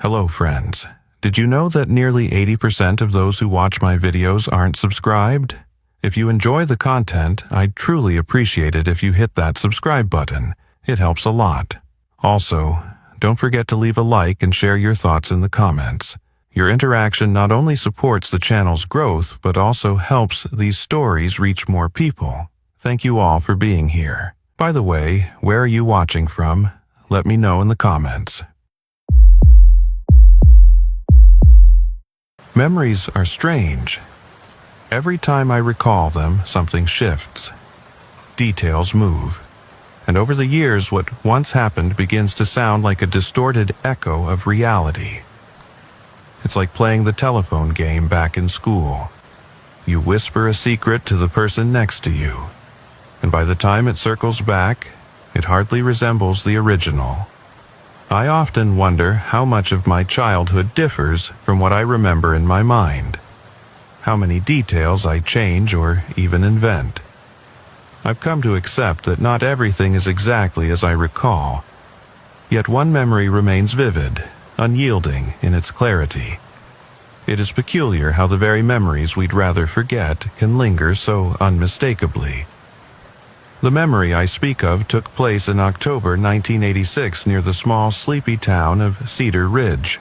Hello friends. Did you know that nearly 80% of those who watch my videos aren't subscribed? If you enjoy the content, I'd truly appreciate it if you hit that subscribe button. It helps a lot. Also, don't forget to leave a like and share your thoughts in the comments. Your interaction not only supports the channel's growth, but also helps these stories reach more people. Thank you all for being here. By the way, where are you watching from? Let me know in the comments. Memories are strange. Every time I recall them, something shifts. Details move. And over the years, what once happened begins to sound like a distorted echo of reality. It's like playing the telephone game back in school. You whisper a secret to the person next to you, and by the time it circles back, it hardly resembles the original. I often wonder how much of my childhood differs from what I remember in my mind. How many details I change or even invent. I've come to accept that not everything is exactly as I recall, yet one memory remains vivid, unyielding in its clarity. It is peculiar how the very memories we'd rather forget can linger so unmistakably. The memory I speak of took place in October 1986 near the small, sleepy town of Cedar Ridge,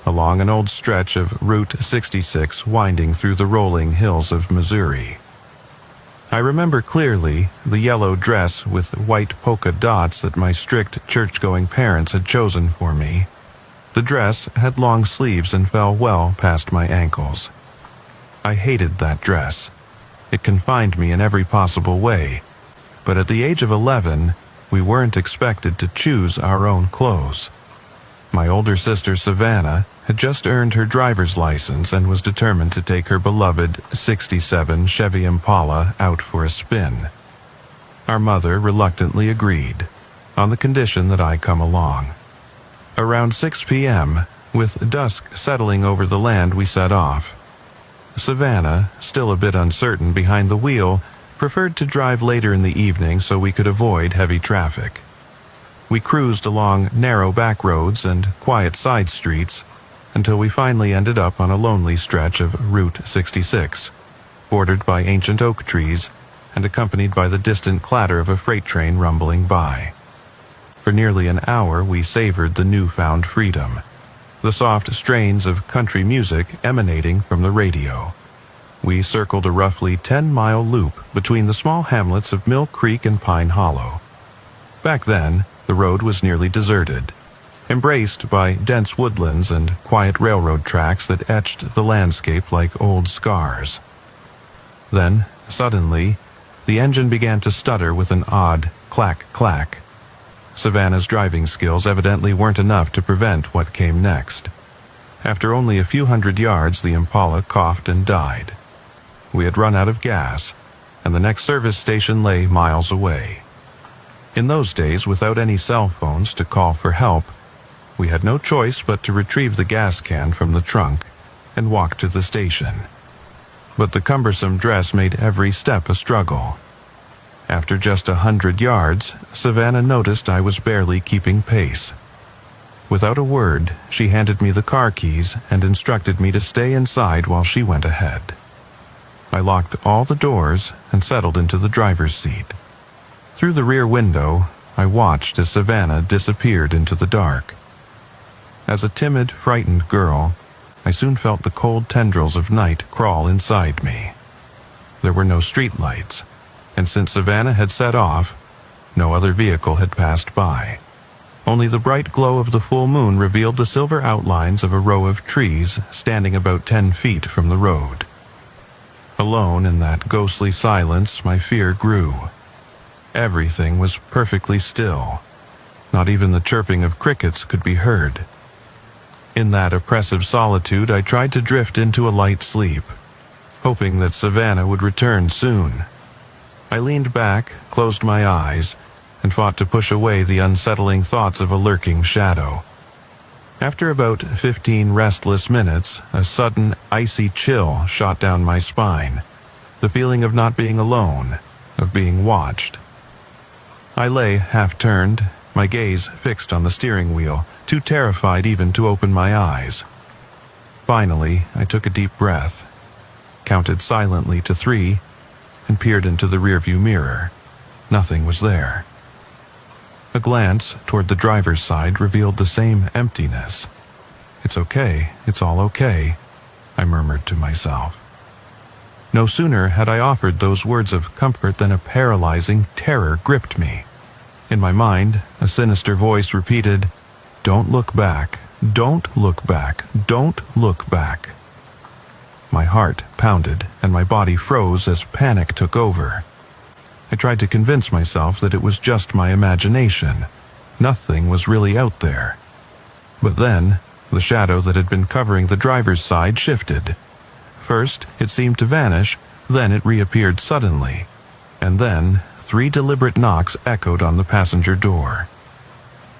along an old stretch of Route 66 winding through the rolling hills of Missouri. I remember clearly the yellow dress with white polka dots that my strict church-going parents had chosen for me. The dress had long sleeves and fell well past my ankles. I hated that dress. It confined me in every possible way. But at the age of 11, we weren't expected to choose our own clothes. My older sister Savannah had just earned her driver's license and was determined to take her beloved '67 Chevy Impala out for a spin. Our mother reluctantly agreed, on the condition that I come along. Around 6 p.m., with dusk settling over the land, we set off. Savannah, still a bit uncertain behind the wheel, preferred to drive later in the evening so we could avoid heavy traffic. We cruised along narrow back roads and quiet side streets until we finally ended up on a lonely stretch of Route 66, bordered by ancient oak trees and accompanied by the distant clatter of a freight train rumbling by. For nearly an hour we savored the newfound freedom, the soft strains of country music emanating from the radio. We circled a roughly 10-mile loop between the small hamlets of Mill Creek and Pine Hollow. Back then, the road was nearly deserted, embraced by dense woodlands and quiet railroad tracks that etched the landscape like old scars. Then, suddenly, the engine began to stutter with an odd clack-clack. Savannah's driving skills evidently weren't enough to prevent what came next. After only a few hundred yards, the Impala coughed and died. We had run out of gas, and the next service station lay miles away. In those days, without any cell phones to call for help, we had no choice but to retrieve the gas can from the trunk and walk to the station. But the cumbersome dress made every step a struggle. After just 100 yards, Savannah noticed I was barely keeping pace. Without a word, she handed me the car keys and instructed me to stay inside while she went ahead. I locked all the doors and settled into the driver's seat. Through the rear window, I watched as Savannah disappeared into the dark. As a timid, frightened girl, I soon felt the cold tendrils of night crawl inside me. There were no streetlights, and since Savannah had set off, no other vehicle had passed by. Only the bright glow of the full moon revealed the silver outlines of a row of trees standing about 10 feet from the road. Alone in that ghostly silence, my fear grew. Everything was perfectly still. Not even the chirping of crickets could be heard. In that oppressive solitude, I tried to drift into a light sleep, hoping that Savannah would return soon. I leaned back, closed my eyes, and fought to push away the unsettling thoughts of a lurking shadow. After about 15 restless minutes, a sudden, icy chill shot down my spine, the feeling of not being alone, of being watched. I lay half-turned, my gaze fixed on the steering wheel, too terrified even to open my eyes. Finally, I took a deep breath, counted silently to 3, and peered into the rearview mirror. Nothing was there. A glance toward the driver's side revealed the same emptiness. "It's okay, it's all okay," I murmured to myself. No sooner had I offered those words of comfort than a paralyzing terror gripped me. In my mind, a sinister voice repeated, "Don't look back, don't look back, don't look back." My heart pounded and my body froze as panic took over. I tried to convince myself that it was just my imagination. Nothing was really out there. But then, the shadow that had been covering the driver's side shifted. First, it seemed to vanish, then it reappeared suddenly, and then 3 deliberate knocks echoed on the passenger door.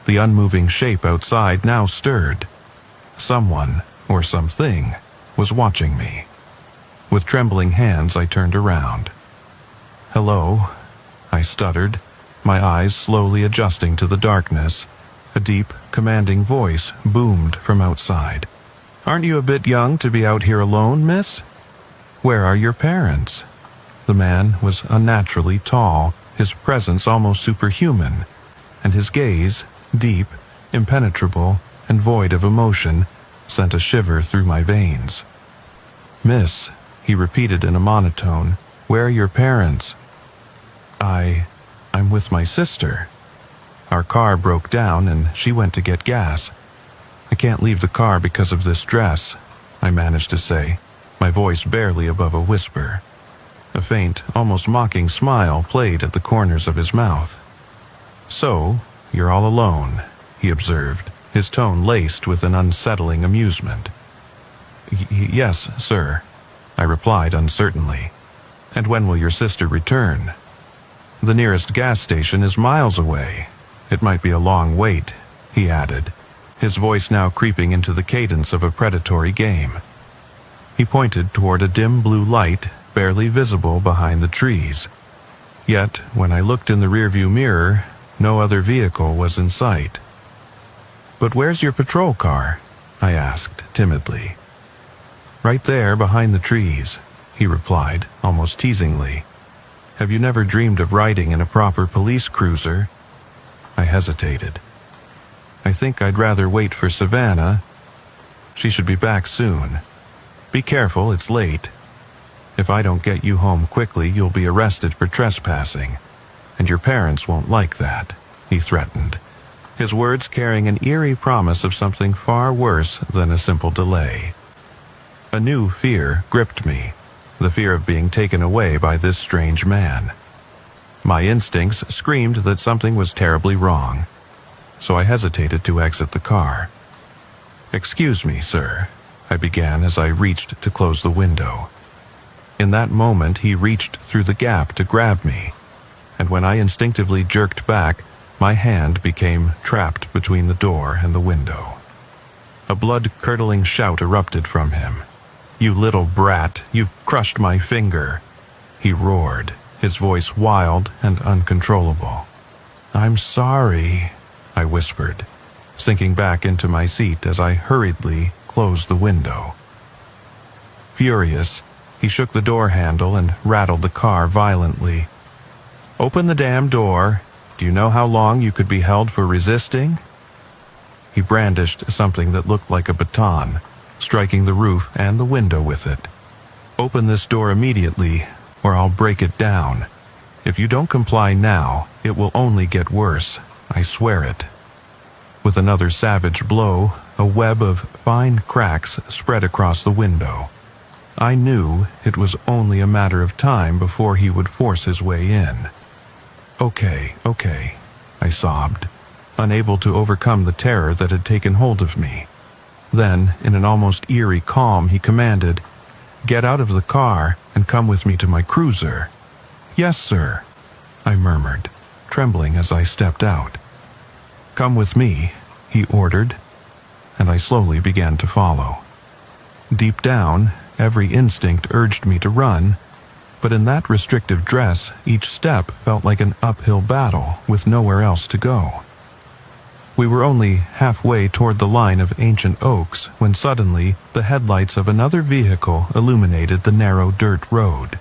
The unmoving shape outside now stirred. Someone, or something, was watching me. With trembling hands, I turned around. "Hello," I stuttered, my eyes slowly adjusting to the darkness. A deep, commanding voice boomed from outside. "Aren't you a bit young to be out here alone, miss? Where are your parents?" The man was unnaturally tall, his presence almost superhuman, and his gaze, deep, impenetrable, and void of emotion, sent a shiver through my veins. "Miss," he repeated in a monotone, "where are your parents?" I'm with my sister. Our car broke down and she went to get gas. I can't leave the car because of this dress," I managed to say, my voice barely above a whisper. A faint, almost mocking smile played at the corners of his mouth. "So, you're all alone," he observed, his tone laced with an unsettling amusement. Yes, sir," I replied uncertainly. "And when will your sister return?" "The nearest gas station is miles away. It might be a long wait," he added, his voice now creeping into the cadence of a predatory game. He pointed toward a dim blue light barely visible behind the trees. Yet, when I looked in the rearview mirror, no other vehicle was in sight. "But where's your patrol car?" I asked timidly. "Right there behind the trees," he replied, almost teasingly. "Have you never dreamed of riding in a proper police cruiser?" I hesitated. "I think I'd rather wait for Savannah. She should be back soon. Be careful, it's late. If I don't get you home quickly, you'll be arrested for trespassing, and your parents won't like that," he threatened, his words carrying an eerie promise of something far worse than a simple delay. A new fear gripped me, the fear of being taken away by this strange man. My instincts screamed that something was terribly wrong, so I hesitated to exit the car. "Excuse me, sir," I began as I reached to close the window. In that moment, he reached through the gap to grab me, and when I instinctively jerked back, my hand became trapped between the door and the window. A blood-curdling shout erupted from him. "You little brat, you've crushed my finger," he roared, his voice wild and uncontrollable. "I'm sorry," I whispered, sinking back into my seat as I hurriedly closed the window. Furious, he shook the door handle and rattled the car violently. "Open the damn door. Do you know how long you could be held for resisting?" He brandished something that looked like a baton, striking the roof and the window with it. "Open this door immediately, or I'll break it down. If you don't comply now, it will only get worse. I swear it." With another savage blow, a web of fine cracks spread across the window. I knew it was only a matter of time before he would force his way in. Okay, I sobbed, unable to overcome the terror that had taken hold of me. Then, in an almost eerie calm, he commanded, "Get out of the car and come with me to my cruiser." "Yes, sir," I murmured, trembling as I stepped out. "Come with me," he ordered, and I slowly began to follow. Deep down, every instinct urged me to run, but in that restrictive dress, each step felt like an uphill battle with nowhere else to go. We were only halfway toward the line of ancient oaks when suddenly the headlights of another vehicle illuminated the narrow dirt road.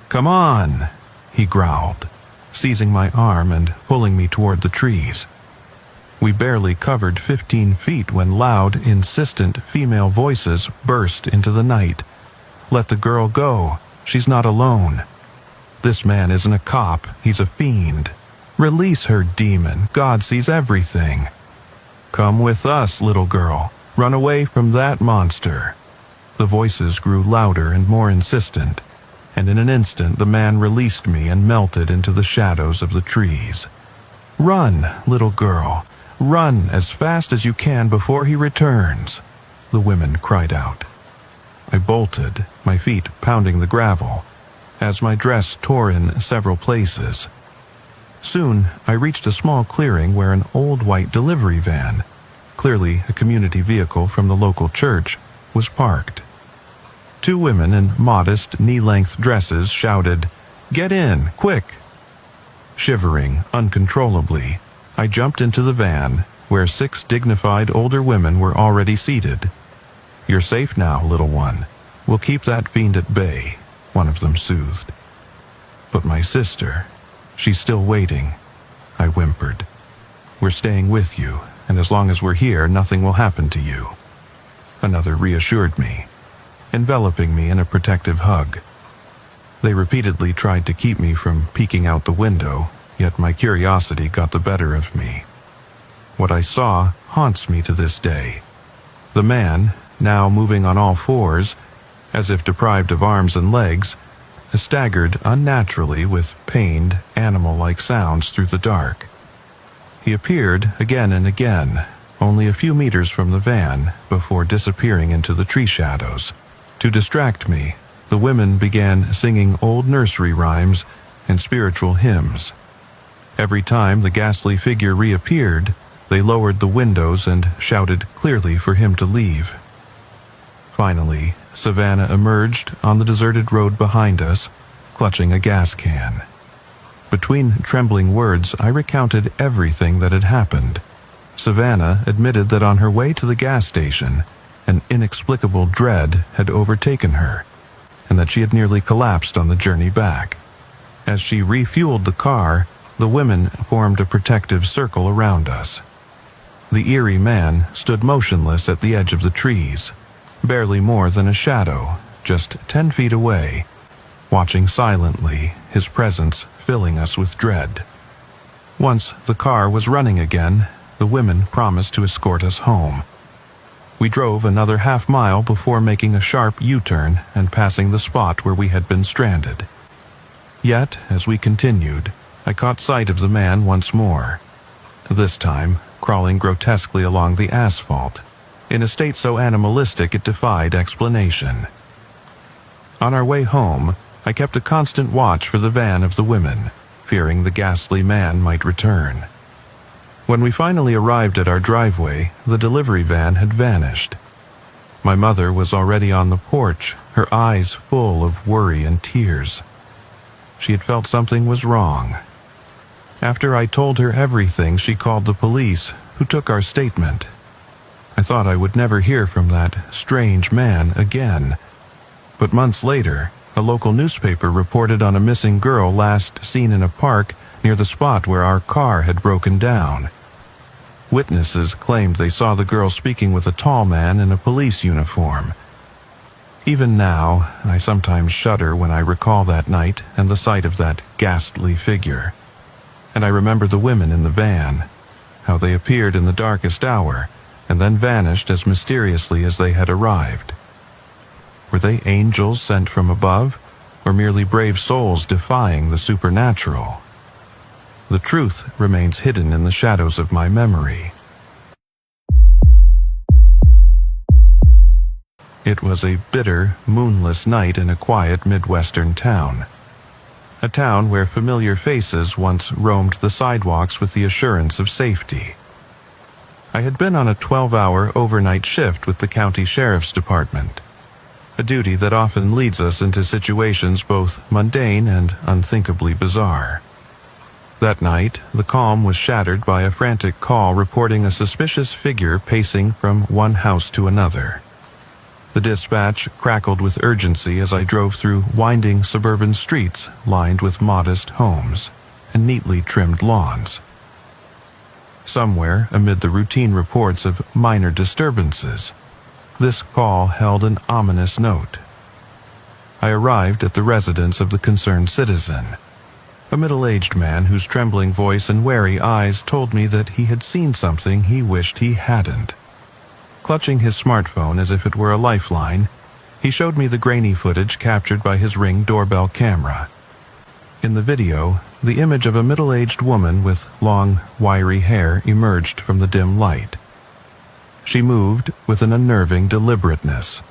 "Come on," he growled, seizing my arm and pulling me toward the trees. We barely covered 15 feet when loud, insistent female voices burst into the night. "Let the girl go. She's not alone. This man isn't a cop. He's a fiend. Release her, demon. God sees everything. Come with us, little girl. Run away from that monster." The voices grew louder and more insistent, and in an instant the man released me and melted into the shadows of the trees. "Run, little girl. Run as fast as you can before he returns," the women cried out. I bolted, my feet pounding the gravel, as my dress tore in several places. Soon, I reached a small clearing where an old white delivery van, clearly a community vehicle from the local church, was parked. Two women in modest, knee-length dresses shouted, "Get in, quick!" Shivering uncontrollably, I jumped into the van, where 6 dignified older women were already seated. "You're safe now, little one. We'll keep that fiend at bay," one of them soothed. "But my sister, she's still waiting," I whimpered. "We're staying with you, and as long as we're here, nothing will happen to you." Another reassured me, enveloping me in a protective hug. They repeatedly tried to keep me from peeking out the window, yet my curiosity got the better of me. What I saw haunts me to this day. The man, now moving on all fours, as if deprived of arms and legs, staggered unnaturally with pained, animal-like sounds through the dark. He appeared again and again, only a few meters from the van, before disappearing into the tree shadows. To distract me, the women began singing old nursery rhymes and spiritual hymns. Every time the ghastly figure reappeared, they lowered the windows and shouted clearly for him to leave. Finally, Savannah emerged on the deserted road behind us, clutching a gas can. Between trembling words, I recounted everything that had happened. Savannah admitted that on her way to the gas station, an inexplicable dread had overtaken her, and that she had nearly collapsed on the journey back. As she refueled the car, the women formed a protective circle around us. The eerie man stood motionless at the edge of the trees, barely more than a shadow, just 10 feet away, watching silently, his presence filling us with dread. Once the car was running again, the women promised to escort us home. We drove another half-mile before making a sharp U-turn and passing the spot where we had been stranded. Yet, as we continued, I caught sight of the man once more, this time crawling grotesquely along the asphalt, in a state so animalistic it defied explanation. On our way home, I kept a constant watch for the van of the women, fearing the ghastly man might return. When we finally arrived at our driveway, the delivery van had vanished. My mother was already on the porch, her eyes full of worry and tears. She had felt something was wrong. After I told her everything, she called the police, who took our statement. I thought I would never hear from that strange man again. But months later, a local newspaper reported on a missing girl last seen in a park near the spot where our car had broken down. Witnesses claimed they saw the girl speaking with a tall man in a police uniform. Even now, I sometimes shudder when I recall that night and the sight of that ghastly figure. And I remember the women in the van, how they appeared in the darkest hour and then vanished as mysteriously as they had arrived. Were they angels sent from above, or merely brave souls defying the supernatural? The truth remains hidden in the shadows of my memory. It was a bitter, moonless night in a quiet Midwestern town. A town where familiar faces once roamed the sidewalks with the assurance of safety. I had been on a 12-hour overnight shift with the county sheriff's department, a duty that often leads us into situations both mundane and unthinkably bizarre. That night, the calm was shattered by a frantic call reporting a suspicious figure pacing from one house to another. The dispatch crackled with urgency as I drove through winding suburban streets lined with modest homes and neatly trimmed lawns. Somewhere amid the routine reports of minor disturbances, this call held an ominous note. I arrived at the residence of the concerned citizen, a middle-aged man whose trembling voice and wary eyes told me that he had seen something he wished he hadn't. Clutching his smartphone as if it were a lifeline, he showed me the grainy footage captured by his Ring doorbell camera. In the video, the image of a middle-aged woman with long, wiry hair emerged from the dim light. She moved with an unnerving deliberateness,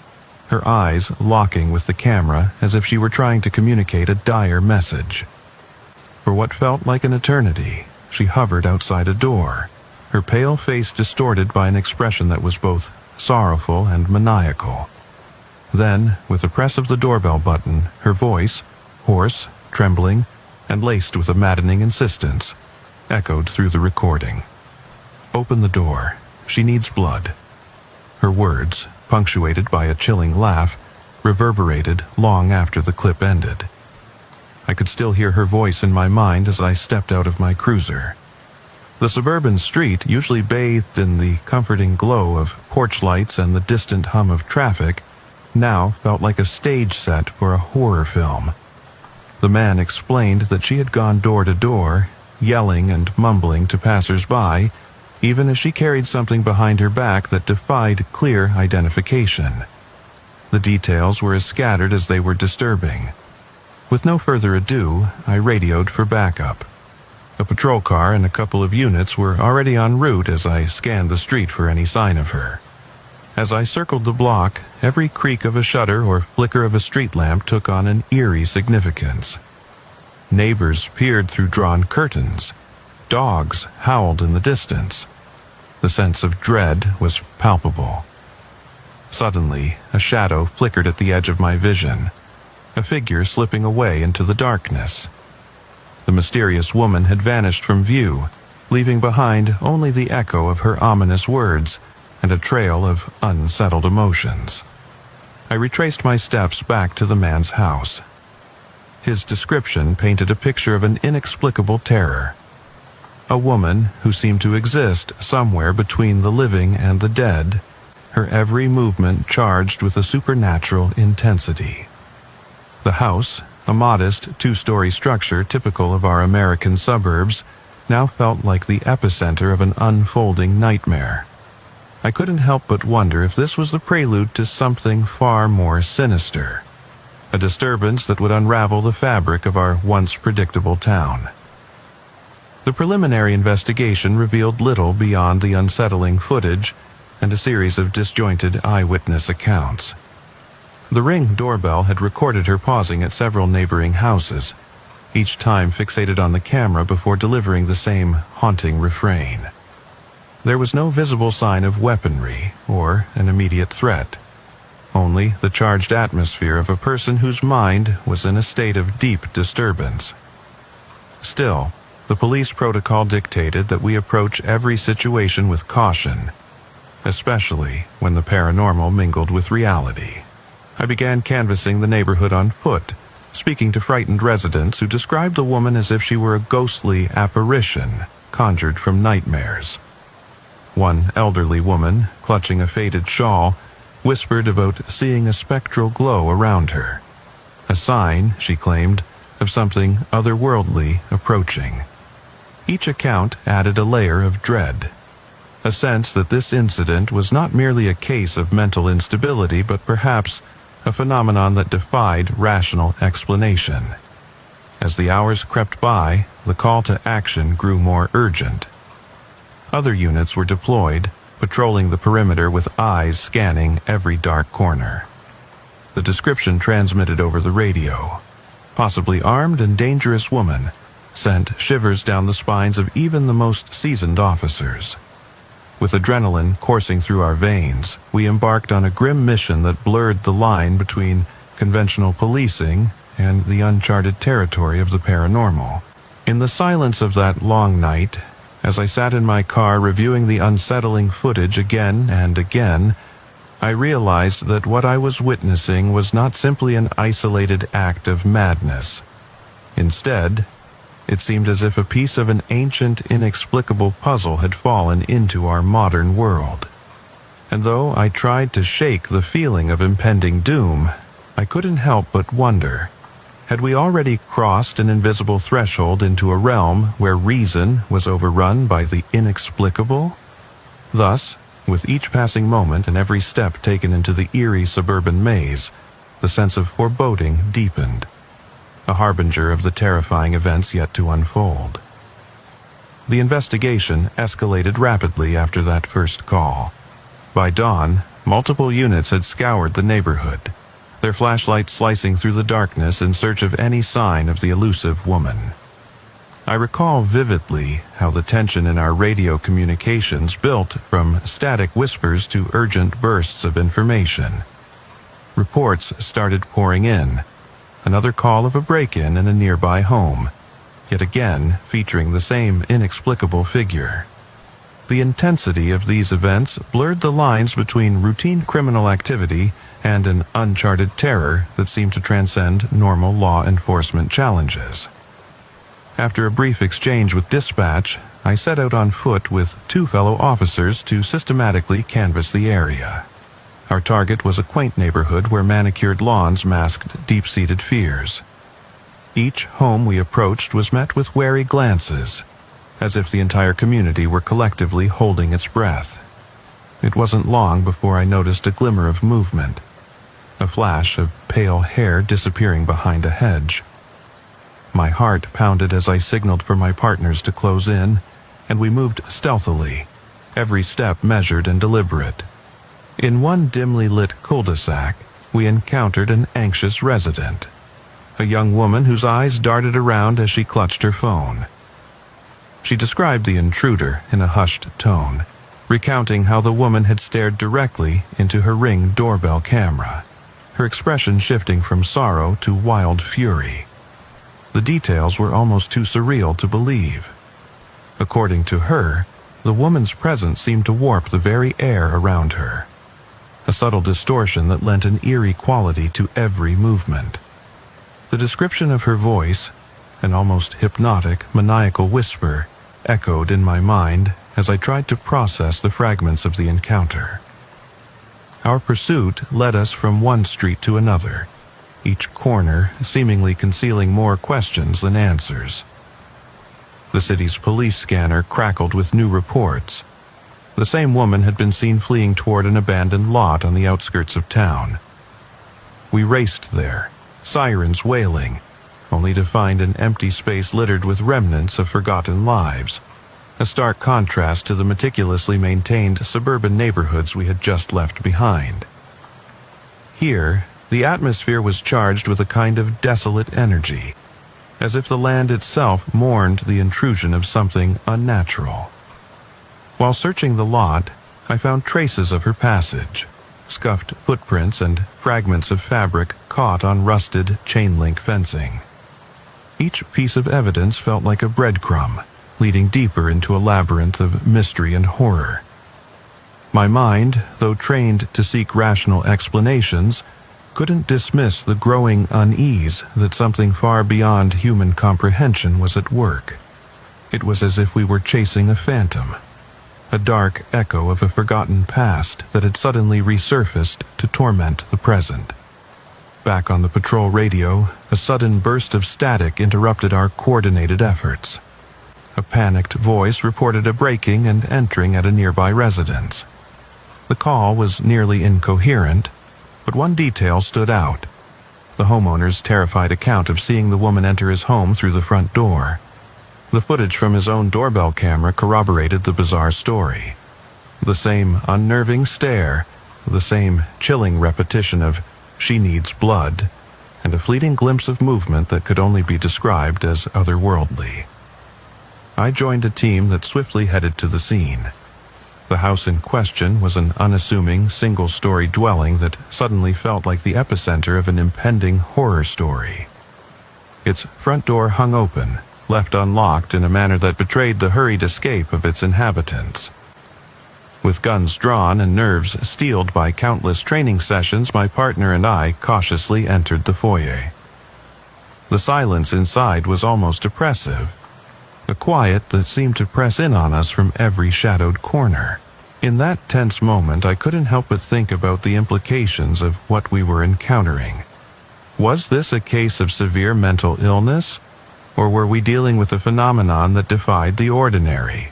her eyes locking with the camera as if she were trying to communicate a dire message. For what felt like an eternity, she hovered outside a door, her pale face distorted by an expression that was both sorrowful and maniacal. Then, with the press of the doorbell button, her voice, hoarse, trembling, and laced with a maddening insistence, echoed through the recording. "Open the door. She needs blood." Her words, punctuated by a chilling laugh, reverberated long after the clip ended. I could still hear her voice in my mind as I stepped out of my cruiser. The suburban street, usually bathed in the comforting glow of porch lights and the distant hum of traffic, now felt like a stage set for a horror film. The man explained that she had gone door to door, yelling and mumbling to passers-by, even as she carried something behind her back that defied clear identification. The details were as scattered as they were disturbing. With no further ado, I radioed for backup. A patrol car and a couple of units were already en route as I scanned the street for any sign of her. As I circled the block, every creak of a shutter or flicker of a street lamp took on an eerie significance. Neighbors peered through drawn curtains. Dogs howled in the distance. The sense of dread was palpable. Suddenly, a shadow flickered at the edge of my vision, a figure slipping away into the darkness. The mysterious woman had vanished from view, leaving behind only the echo of her ominous words and a trail of unsettled emotions. I retraced my steps back to the man's house. His description painted a picture of an inexplicable terror. A woman who seemed to exist somewhere between the living and the dead, her every movement charged with a supernatural intensity. The house, a modest two-story structure typical of our American suburbs, now felt like the epicenter of an unfolding nightmare. I couldn't help but wonder if this was the prelude to something far more sinister, a disturbance that would unravel the fabric of our once predictable town. The preliminary investigation revealed little beyond the unsettling footage and a series of disjointed eyewitness accounts. The Ring doorbell had recorded her pausing at several neighboring houses, each time fixated on the camera before delivering the same haunting refrain. There was no visible sign of weaponry or an immediate threat, only the charged atmosphere of a person whose mind was in a state of deep disturbance. Still, the police protocol dictated that we approach every situation with caution, especially when the paranormal mingled with reality. I began canvassing the neighborhood on foot, speaking to frightened residents who described the woman as if she were a ghostly apparition conjured from nightmares. One elderly woman, clutching a faded shawl, whispered about seeing a spectral glow around her, a sign, she claimed, of something otherworldly approaching. Each account added a layer of dread, a sense that this incident was not merely a case of mental instability, but perhaps a phenomenon that defied rational explanation. As the hours crept by, the call to action grew more urgent. Other units were deployed, patrolling the perimeter with eyes scanning every dark corner. The description transmitted over the radio, possibly armed and dangerous woman, sent shivers down the spines of even the most seasoned officers. With adrenaline coursing through our veins, we embarked on a grim mission that blurred the line between conventional policing and the uncharted territory of the paranormal. In the silence of that long night, as I sat in my car reviewing the unsettling footage again and again, I realized that what I was witnessing was not simply an isolated act of madness. Instead, it seemed as if a piece of an ancient, inexplicable puzzle had fallen into our modern world. And though I tried to shake the feeling of impending doom, I couldn't help but wonder, had we already crossed an invisible threshold into a realm where reason was overrun by the inexplicable? Thus, with each passing moment and every step taken into the eerie suburban maze, the sense of foreboding deepened, a harbinger of the terrifying events yet to unfold. The investigation escalated rapidly after that first call. By dawn, multiple units had scoured the neighborhood, their flashlights slicing through the darkness in search of any sign of the elusive woman. I recall vividly how the tension in our radio communications built from static whispers to urgent bursts of information. Reports started pouring in, another call of a break-in in a nearby home, yet again featuring the same inexplicable figure. The intensity of these events blurred the lines between routine criminal activity and an uncharted terror that seemed to transcend normal law enforcement challenges. After a brief exchange with dispatch, I set out on foot with 2 fellow officers to systematically canvass the area. Our target was a quaint neighborhood where manicured lawns masked deep-seated fears. Each home we approached was met with wary glances, as if the entire community were collectively holding its breath. It wasn't long before I noticed a glimmer of movement, a flash of pale hair disappearing behind a hedge. My heart pounded as I signaled for my partners to close in, and we moved stealthily, every step measured and deliberate. In one dimly lit cul-de-sac, we encountered an anxious resident, a young woman whose eyes darted around as she clutched her phone. She described the intruder in a hushed tone, recounting how the woman had stared directly into her Ring doorbell camera, her expression shifting from sorrow to wild fury. The details were almost too surreal to believe. According to her, the woman's presence seemed to warp the very air around her, a subtle distortion that lent an eerie quality to every movement. The description of her voice, an almost hypnotic, maniacal whisper, echoed in my mind as I tried to process the fragments of the encounter. Our pursuit led us from one street to another, each corner seemingly concealing more questions than answers. The city's police scanner crackled with new reports. The same woman had been seen fleeing toward an abandoned lot on the outskirts of town. We raced there, sirens wailing, only to find an empty space littered with remnants of forgotten lives, a stark contrast to the meticulously maintained suburban neighborhoods we had just left behind. Here, the atmosphere was charged with a kind of desolate energy, as if the land itself mourned the intrusion of something unnatural. While searching the lot, I found traces of her passage, scuffed footprints and fragments of fabric caught on rusted chain-link fencing. Each piece of evidence felt like a breadcrumb, leading deeper into a labyrinth of mystery and horror. My mind, though trained to seek rational explanations, couldn't dismiss the growing unease that something far beyond human comprehension was at work. It was as if we were chasing a phantom, a dark echo of a forgotten past that had suddenly resurfaced to torment the present. Back on the patrol radio, a sudden burst of static interrupted our coordinated efforts. A panicked voice reported a breaking and entering at a nearby residence. The call was nearly incoherent, but one detail stood out: the homeowner's terrified account of seeing the woman enter his home through the front door. The footage from his own doorbell camera corroborated the bizarre story. The same unnerving stare, the same chilling repetition of "she needs blood," and a fleeting glimpse of movement that could only be described as otherworldly. I joined a team that swiftly headed to the scene. The house in question was an unassuming, single-story dwelling that suddenly felt like the epicenter of an impending horror story. Its front door hung open, left unlocked in a manner that betrayed the hurried escape of its inhabitants. With guns drawn and nerves steeled by countless training sessions, my partner and I cautiously entered the foyer. The silence inside was almost oppressive, a quiet that seemed to press in on us from every shadowed corner. In that tense moment, I couldn't help but think about the implications of what we were encountering. Was this a case of severe mental illness, or were we dealing with a phenomenon that defied the ordinary?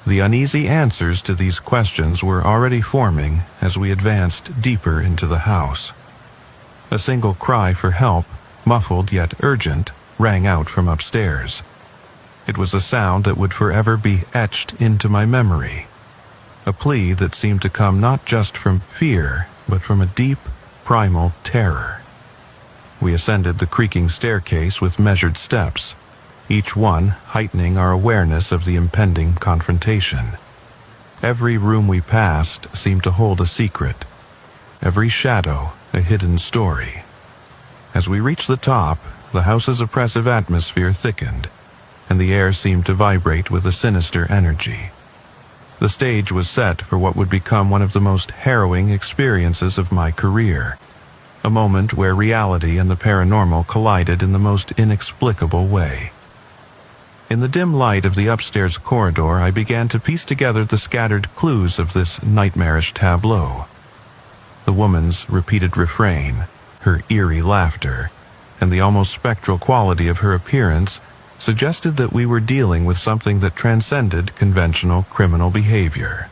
The uneasy answers to these questions were already forming as we advanced deeper into the house. A single cry for help, muffled yet urgent, rang out from upstairs. It was a sound that would forever be etched into my memory. A plea that seemed to come not just from fear, but from a deep, primal terror. We ascended the creaking staircase with measured steps, each one heightening our awareness of the impending confrontation. Every room we passed seemed to hold a secret, every shadow a hidden story. As we reached the top, the house's oppressive atmosphere thickened, and the air seemed to vibrate with a sinister energy. The stage was set for what would become one of the most harrowing experiences of my career, a moment where reality and the paranormal collided in the most inexplicable way. In the dim light of the upstairs corridor, I began to piece together the scattered clues of this nightmarish tableau. The woman's repeated refrain, her eerie laughter, and the almost spectral quality of her appearance suggested that we were dealing with something that transcended conventional criminal behavior.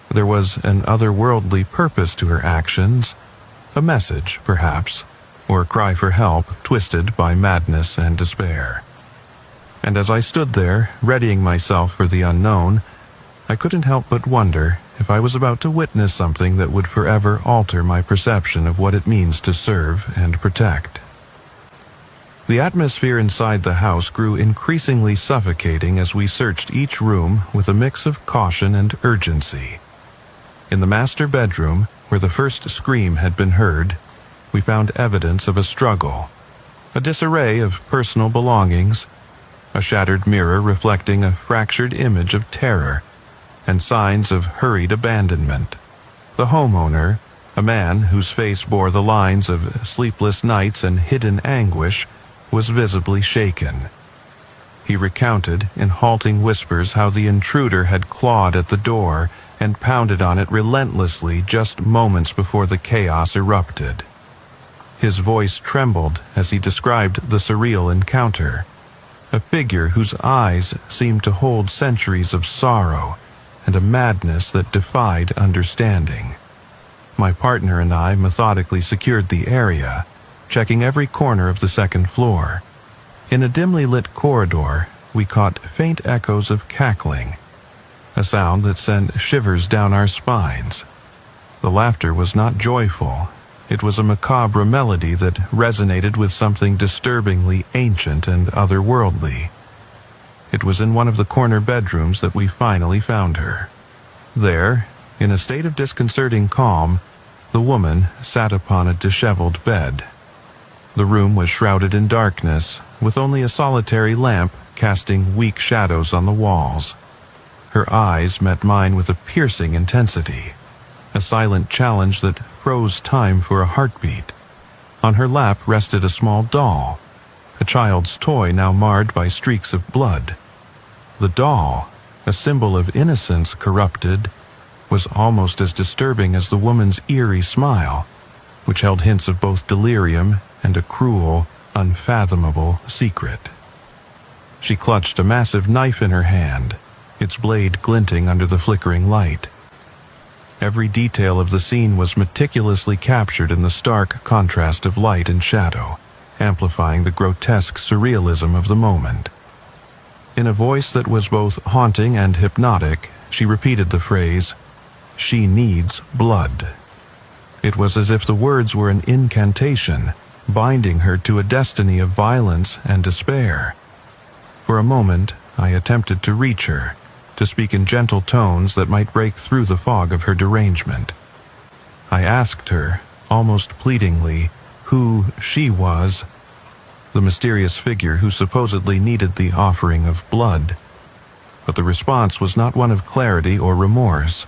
There was an otherworldly purpose to her actions, a message, perhaps, or a cry for help twisted by madness and despair. And as I stood there, readying myself for the unknown, I couldn't help but wonder if I was about to witness something that would forever alter my perception of what it means to serve and protect. The atmosphere inside the house grew increasingly suffocating as we searched each room with a mix of caution and urgency. In the master bedroom, where the first scream had been heard, we found evidence of a struggle, a disarray of personal belongings, a shattered mirror reflecting a fractured image of terror, and signs of hurried abandonment. The homeowner, a man whose face bore the lines of sleepless nights and hidden anguish, was visibly shaken. He recounted in halting whispers how the intruder had clawed at the door and pounded on it relentlessly just moments before the chaos erupted. His voice trembled as he described the surreal encounter, a figure whose eyes seemed to hold centuries of sorrow and a madness that defied understanding. My partner and I methodically secured the area, checking every corner of the second floor. In a dimly lit corridor, we caught faint echoes of cackling, a sound that sent shivers down our spines. The laughter was not joyful. It was a macabre melody that resonated with something disturbingly ancient and otherworldly. It was in one of the corner bedrooms that we finally found her. There, in a state of disconcerting calm, the woman sat upon a disheveled bed. The room was shrouded in darkness, with only a solitary lamp casting weak shadows on the walls. Her eyes met mine with a piercing intensity, a silent challenge that froze time for a heartbeat. On her lap rested a small doll, a child's toy now marred by streaks of blood. The doll, a symbol of innocence corrupted, was almost as disturbing as the woman's eerie smile, which held hints of both delirium and a cruel, unfathomable secret. She clutched a massive knife in her hand, its blade glinting under the flickering light. Every detail of the scene was meticulously captured in the stark contrast of light and shadow, amplifying the grotesque surrealism of the moment. In a voice that was both haunting and hypnotic, she repeated the phrase, "She needs blood." It was as if the words were an incantation, binding her to a destiny of violence and despair. For a moment, I attempted to reach her, to speak in gentle tones that might break through the fog of her derangement. I asked her, almost pleadingly, who she was, the mysterious figure who supposedly needed the offering of blood. But the response was not one of clarity or remorse.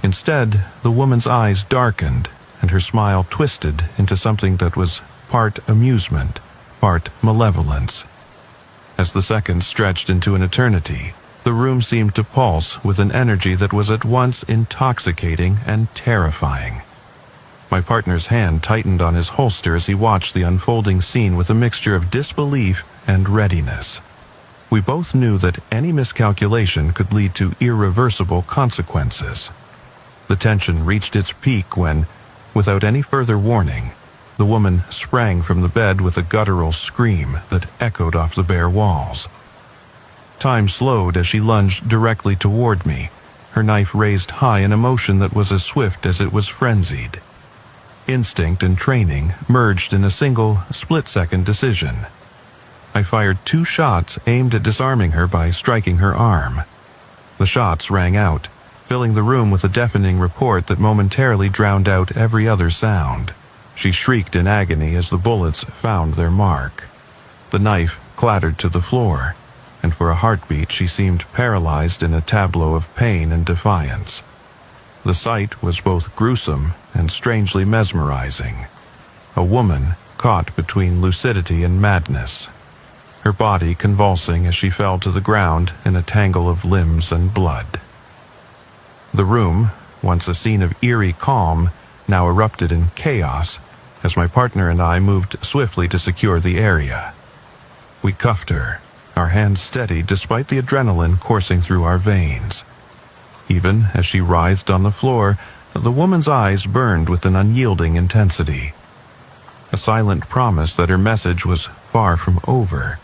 Instead, the woman's eyes darkened and her smile twisted into something that was part amusement, part malevolence. As the seconds stretched into an eternity, the room seemed to pulse with an energy that was at once intoxicating and terrifying. My partner's hand tightened on his holster as he watched the unfolding scene with a mixture of disbelief and readiness. We both knew that any miscalculation could lead to irreversible consequences. The tension reached its peak when, without any further warning, the woman sprang from the bed with a guttural scream that echoed off the bare walls. Time slowed as she lunged directly toward me, her knife raised high in a motion that was as swift as it was frenzied. Instinct and training merged in a single, split-second decision. I fired 2 shots aimed at disarming her by striking her arm. The shots rang out, filling the room with a deafening report that momentarily drowned out every other sound. She shrieked in agony as the bullets found their mark. The knife clattered to the floor, and for a heartbeat she seemed paralyzed in a tableau of pain and defiance. The sight was both gruesome and strangely mesmerizing. A woman caught between lucidity and madness, her body convulsing as she fell to the ground in a tangle of limbs and blood. The room, once a scene of eerie calm, now erupted in chaos as my partner and I moved swiftly to secure the area. We cuffed her, our hands steady despite the adrenaline coursing through our veins. Even as she writhed on the floor, the woman's eyes burned with an unyielding intensity, a silent promise that her message was far from over.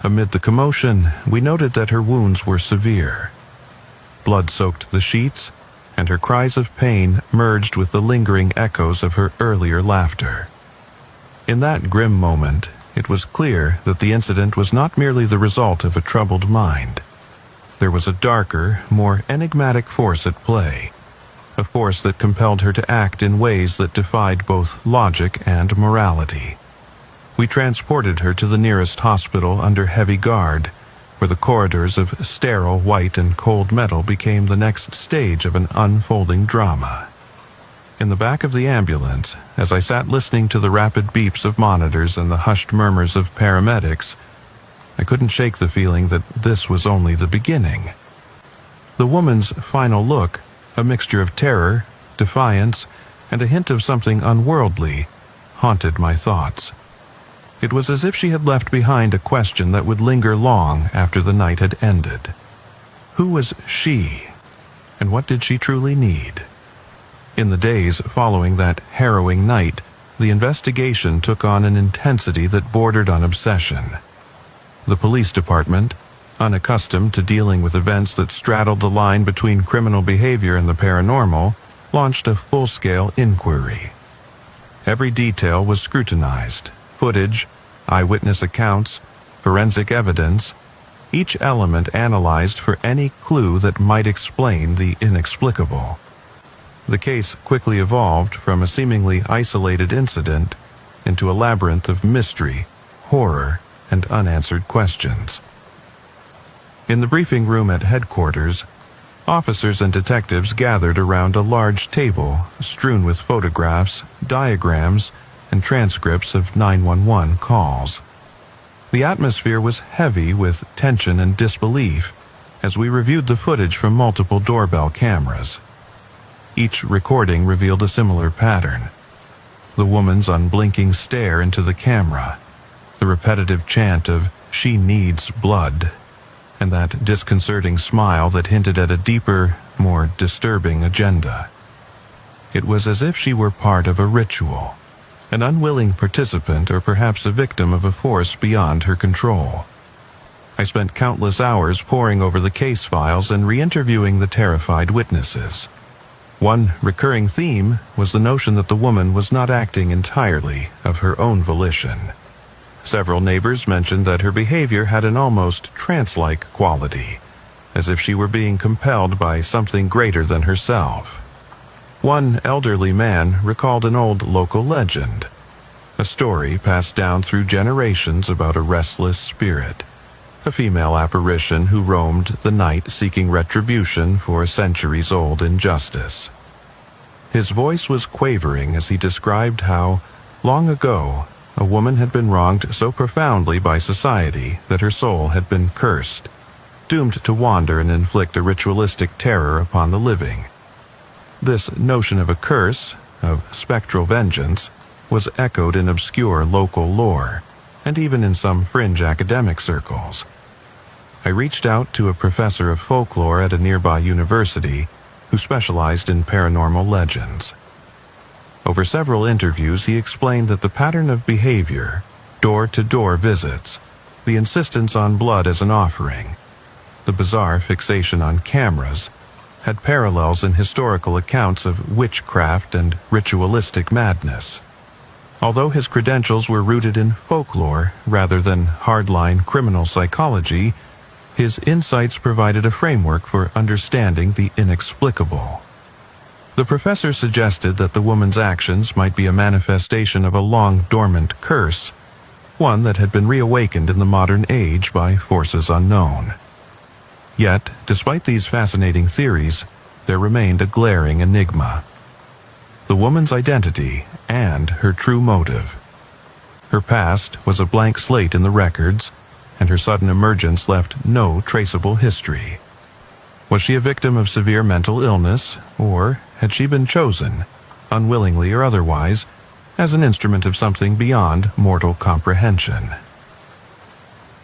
Amid the commotion, we noted that her wounds were severe. Blood soaked the sheets, and her cries of pain merged with the lingering echoes of her earlier laughter. In that grim moment, it was clear that the incident was not merely the result of a troubled mind. There was a darker, more enigmatic force at play, a force that compelled her to act in ways that defied both logic and morality. We transported her to the nearest hospital under heavy guard, where the corridors of sterile white and cold metal became the next stage of an unfolding drama. In the back of the ambulance, as I sat listening to the rapid beeps of monitors and the hushed murmurs of paramedics, I couldn't shake the feeling that this was only the beginning. The woman's final look, a mixture of terror, defiance, and a hint of something unworldly, haunted my thoughts. It was as if she had left behind a question that would linger long after the night had ended. Who was she, and what did she truly need? In the days following that harrowing night, the investigation took on an intensity that bordered on obsession. The police department, unaccustomed to dealing with events that straddled the line between criminal behavior and the paranormal, launched a full-scale inquiry. Every detail was scrutinized: footage, eyewitness accounts, forensic evidence, each element analyzed for any clue that might explain the inexplicable. The case quickly evolved from a seemingly isolated incident into a labyrinth of mystery, horror, and unanswered questions. In the briefing room at headquarters, officers and detectives gathered around a large table strewn with photographs, diagrams, and transcripts of 911 calls. The atmosphere was heavy with tension and disbelief as we reviewed the footage from multiple doorbell cameras. Each recording revealed a similar pattern: the woman's unblinking stare into the camera, the repetitive chant of "she needs blood," and that disconcerting smile that hinted at a deeper, more disturbing agenda. It was as if she were part of a ritual, an unwilling participant or perhaps a victim of a force beyond her control. I spent countless hours poring over the case files and re-interviewing the terrified witnesses. One recurring theme was the notion that the woman was not acting entirely of her own volition. Several neighbors mentioned that her behavior had an almost trance-like quality, as if she were being compelled by something greater than herself. One elderly man recalled an old local legend. a story passed down through generations about a restless spirit, a female apparition who roamed the night seeking retribution for a centuries-old injustice. His voice was quavering as he described how, long ago, a woman had been wronged so profoundly by society that her soul had been cursed, doomed to wander and inflict a ritualistic terror upon the living. This notion of a curse, of spectral vengeance, was echoed in obscure local lore, and even in some fringe academic circles. I reached out to a professor of folklore at a nearby university who specialized in paranormal legends. Over several interviews, he explained that the pattern of behavior, door-to-door visits, the insistence on blood as an offering, the bizarre fixation on cameras, had parallels in historical accounts of witchcraft and ritualistic madness. Although his credentials were rooted in folklore rather than hardline criminal psychology, his insights provided a framework for understanding the inexplicable. The professor suggested that the woman's actions might be a manifestation of a long-dormant curse, one that had been reawakened in the modern age by forces unknown. Yet, despite these fascinating theories, there remained a glaring enigma: the woman's identity and her true motive. Her past was a blank slate in the records, and her sudden emergence left no traceable history. Was she a victim of severe mental illness, or had she been chosen, unwillingly or otherwise, as an instrument of something beyond mortal comprehension?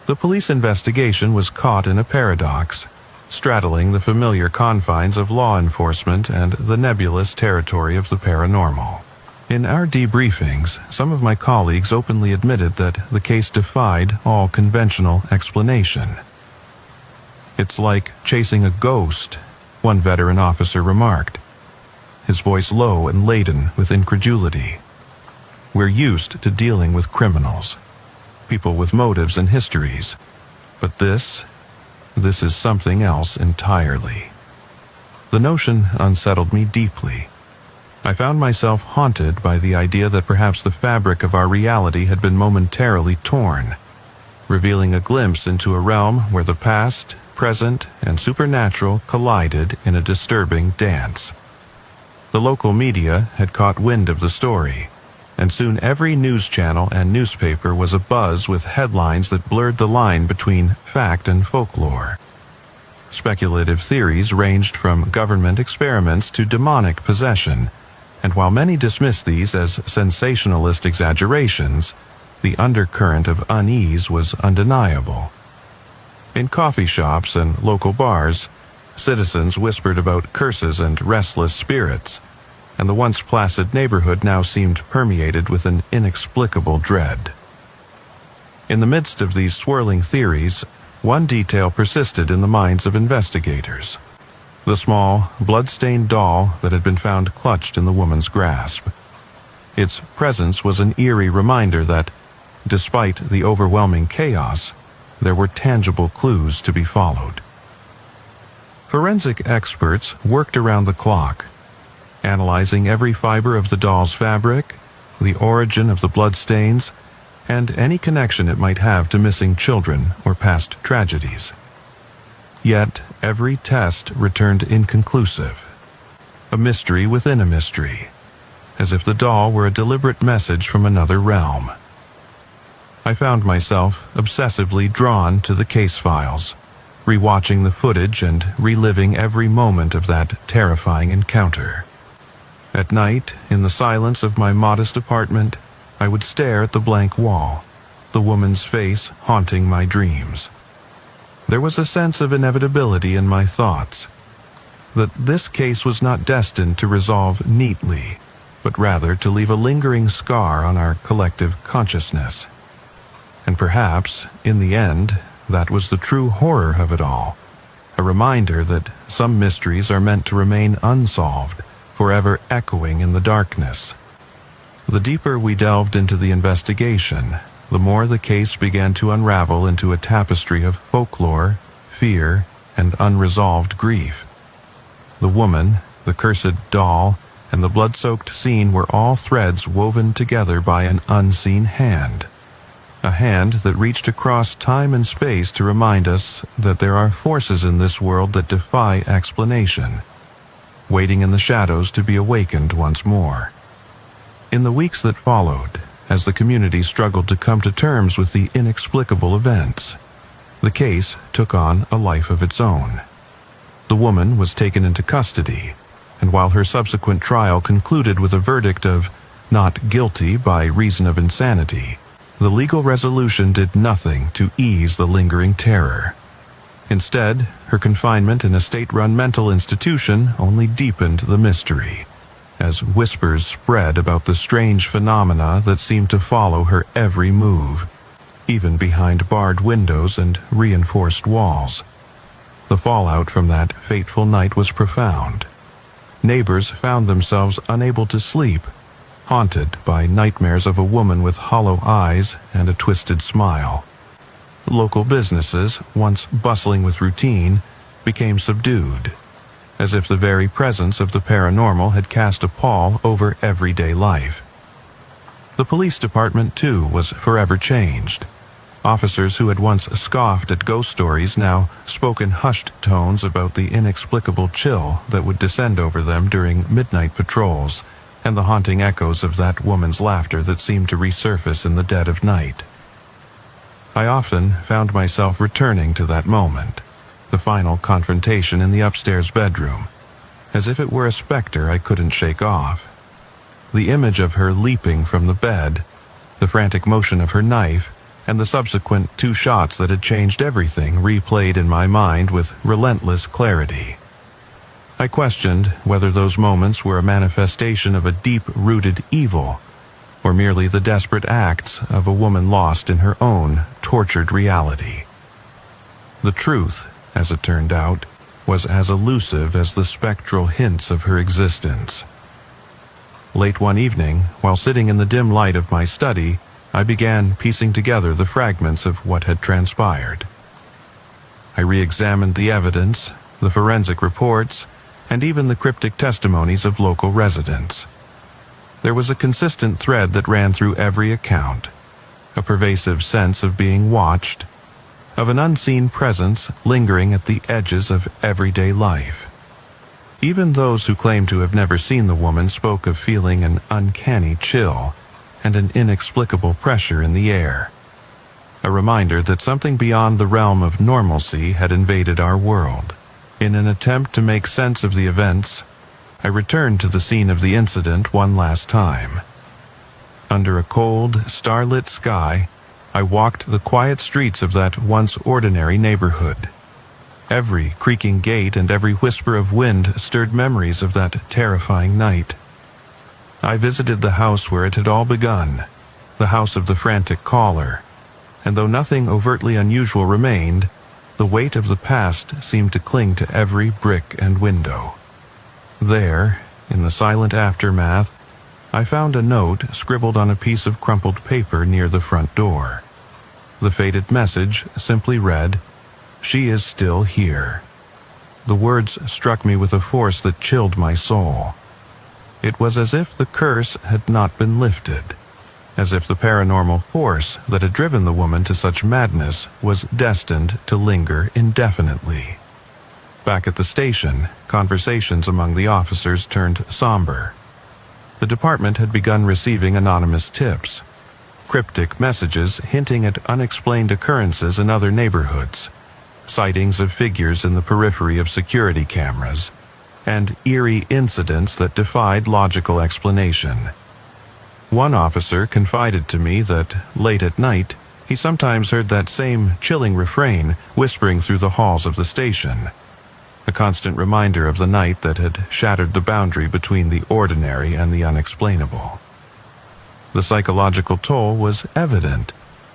The police investigation was caught in a paradox, straddling the familiar confines of law enforcement and the nebulous territory of the paranormal. In our debriefings, some of my colleagues openly admitted that the case defied all conventional explanation. "It's like chasing a ghost," one veteran officer remarked, his voice low and laden with incredulity. "We're used to dealing with criminals, people with motives and histories, but this is something else entirely." The notion unsettled me deeply. I found myself haunted by the idea that perhaps the fabric of our reality had been momentarily torn, revealing a glimpse into a realm where the past, present, and supernatural collided in a disturbing dance. The local media had caught wind of the story, and soon every news channel and newspaper was abuzz with headlines that blurred the line between fact and folklore. Speculative theories ranged from government experiments to demonic possession, and while many dismissed these as sensationalist exaggerations, the undercurrent of unease was undeniable. In coffee shops and local bars, citizens whispered about curses and restless spirits, and the once placid neighborhood now seemed permeated with an inexplicable dread. In the midst of these swirling theories, one detail persisted in the minds of investigators: the small, blood-stained doll that had been found clutched in the woman's grasp. Its presence was an eerie reminder that, despite the overwhelming chaos, there were tangible clues to be followed. Forensic experts worked around the clock, analyzing every fiber of the doll's fabric, the origin of the bloodstains, and any connection it might have to missing children or past tragedies. Yet, every test returned inconclusive. A mystery within a mystery, as if the doll were a deliberate message from another realm. I found myself obsessively drawn to the case files, rewatching the footage and reliving every moment of that terrifying encounter. At night, in the silence of my modest apartment, I would stare at the blank wall, the woman's face haunting my dreams. There was a sense of inevitability in my thoughts, that this case was not destined to resolve neatly, but rather to leave a lingering scar on our collective consciousness. And perhaps, in the end, that was the true horror of it all, a reminder that some mysteries are meant to remain unsolved, forever echoing in the darkness. The deeper we delved into the investigation, the more the case began to unravel into a tapestry of folklore, fear, and unresolved grief. The woman, the cursed doll, and the blood-soaked scene were all threads woven together by an unseen hand. A hand that reached across time and space to remind us that there are forces in this world that defy explanation, waiting in the shadows to be awakened once more. In the weeks that followed, as the community struggled to come to terms with the inexplicable events, the case took on a life of its own. The woman was taken into custody, and while her subsequent trial concluded with a verdict of not guilty by reason of insanity, the legal resolution did nothing to ease the lingering terror. Instead, her confinement in a state-run mental institution only deepened the mystery, as whispers spread about the strange phenomena that seemed to follow her every move, even behind barred windows and reinforced walls. The fallout from that fateful night was profound. Neighbors found themselves unable to sleep, haunted by nightmares of a woman with hollow eyes and a twisted smile. Local businesses, once bustling with routine, became subdued, as if the very presence of the paranormal had cast a pall over everyday life. The police department, too, was forever changed. Officers who had once scoffed at ghost stories now spoke in hushed tones about the inexplicable chill that would descend over them during midnight patrols, and the haunting echoes of that woman's laughter that seemed to resurface in the dead of night. I often found myself returning to that moment, the final confrontation in the upstairs bedroom, as if it were a specter I couldn't shake off. The image of her leaping from the bed, the frantic motion of her knife, and the subsequent 2 shots that had changed everything replayed in my mind with relentless clarity. I questioned whether those moments were a manifestation of a deep-rooted evil, or merely the desperate acts of a woman lost in her own tortured reality. The truth, as it turned out, was as elusive as the spectral hints of her existence. Late one evening, while sitting in the dim light of my study, I began piecing together the fragments of what had transpired. I re-examined the evidence, the forensic reports, and even the cryptic testimonies of local residents. There was a consistent thread that ran through every account, a pervasive sense of being watched, of an unseen presence lingering at the edges of everyday life. Even those who claimed to have never seen the woman spoke of feeling an uncanny chill and an inexplicable pressure in the air, a reminder that something beyond the realm of normalcy had invaded our world. In an attempt to make sense of the events, I returned to the scene of the incident one last time. Under a cold, starlit sky, I walked the quiet streets of that once ordinary neighborhood. Every creaking gate and every whisper of wind stirred memories of that terrifying night. I visited the house where it had all begun, the house of the frantic caller, and though nothing overtly unusual remained, the weight of the past seemed to cling to every brick and window. There, in the silent aftermath, I found a note scribbled on a piece of crumpled paper near the front door. The faded message simply read, "She is still here." The words struck me with a force that chilled my soul. It was as if the curse had not been lifted, as if the paranormal force that had driven the woman to such madness was destined to linger indefinitely. Back at the station, conversations among the officers turned somber. The department had begun receiving anonymous tips, cryptic messages hinting at unexplained occurrences in other neighborhoods, sightings of figures in the periphery of security cameras, and eerie incidents that defied logical explanation. One officer confided to me that, late at night, he sometimes heard that same chilling refrain whispering through the halls of the station, a constant reminder of the night that had shattered the boundary between the ordinary and the unexplainable. The psychological toll was evident.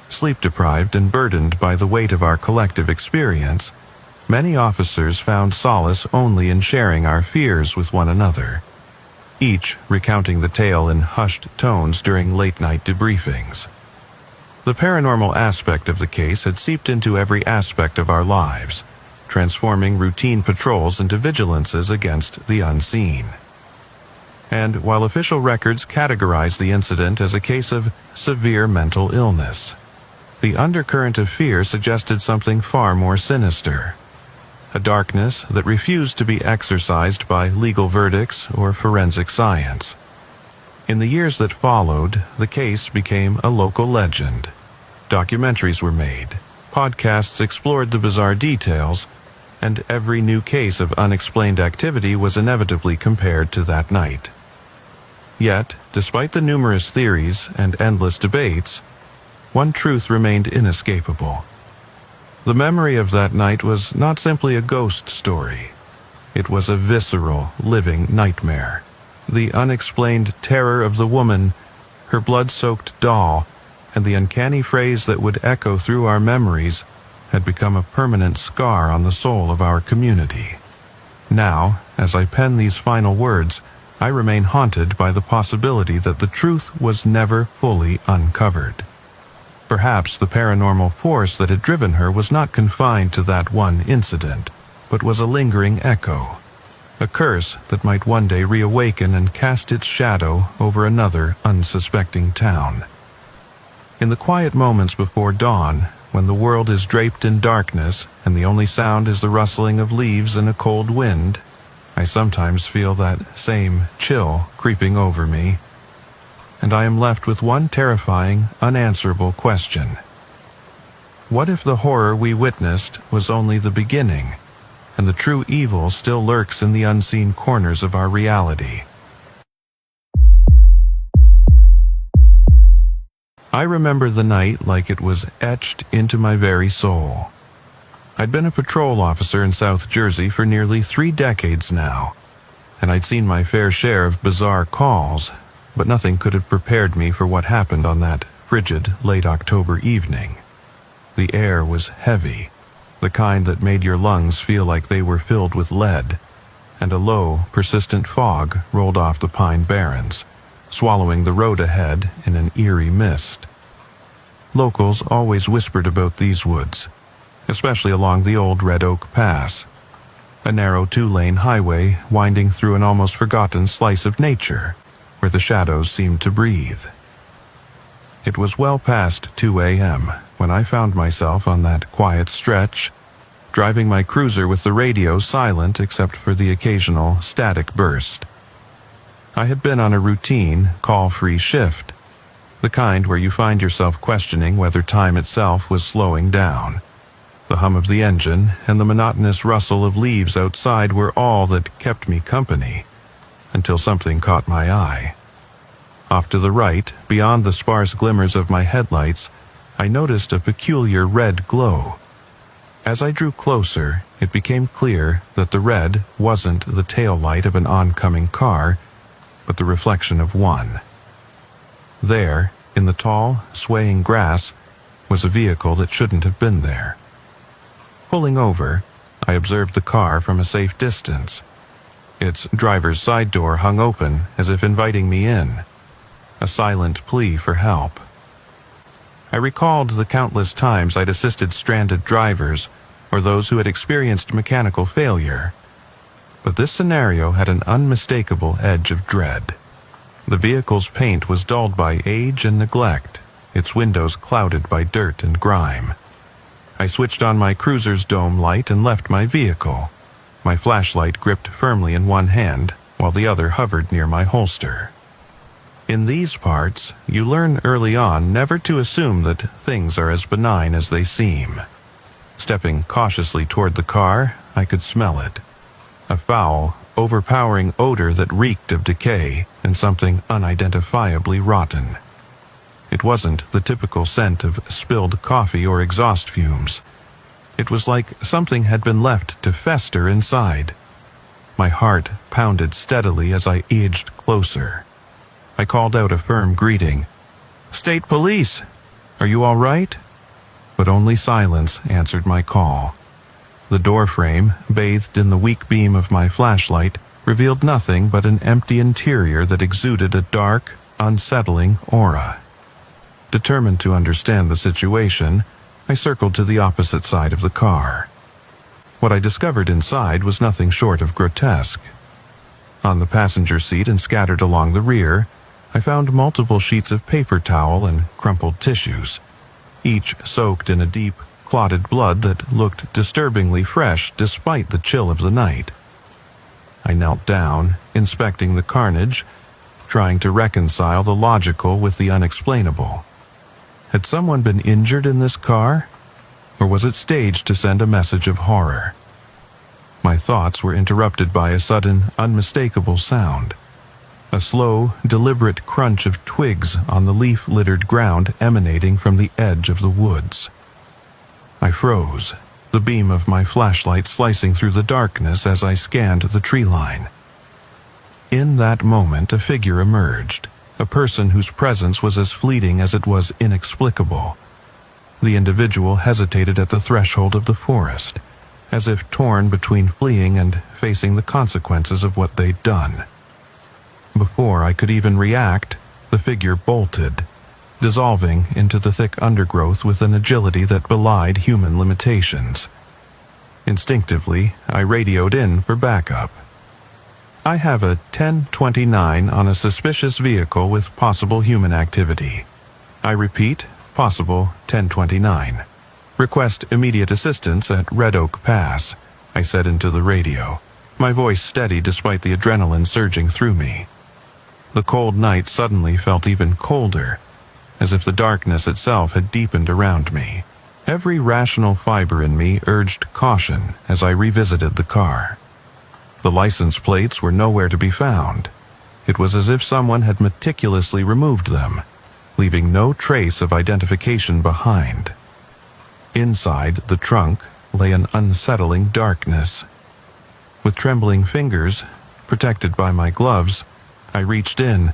Sleep-deprived and burdened by the weight of our collective experience, many officers found solace only in sharing our fears with one another, each recounting the tale in hushed tones during late-night debriefings. The paranormal aspect of the case had seeped into every aspect of our lives, transforming routine patrols into vigilances against the unseen. and while official records categorize the incident as a case of severe mental illness, the undercurrent of fear suggested something far more sinister. A darkness that refused to be exorcised by legal verdicts or forensic science. In the years that followed, the case became a local legend. Documentaries were made, podcasts explored the bizarre details, and every new case of unexplained activity was inevitably compared to that night. Yet, despite the numerous theories and endless debates, one truth remained inescapable. The memory of that night was not simply a ghost story. It was a visceral, living nightmare. The unexplained terror of the woman, her blood-soaked doll, and the uncanny phrase that would echo through our memories had become a permanent scar on the soul of our community. Now, as I pen these final words, I remain haunted by the possibility that the truth was never fully uncovered. Perhaps the paranormal force that had driven her was not confined to that one incident, but was a lingering echo, a curse that might one day reawaken and cast its shadow over another unsuspecting town. In the quiet moments before dawn, when the world is draped in darkness and the only sound is the rustling of leaves in a cold wind, I sometimes feel that same chill creeping over me, and I am left with one terrifying, unanswerable question. What if the horror we witnessed was only the beginning, and the true evil still lurks in the unseen corners of our reality? I remember the night like it was etched into my very soul. I'd been a patrol officer in South Jersey for nearly 3 decades now, and I'd seen my fair share of bizarre calls, but nothing could have prepared me for what happened on that frigid late October evening. The air was heavy, the kind that made your lungs feel like they were filled with lead, and a low, persistent fog rolled off the pine barrens, swallowing the road ahead in an eerie mist. Locals always whispered about these woods, especially along the old Red Oak Pass, a narrow 2-lane highway winding through an almost forgotten slice of nature, where the shadows seemed to breathe. It was well past 2 a.m. when I found myself on that quiet stretch, driving my cruiser with the radio silent except for the occasional static burst. I had been on a routine, call-free shift, the kind where you find yourself questioning whether time itself was slowing down. The hum of the engine and the monotonous rustle of leaves outside were all that kept me company, until something caught my eye. Off to the right, beyond the sparse glimmers of my headlights, I noticed a peculiar red glow. As I drew closer, it became clear that the red wasn't the tail light of an oncoming car, but the reflection of one. There, in the tall, swaying grass, was a vehicle that shouldn't have been there. Pulling over, I observed the car from a safe distance. Its driver's side door hung open as if inviting me in, a silent plea for help. I recalled the countless times I'd assisted stranded drivers or those who had experienced mechanical failure, but this scenario had an unmistakable edge of dread. The vehicle's paint was dulled by age and neglect, its windows clouded by dirt and grime. I switched on my cruiser's dome light and left my vehicle, my flashlight gripped firmly in one hand while the other hovered near my holster. In these parts, you learn early on never to assume that things are as benign as they seem. Stepping cautiously toward the car, I could smell it. A foul, overpowering odor that reeked of decay and something unidentifiably rotten. It wasn't the typical scent of spilled coffee or exhaust fumes. It was like something had been left to fester inside. My heart pounded steadily as I edged closer. I called out a firm greeting. "State Police! Are you all right?" But only silence answered my call. The doorframe, bathed in the weak beam of my flashlight, revealed nothing but an empty interior that exuded a dark, unsettling aura. Determined to understand the situation, I circled to the opposite side of the car. What I discovered inside was nothing short of grotesque. On the passenger seat and scattered along the rear, I found multiple sheets of paper towel and crumpled tissues, each soaked in a deep, clotted blood that looked disturbingly fresh despite the chill of the night. I knelt down, inspecting the carnage, trying to reconcile the logical with the unexplainable. Had someone been injured in this car? Or was it staged to send a message of horror? My thoughts were interrupted by a sudden, unmistakable sound. A slow, deliberate crunch of twigs on the leaf-littered ground emanating from the edge of the woods. I froze, the beam of my flashlight slicing through the darkness as I scanned the tree line. In that moment, a figure emerged, a person whose presence was as fleeting as it was inexplicable. The individual hesitated at the threshold of the forest, as if torn between fleeing and facing the consequences of what they'd done. Before I could even react, the figure bolted, dissolving into the thick undergrowth with an agility that belied human limitations. Instinctively, I radioed in for backup. I have a 1029 on a suspicious vehicle with possible human activity. I repeat, possible 1029. Request immediate assistance at Red Oak Pass, I said into the radio, my voice steady despite the adrenaline surging through me. The cold night suddenly felt even colder, as if the darkness itself had deepened around me. Every rational fiber in me urged caution as I revisited the car. The license plates were nowhere to be found. It was as if someone had meticulously removed them, leaving no trace of identification behind. Inside the trunk lay an unsettling darkness. With trembling fingers, protected by my gloves, I reached in,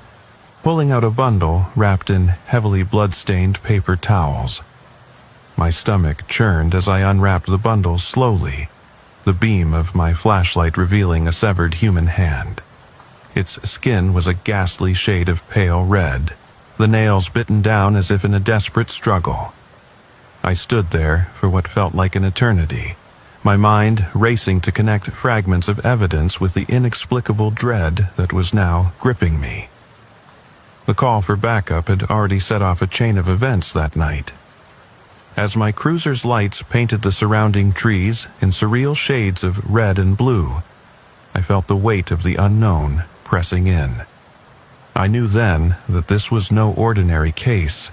pulling out a bundle wrapped in heavily blood-stained paper towels. My stomach churned as I unwrapped the bundle slowly, the beam of my flashlight revealing a severed human hand. Its skin was a ghastly shade of pale red, the nails bitten down as if in a desperate struggle. I stood there for what felt like an eternity, my mind racing to connect fragments of evidence with the inexplicable dread that was now gripping me. The call for backup had already set off a chain of events that night. As my cruiser's lights painted the surrounding trees in surreal shades of red and blue, I felt the weight of the unknown pressing in. I knew then that this was no ordinary case.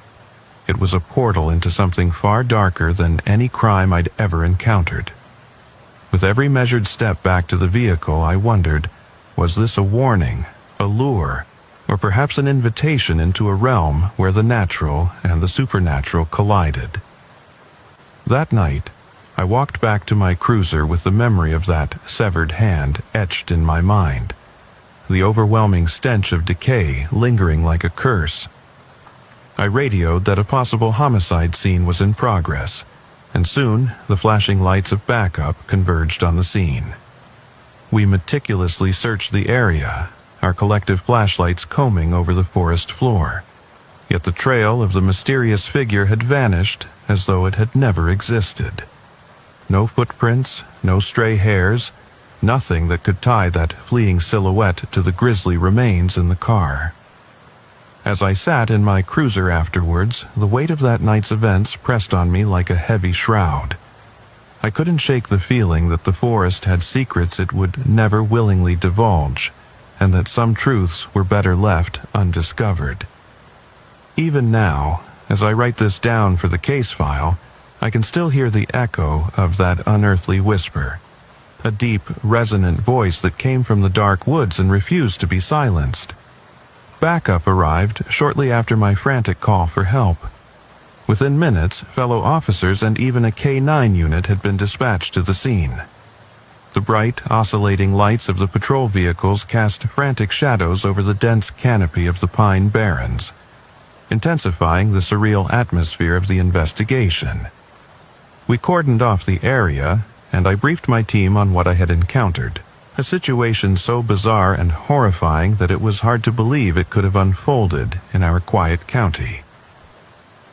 It was a portal into something far darker than any crime I'd ever encountered. With every measured step back to the vehicle, I wondered, was this a warning, a lure, or perhaps an invitation into a realm where the natural and the supernatural collided? That night, I walked back to my cruiser with the memory of that severed hand etched in my mind, the overwhelming stench of decay lingering like a curse. I radioed that a possible homicide scene was in progress, and soon the flashing lights of backup converged on the scene. We meticulously searched the area, our collective flashlights combing over the forest floor. Yet the trail of the mysterious figure had vanished as though it had never existed. No footprints, no stray hairs, nothing that could tie that fleeing silhouette to the grisly remains in the car. As I sat in my cruiser afterwards, the weight of that night's events pressed on me like a heavy shroud. I couldn't shake the feeling that the forest had secrets it would never willingly divulge, and that some truths were better left undiscovered. Even now, as I write this down for the case file, I can still hear the echo of that unearthly whisper, a deep, resonant voice that came from the dark woods and refused to be silenced. Backup arrived shortly after my frantic call for help. Within minutes, fellow officers and even a K-9 unit had been dispatched to the scene. The bright, oscillating lights of the patrol vehicles cast frantic shadows over the dense canopy of the pine barrens, intensifying the surreal atmosphere of the investigation. We cordoned off the area, and I briefed my team on what I had encountered, a situation so bizarre and horrifying that it was hard to believe it could have unfolded in our quiet county.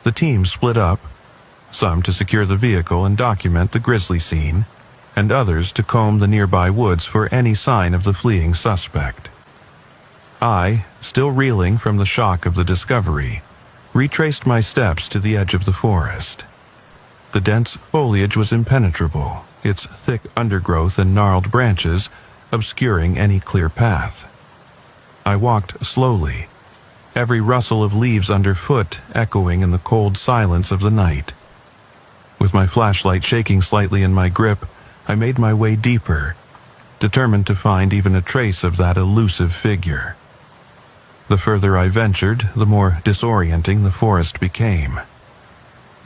The team split up, some to secure the vehicle and document the grisly scene, and others to comb the nearby woods for any sign of the fleeing suspect. I, still reeling from the shock of the discovery, retraced my steps to the edge of the forest. The dense foliage was impenetrable, its thick undergrowth and gnarled branches obscuring any clear path. I walked slowly, every rustle of leaves underfoot echoing in the cold silence of the night. With my flashlight shaking slightly in my grip, I made my way deeper, determined to find even a trace of that elusive figure. The further I ventured, the more disorienting the forest became.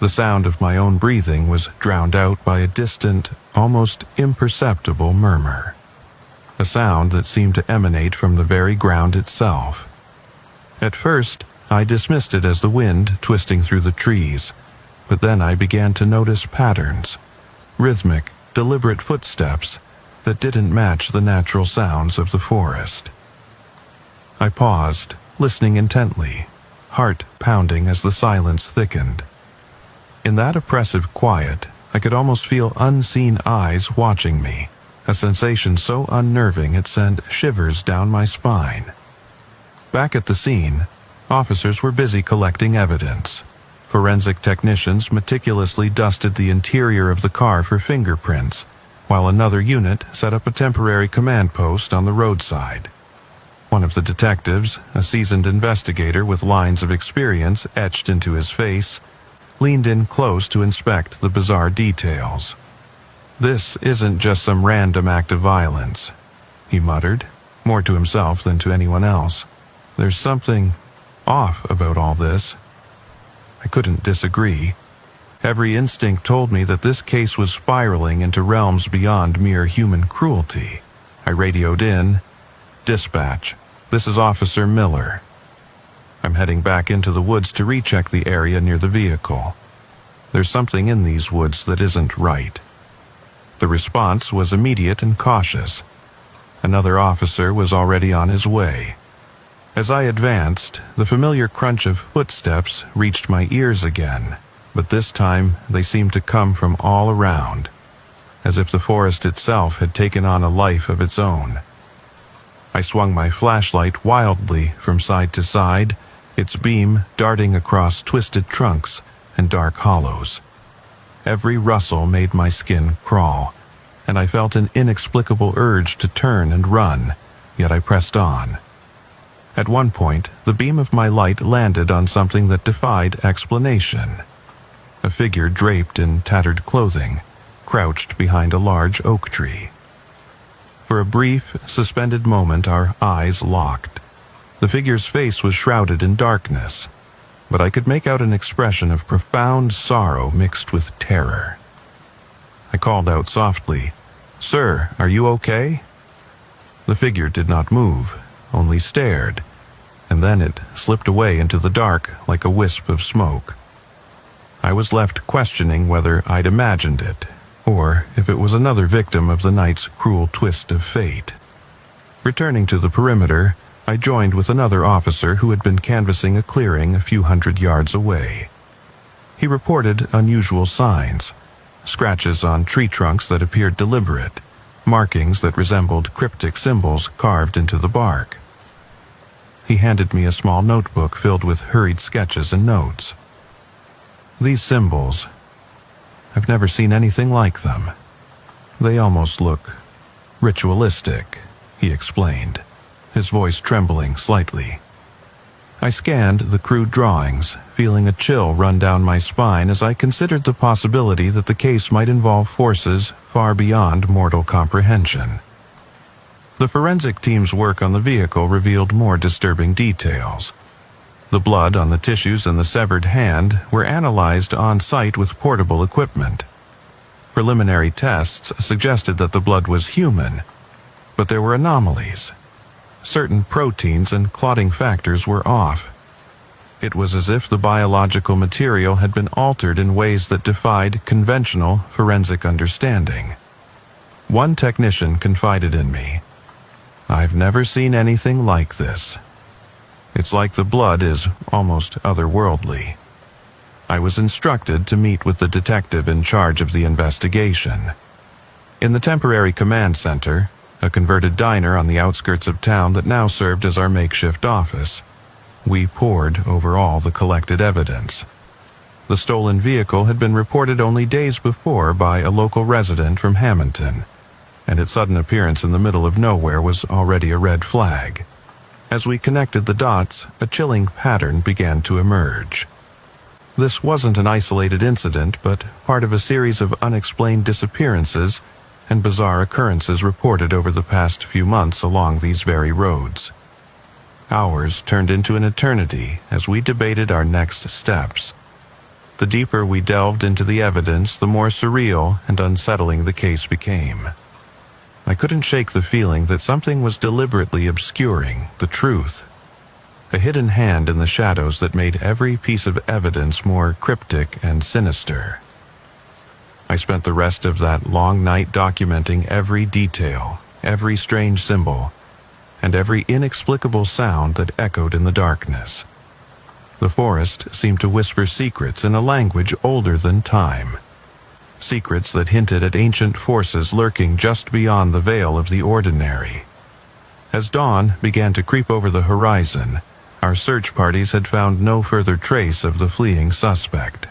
The sound of my own breathing was drowned out by a distant, almost imperceptible murmur. A sound that seemed to emanate from the very ground itself. At first, I dismissed it as the wind twisting through the trees, but then I began to notice patterns, rhythmic, deliberate footsteps that didn't match the natural sounds of the forest. I paused, listening intently, heart pounding as the silence thickened. In that oppressive quiet, I could almost feel unseen eyes watching me, a sensation so unnerving it sent shivers down my spine. Back at the scene, officers were busy collecting evidence. Forensic technicians meticulously dusted the interior of the car for fingerprints, while another unit set up a temporary command post on the roadside. One of the detectives, a seasoned investigator with lines of experience etched into his face, leaned in close to inspect the bizarre details. "This isn't just some random act of violence," he muttered, more to himself than to anyone else. "There's something off about all this." I couldn't disagree. Every instinct told me that this case was spiraling into realms beyond mere human cruelty. I radioed in, "Dispatch, this is Officer Miller. I'm heading back into the woods to recheck the area near the vehicle. There's something in these woods that isn't right." The response was immediate and cautious. Another officer was already on his way. As I advanced, the familiar crunch of footsteps reached my ears again, but this time they seemed to come from all around, as if the forest itself had taken on a life of its own. I swung my flashlight wildly from side to side, its beam darting across twisted trunks and dark hollows. Every rustle made my skin crawl, and I felt an inexplicable urge to turn and run, yet I pressed on. At one point, the beam of my light landed on something that defied explanation. A figure draped in tattered clothing, crouched behind a large oak tree. For a brief, suspended moment our eyes locked. The figure's face was shrouded in darkness, but I could make out an expression of profound sorrow mixed with terror. I called out softly, "Sir, are you okay?" The figure did not move, only stared, and then it slipped away into the dark like a wisp of smoke. I was left questioning whether I'd imagined it, or if it was another victim of the night's cruel twist of fate. Returning to the perimeter, I joined with another officer who had been canvassing a clearing a few hundred yards away. He reported unusual signs, scratches on tree trunks that appeared deliberate, markings that resembled cryptic symbols carved into the bark. He handed me a small notebook filled with hurried sketches and notes. "These symbols, I've never seen anything like them. They almost look ritualistic," he explained, his voice trembling slightly. I scanned the crude drawings, feeling a chill run down my spine as I considered the possibility that the case might involve forces far beyond mortal comprehension. The forensic team's work on the vehicle revealed more disturbing details. The blood on the tissues and the severed hand were analyzed on-site with portable equipment. Preliminary tests suggested that the blood was human, but there were anomalies. Certain proteins and clotting factors were off. It was as if the biological material had been altered in ways that defied conventional forensic understanding. One technician confided in me, "I've never seen anything like this. It's like the blood is almost otherworldly." I was instructed to meet with the detective in charge of the investigation. In the temporary command center, a converted diner on the outskirts of town that now served as our makeshift office. We pored over all the collected evidence. The stolen vehicle had been reported only days before by a local resident from Hamilton, and its sudden appearance in the middle of nowhere was already a red flag. As we connected the dots, a chilling pattern began to emerge. This wasn't an isolated incident, but part of a series of unexplained disappearances and bizarre occurrences reported over the past few months along these very roads. Hours turned into an eternity as we debated our next steps. The deeper we delved into the evidence, the more surreal and unsettling the case became. I couldn't shake the feeling that something was deliberately obscuring the truth. A hidden hand in the shadows that made every piece of evidence more cryptic and sinister. I spent the rest of that long night documenting every detail, every strange symbol, and every inexplicable sound that echoed in the darkness. The forest seemed to whisper secrets in a language older than time. Secrets that hinted at ancient forces lurking just beyond the veil of the ordinary. As dawn began to creep over the horizon, our search parties had found no further trace of the fleeing suspect.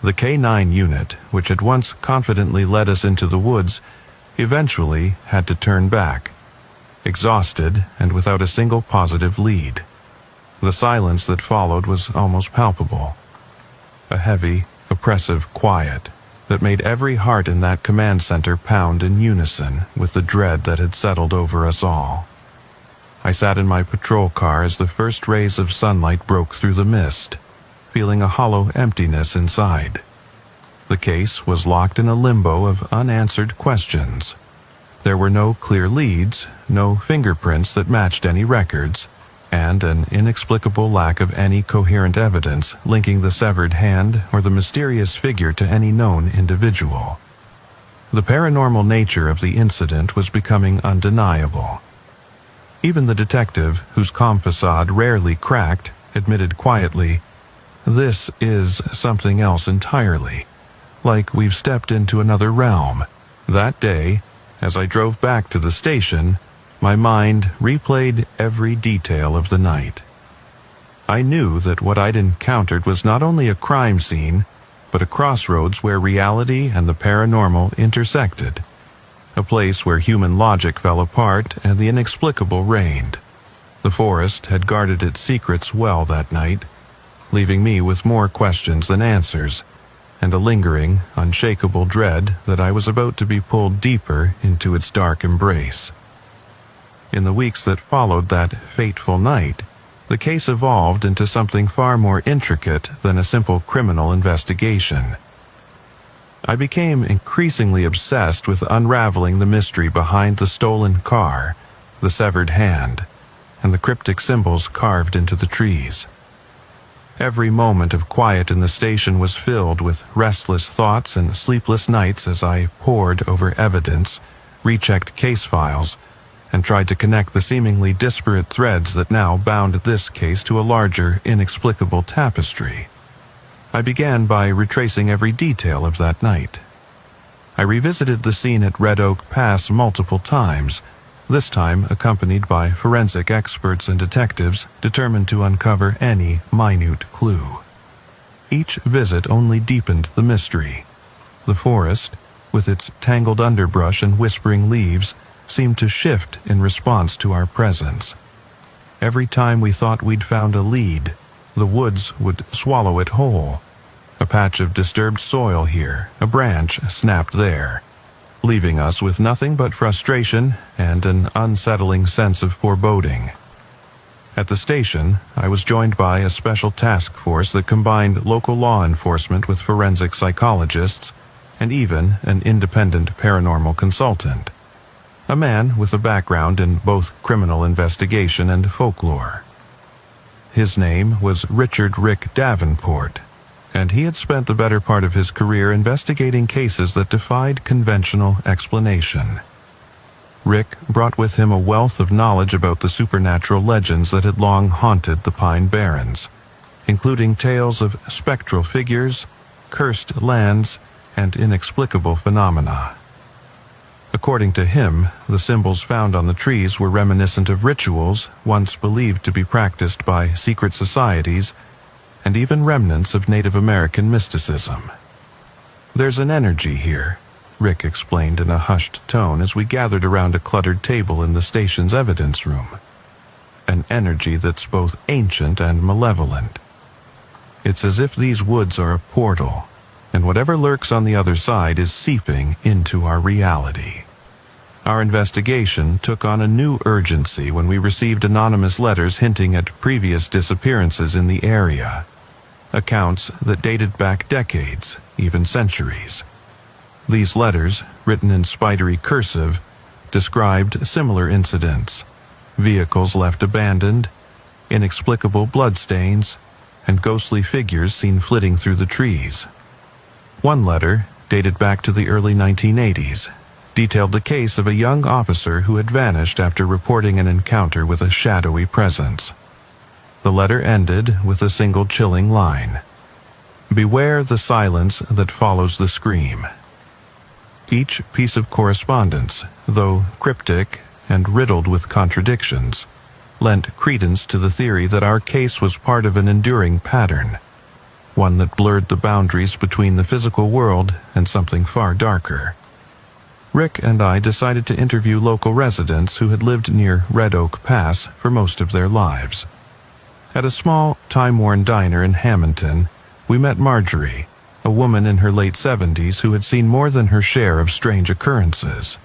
The K-9 unit, which had once confidently led us into the woods, eventually had to turn back, exhausted and without a single positive lead. The silence that followed was almost palpable. A heavy, oppressive quiet that made every heart in that command center pound in unison with the dread that had settled over us all. I sat in my patrol car as the first rays of sunlight broke through the mist, feeling a hollow emptiness inside. The case was locked in a limbo of unanswered questions. There were no clear leads, no fingerprints that matched any records, and an inexplicable lack of any coherent evidence linking the severed hand or the mysterious figure to any known individual. The paranormal nature of the incident was becoming undeniable. Even the detective, whose calm facade rarely cracked, admitted quietly, "This is something else entirely, like we've stepped into another realm." That day, as I drove back to the station, my mind replayed every detail of the night. I knew that what I'd encountered was not only a crime scene, but a crossroads where reality and the paranormal intersected. A place where human logic fell apart and the inexplicable reigned. The forest had guarded its secrets well that night, leaving me with more questions than answers, and a lingering, unshakable dread that I was about to be pulled deeper into its dark embrace. In the weeks that followed that fateful night, the case evolved into something far more intricate than a simple criminal investigation. I became increasingly obsessed with unraveling the mystery behind the stolen car, the severed hand, and the cryptic symbols carved into the trees. Every moment of quiet in the station was filled with restless thoughts and sleepless nights as I pored over evidence, rechecked case files, and tried to connect the seemingly disparate threads that now bound this case to a larger, inexplicable tapestry. I began by retracing every detail of that night. I revisited the scene at Red Oak Pass multiple times, this time accompanied by forensic experts and detectives determined to uncover any minute clue. Each visit only deepened the mystery. The forest, with its tangled underbrush and whispering leaves, seemed to shift in response to our presence. Every time we thought we'd found a lead, the woods would swallow it whole. A patch of disturbed soil here, a branch snapped there, leaving us with nothing but frustration and an unsettling sense of foreboding. At the station, I was joined by a special task force that combined local law enforcement with forensic psychologists and even an independent paranormal consultant, a man with a background in both criminal investigation and folklore. His name was Richard "Rick" Davenport, and he had spent the better part of his career investigating cases that defied conventional explanation. Rick brought with him a wealth of knowledge about the supernatural legends that had long haunted the Pine Barrens, including tales of spectral figures, cursed lands, and inexplicable phenomena. According to him, the symbols found on the trees were reminiscent of rituals once believed to be practiced by secret societies and even remnants of Native American mysticism. "There's an energy here," Rick explained in a hushed tone as we gathered around a cluttered table in the station's evidence room. "An energy that's both ancient and malevolent. It's as if these woods are a portal, and whatever lurks on the other side is seeping into our reality." Our investigation took on a new urgency when we received anonymous letters hinting at previous disappearances in the area. Accounts that dated back decades, even centuries. These letters, written in spidery cursive, described similar incidents: vehicles left abandoned, inexplicable bloodstains, and ghostly figures seen flitting through the trees. One letter, dated back to the early 1980s, detailed the case of a young officer who had vanished after reporting an encounter with a shadowy presence. The letter ended with a single chilling line: "Beware the silence that follows the scream." Each piece of correspondence, though cryptic and riddled with contradictions, lent credence to the theory that our case was part of an enduring pattern, one that blurred the boundaries between the physical world and something far darker. Rick and I decided to interview local residents who had lived near Red Oak Pass for most of their lives. At a small, time-worn diner in Hamilton, we met Marjorie, a woman in her late 70s who had seen more than her share of strange occurrences.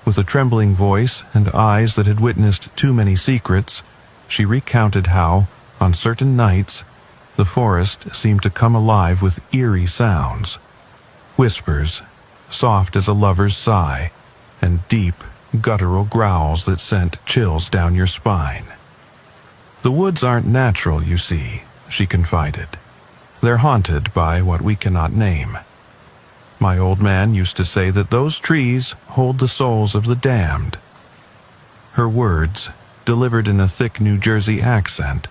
With a trembling voice and eyes that had witnessed too many secrets, she recounted how, on certain nights, the forest seemed to come alive with eerie sounds. Whispers, soft as a lover's sigh, and deep, guttural growls that sent chills down your spine. "The woods aren't natural, you see," she confided. "They're haunted by what we cannot name. My old man used to say that those trees hold the souls of the damned." Her words, delivered in a thick New Jersey accent,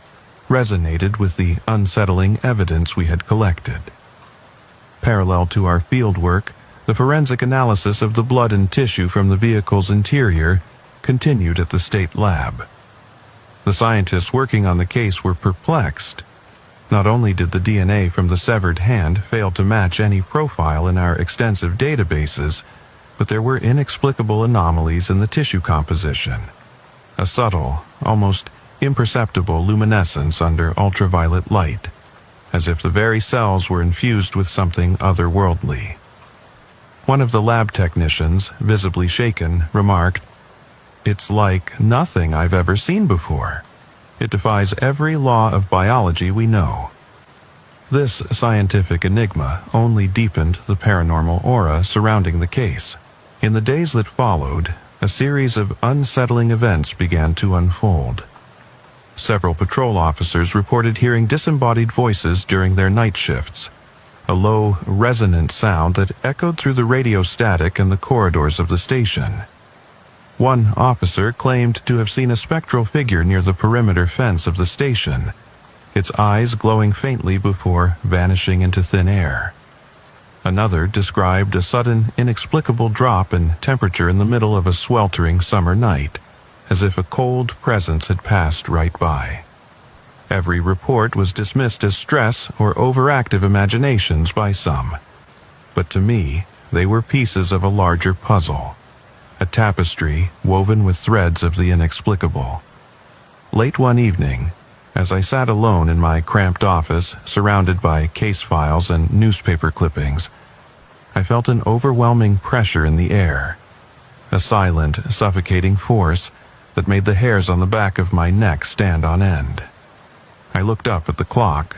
resonated with the unsettling evidence we had collected. Parallel to our fieldwork, the forensic analysis of the blood and tissue from the vehicle's interior continued at the state lab. The scientists working on the case were perplexed. Not only did the DNA from the severed hand fail to match any profile in our extensive databases, but there were inexplicable anomalies in the tissue composition. A subtle, almost imperceptible luminescence under ultraviolet light, as if the very cells were infused with something otherworldly. One of the lab technicians, visibly shaken, remarked, "It's like nothing I've ever seen before. It defies every law of biology we know." This scientific enigma only deepened the paranormal aura surrounding the case. In the days that followed, a series of unsettling events began to unfold. Several patrol officers reported hearing disembodied voices during their night shifts, a low, resonant sound that echoed through the radio static in the corridors of the station. One officer claimed to have seen a spectral figure near the perimeter fence of the station, its eyes glowing faintly before vanishing into thin air. Another described a sudden, inexplicable drop in temperature in the middle of a sweltering summer night, as if a cold presence had passed right by. Every report was dismissed as stress or overactive imaginations by some, but to me, they were pieces of a larger puzzle, a tapestry woven with threads of the inexplicable. Late one evening, as I sat alone in my cramped office, surrounded by case files and newspaper clippings, I felt an overwhelming pressure in the air, a silent, suffocating force that made the hairs on the back of my neck stand on end. I looked up at the clock,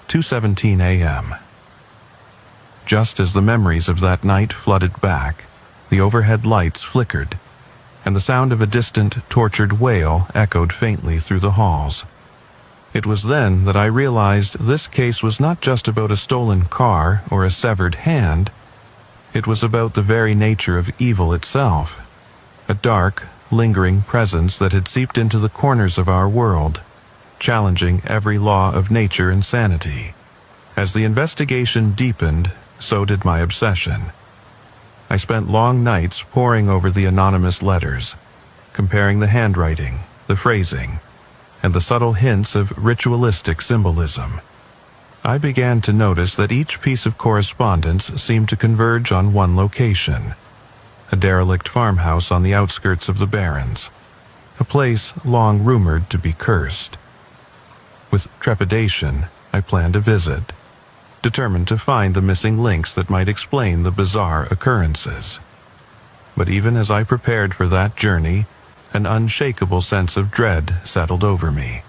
2:17 a.m. Just as the memories of that night flooded back, the overhead lights flickered, and the sound of a distant, tortured wail echoed faintly through the halls. It was then that I realized this case was not just about a stolen car or a severed hand. It was about the very nature of evil itself, a dark, lingering presence that had seeped into the corners of our world, challenging every law of nature and sanity. As the investigation deepened, so did my obsession. I spent long nights poring over the anonymous letters, comparing the handwriting, the phrasing, and the subtle hints of ritualistic symbolism. I began to notice that each piece of correspondence seemed to converge on one location, a derelict farmhouse on the outskirts of the Barrens, a place long rumored to be cursed. With trepidation, I planned a visit, determined to find the missing links that might explain the bizarre occurrences. But even as I prepared for that journey, an unshakable sense of dread settled over me,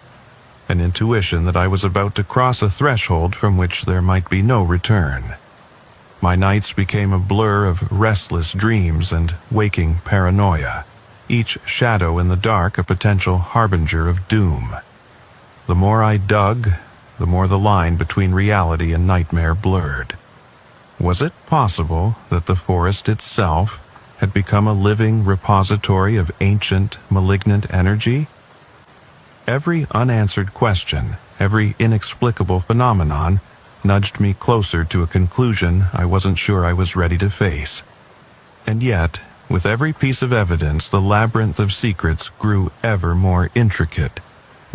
an intuition that I was about to cross a threshold from which there might be no return. My nights became a blur of restless dreams and waking paranoia, each shadow in the dark a potential harbinger of doom. The more I dug, the more the line between reality and nightmare blurred. Was it possible that the forest itself had become a living repository of ancient, malignant energy? Every unanswered question, every inexplicable phenomenon, nudged me closer to a conclusion I wasn't sure I was ready to face. And yet, with every piece of evidence, the labyrinth of secrets grew ever more intricate,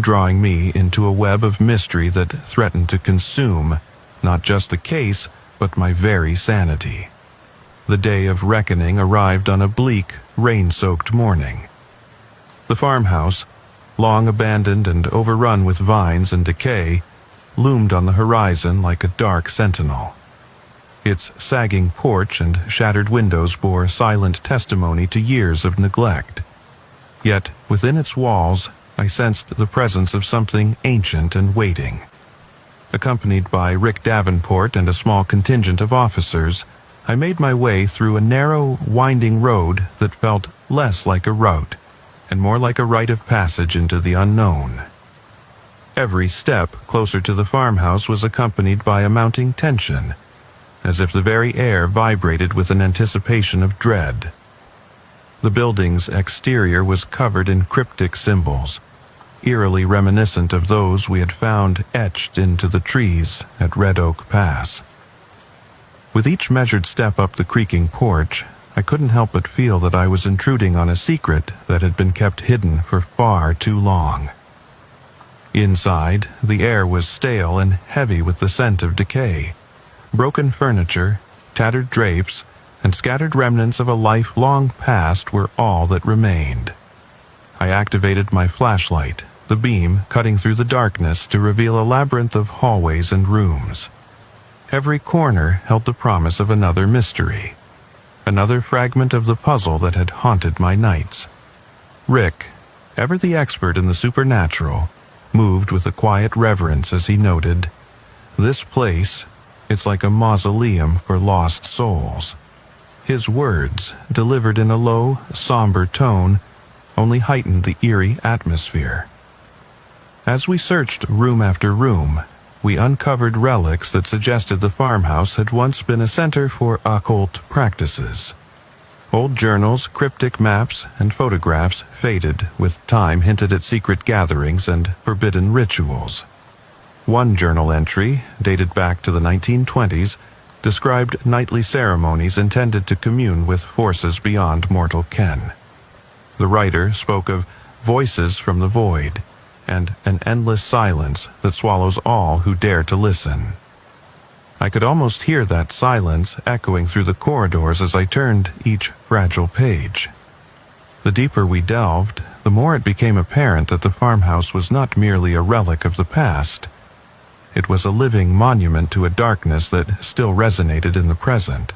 drawing me into a web of mystery that threatened to consume not just the case, but my very sanity. The day of reckoning arrived on a bleak, rain-soaked morning. The farmhouse, long abandoned and overrun with vines and decay, loomed on the horizon like a dark sentinel. Its sagging porch and shattered windows bore silent testimony to years of neglect. Yet, within its walls, I sensed the presence of something ancient and waiting. Accompanied by Rick Davenport and a small contingent of officers, I made my way through a narrow, winding road that felt less like a route and more like a rite of passage into the unknown. Every step closer to the farmhouse was accompanied by a mounting tension, as if the very air vibrated with an anticipation of dread. The building's exterior was covered in cryptic symbols, eerily reminiscent of those we had found etched into the trees at Red Oak Pass. With each measured step up the creaking porch, I couldn't help but feel that I was intruding on a secret that had been kept hidden for far too long. Inside, the air was stale and heavy with the scent of decay. Broken furniture, tattered drapes, and scattered remnants of a life long past were all that remained. I activated my flashlight, the beam cutting through the darkness to reveal a labyrinth of hallways and rooms. Every corner held the promise of another mystery, another fragment of the puzzle that had haunted my nights. Rick, ever the expert in the supernatural, moved with a quiet reverence as he noted, "This place, it's like a mausoleum for lost souls." His words, delivered in a low, somber tone, only heightened the eerie atmosphere. As we searched room after room, we uncovered relics that suggested the farmhouse had once been a center for occult practices. Old journals, cryptic maps, and photographs faded with time hinted at secret gatherings and forbidden rituals. One journal entry, dated back to the 1920s, described nightly ceremonies intended to commune with forces beyond mortal ken. The writer spoke of voices from the void, and an endless silence that swallows all who dare to listen. I could almost hear that silence echoing through the corridors as I turned each fragile page. The deeper we delved, the more it became apparent that the farmhouse was not merely a relic of the past. It was a living monument to a darkness that still resonated in the present.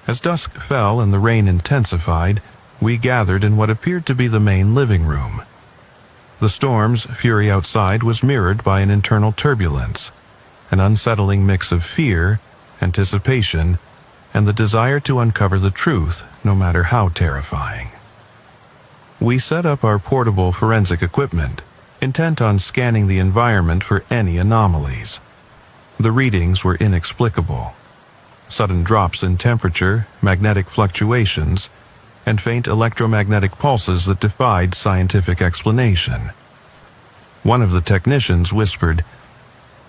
As dusk fell and the rain intensified, we gathered in what appeared to be the main living room. The storm's fury outside was mirrored by an internal turbulence, an unsettling mix of fear, anticipation, and the desire to uncover the truth, no matter how terrifying. We set up our portable forensic equipment, intent on scanning the environment for any anomalies. The readings were inexplicable. Sudden drops in temperature, magnetic fluctuations, and faint electromagnetic pulses that defied scientific explanation. One of the technicians whispered,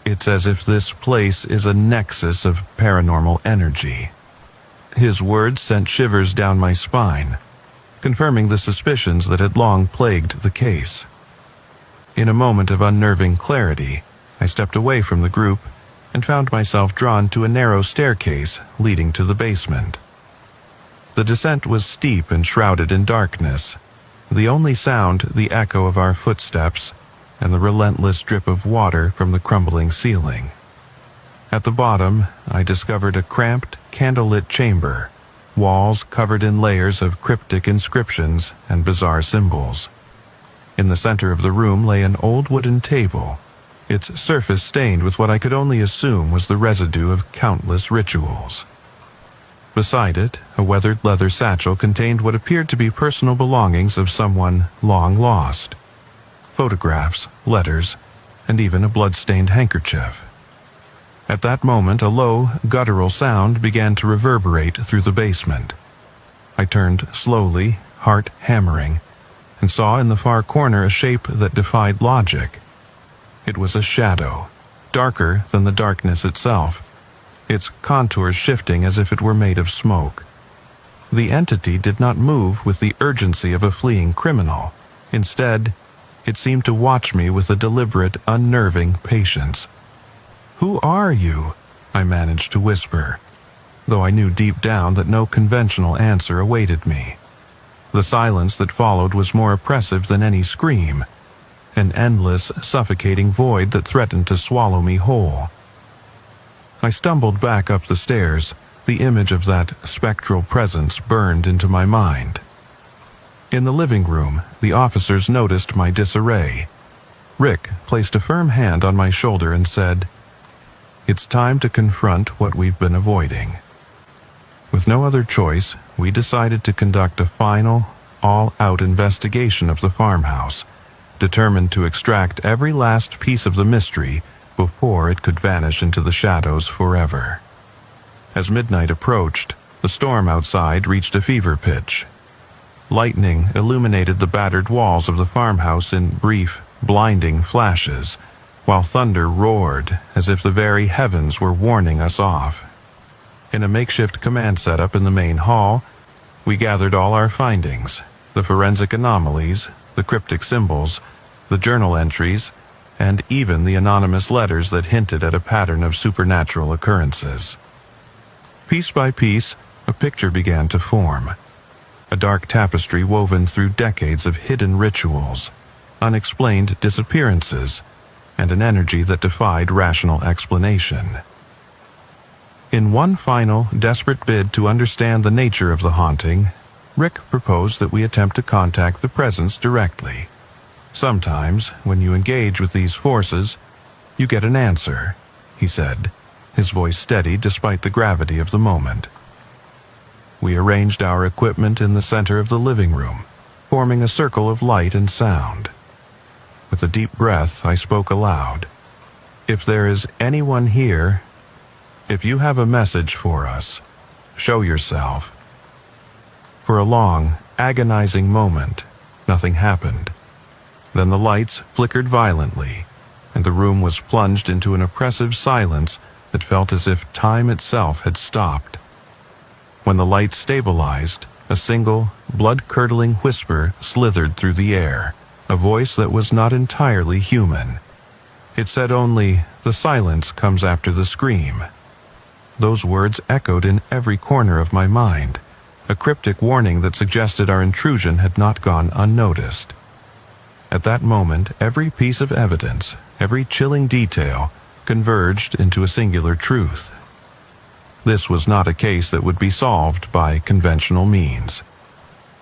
"It's as if this place is a nexus of paranormal energy." His words sent shivers down my spine, confirming the suspicions that had long plagued the case. In a moment of unnerving clarity, I stepped away from the group and found myself drawn to a narrow staircase leading to the basement. The descent was steep and shrouded in darkness, the only sound the echo of our footsteps and the relentless drip of water from the crumbling ceiling. At the bottom, I discovered a cramped, candlelit chamber, walls covered in layers of cryptic inscriptions and bizarre symbols. In the center of the room lay an old wooden table, its surface stained with what I could only assume was the residue of countless rituals. Beside it, a weathered leather satchel contained what appeared to be personal belongings of someone long lost. Photographs, letters, and even a blood-stained handkerchief. At that moment, a low, guttural sound began to reverberate through the basement. I turned slowly, heart hammering, and saw in the far corner a shape that defied logic. It was a shadow, darker than the darkness itself, its contours shifting as if it were made of smoke. The entity did not move with the urgency of a fleeing criminal. Instead, it seemed to watch me with a deliberate, unnerving patience. "Who are you?" I managed to whisper, though I knew deep down that no conventional answer awaited me. The silence that followed was more oppressive than any scream, an endless, suffocating void that threatened to swallow me whole. I stumbled back up the stairs, the image of that spectral presence burned into my mind. In the living room, the officers noticed my disarray. Rick placed a firm hand on my shoulder and said, "It's time to confront what we've been avoiding." With no other choice, we decided to conduct a final, all-out investigation of the farmhouse, determined to extract every last piece of the mystery before it could vanish into the shadows forever. As midnight approached, the storm outside reached a fever pitch. Lightning illuminated the battered walls of the farmhouse in brief, blinding flashes, while thunder roared as if the very heavens were warning us off. In a makeshift command setup in the main hall, we gathered all our findings, the forensic anomalies, the cryptic symbols, the journal entries, and even the anonymous letters that hinted at a pattern of supernatural occurrences. Piece by piece, a picture began to form. A dark tapestry woven through decades of hidden rituals, unexplained disappearances, and an energy that defied rational explanation. In one final, desperate bid to understand the nature of the haunting, Rick proposed that we attempt to contact the presence directly. "Sometimes, when you engage with these forces, you get an answer," he said, his voice steady despite the gravity of the moment. We arranged our equipment in the center of the living room, forming a circle of light and sound. With a deep breath, I spoke aloud. "If there is anyone here, if you have a message for us, show yourself." For a long, agonizing moment, nothing happened. Then the lights flickered violently, and the room was plunged into an oppressive silence that felt as if time itself had stopped. When the lights stabilized, a single, blood-curdling whisper slithered through the air, a voice that was not entirely human. It said only, "The silence comes after the scream." Those words echoed in every corner of my mind, a cryptic warning that suggested our intrusion had not gone unnoticed. At that moment, every piece of evidence, every chilling detail, converged into a singular truth. This was not a case that would be solved by conventional means.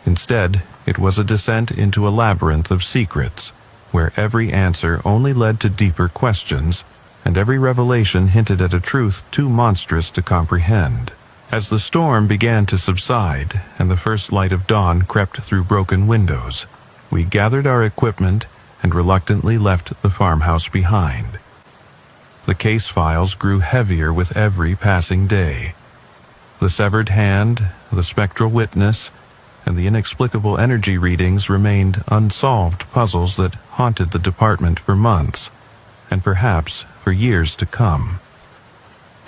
Instead, it was a descent into a labyrinth of secrets, where every answer only led to deeper questions, and every revelation hinted at a truth too monstrous to comprehend. As the storm began to subside, and the first light of dawn crept through broken windows, we gathered our equipment and reluctantly left the farmhouse behind. The case files grew heavier with every passing day. The severed hand, the spectral witness, and the inexplicable energy readings remained unsolved puzzles that haunted the department for months, and perhaps for years to come.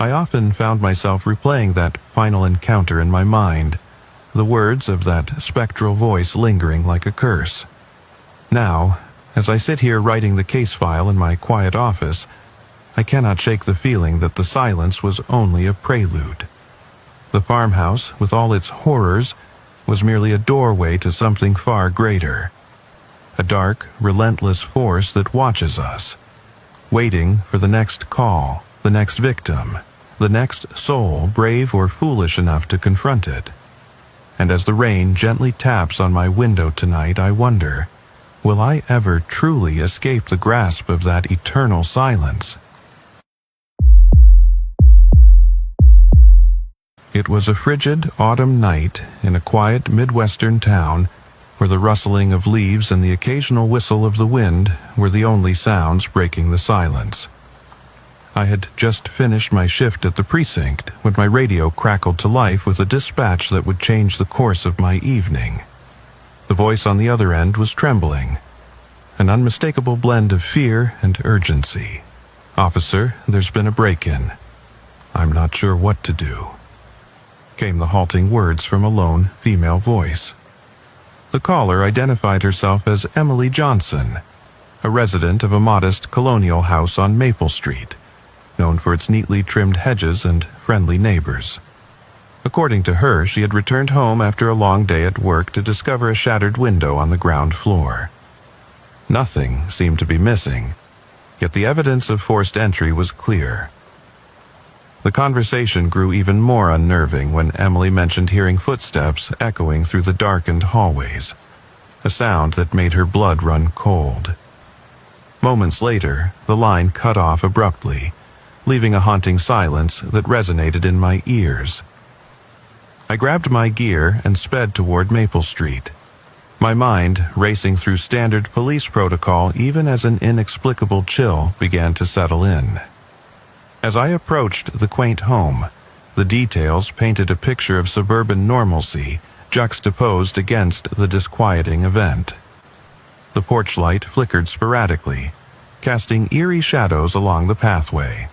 I often found myself replaying that final encounter in my mind, the words of that spectral voice lingering like a curse. Now, as I sit here writing the case file in my quiet office, I cannot shake the feeling that the silence was only a prelude. The farmhouse, with all its horrors, was merely a doorway to something far greater. A dark, relentless force that watches us, waiting for the next call, the next victim, the next soul brave or foolish enough to confront it. And as the rain gently taps on my window tonight, I wonder, will I ever truly escape the grasp of that eternal silence? It was a frigid autumn night in a quiet Midwestern town where the rustling of leaves and the occasional whistle of the wind were the only sounds breaking the silence. I had just finished my shift at the precinct when my radio crackled to life with a dispatch that would change the course of my evening. The voice on the other end was trembling, an unmistakable blend of fear and urgency. "Officer, there's been a break-in. I'm not sure what to do," came the halting words from a lone female voice. The caller identified herself as Emily Johnson, a resident of a modest colonial house on Maple Street, known for its neatly trimmed hedges and friendly neighbors. According to her, she had returned home after a long day at work to discover a shattered window on the ground floor. Nothing seemed to be missing, yet the evidence of forced entry was clear. The conversation grew even more unnerving when Emily mentioned hearing footsteps echoing through the darkened hallways, a sound that made her blood run cold. Moments later, the line cut off abruptly, leaving a haunting silence that resonated in my ears. I grabbed my gear and sped toward Maple Street, my mind racing through standard police protocol even as an inexplicable chill began to settle in. As I approached the quaint home, the details painted a picture of suburban normalcy juxtaposed against the disquieting event. The porch light flickered sporadically, casting eerie shadows along the pathway.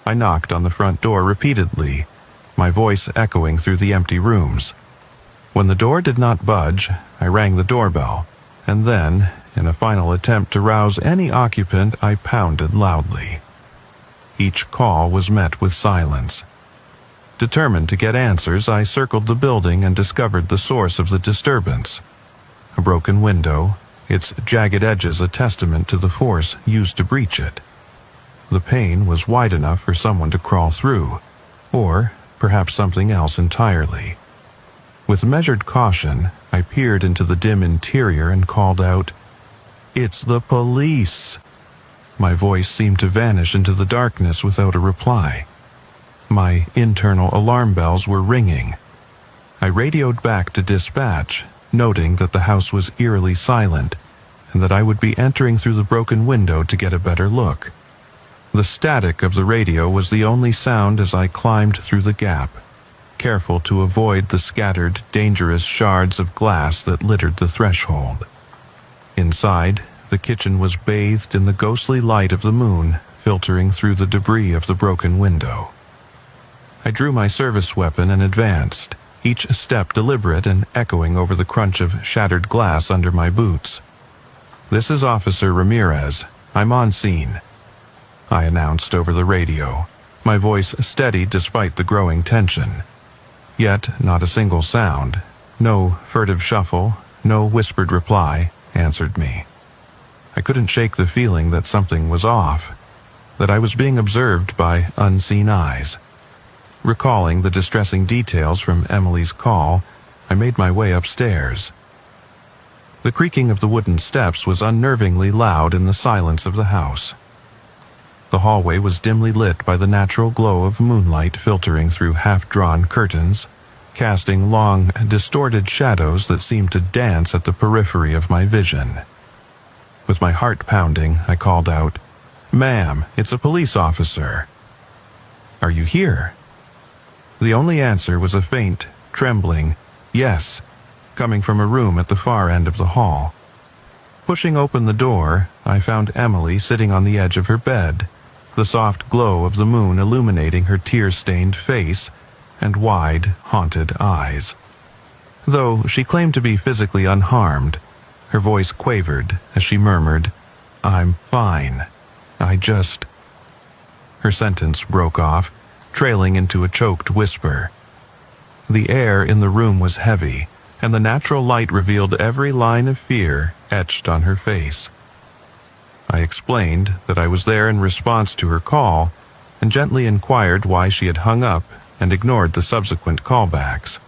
I knocked on the front door repeatedly, my voice echoing through the empty rooms. When the door did not budge, I rang the doorbell, and then, in a final attempt to rouse any occupant, I pounded loudly. Each call was met with silence. Determined to get answers, I circled the building and discovered the source of the disturbance. A broken window, its jagged edges a testament to the force used to breach it. The pane was wide enough for someone to crawl through, or perhaps something else entirely. With measured caution, I peered into the dim interior and called out, "It's the police!" My voice seemed to vanish into the darkness without a reply. My internal alarm bells were ringing. I radioed back to dispatch, noting that the house was eerily silent and that I would be entering through the broken window to get a better look. The static of the radio was the only sound as I climbed through the gap, careful to avoid the scattered, dangerous shards of glass that littered the threshold. Inside, the kitchen was bathed in the ghostly light of the moon filtering through the debris of the broken window. I drew my service weapon and advanced, each step deliberate and echoing over the crunch of shattered glass under my boots. "This is Officer Ramirez. I'm on scene," I announced over the radio, my voice steady despite the growing tension. Yet not a single sound, no furtive shuffle, no whispered reply, answered me. I couldn't shake the feeling that something was off, that I was being observed by unseen eyes. Recalling the distressing details from Emily's call, I made my way upstairs. The creaking of the wooden steps was unnervingly loud in the silence of the house. The hallway was dimly lit by the natural glow of moonlight filtering through half-drawn curtains, casting long, distorted shadows that seemed to dance at the periphery of my vision. With my heart pounding, I called out, "Ma'am, it's a police officer." "Are you here?" The only answer was a faint, trembling, "Yes," coming from a room at the far end of the hall. Pushing open the door, I found Emily sitting on the edge of her bed, the soft glow of the moon illuminating her tear-stained face and wide, haunted eyes. Though she claimed to be physically unharmed, her voice quavered as she murmured, "I'm fine. I just—" Her sentence broke off, trailing into a choked whisper. The air in the room was heavy, and the natural light revealed every line of fear etched on her face. I explained that I was there in response to her call, and gently inquired why she had hung up and ignored the subsequent callbacks.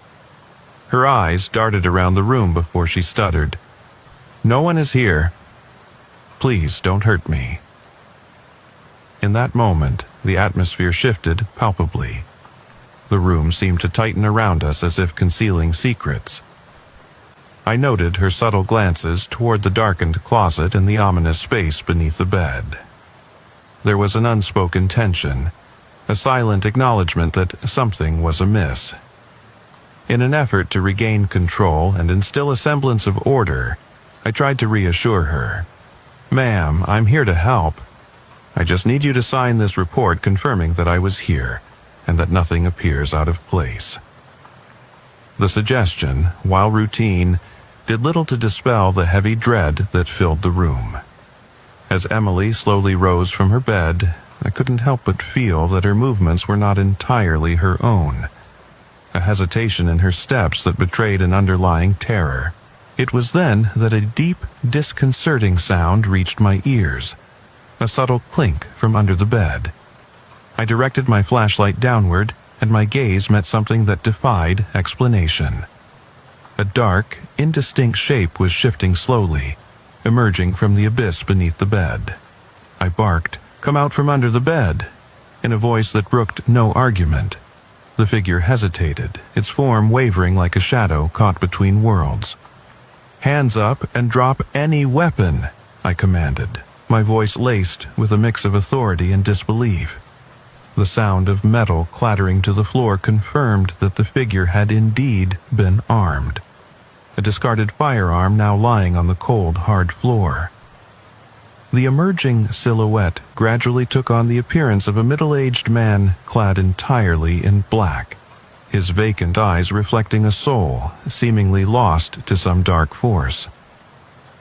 Her eyes darted around the room before she stuttered, "No one is here. Please don't hurt me." In that moment, the atmosphere shifted palpably. The room seemed to tighten around us as if concealing secrets. I noted her subtle glances toward the darkened closet and the ominous space beneath the bed. There was an unspoken tension, a silent acknowledgement that something was amiss. In an effort to regain control and instill a semblance of order, I tried to reassure her. "Ma'am, I'm here to help. I just need you to sign this report confirming that I was here, and that nothing appears out of place." The suggestion, while routine, did little to dispel the heavy dread that filled the room. As Emily slowly rose from her bed, I couldn't help but feel that her movements were not entirely her own. A hesitation in her steps that betrayed an underlying terror. It was then that a deep, disconcerting sound reached my ears, a subtle clink from under the bed. I directed my flashlight downward, and my gaze met something that defied explanation. A dark, indistinct shape was shifting slowly, emerging from the abyss beneath the bed. I barked, "Come out from under the bed," in a voice that brooked no argument. The figure hesitated, its form wavering like a shadow caught between worlds. "Hands up and drop any weapon," I commanded, my voice laced with a mix of authority and disbelief. The sound of metal clattering to the floor confirmed that the figure had indeed been armed. A discarded firearm now lying on the cold, hard floor. The emerging silhouette gradually took on the appearance of a middle-aged man clad entirely in black, his vacant eyes reflecting a soul seemingly lost to some dark force.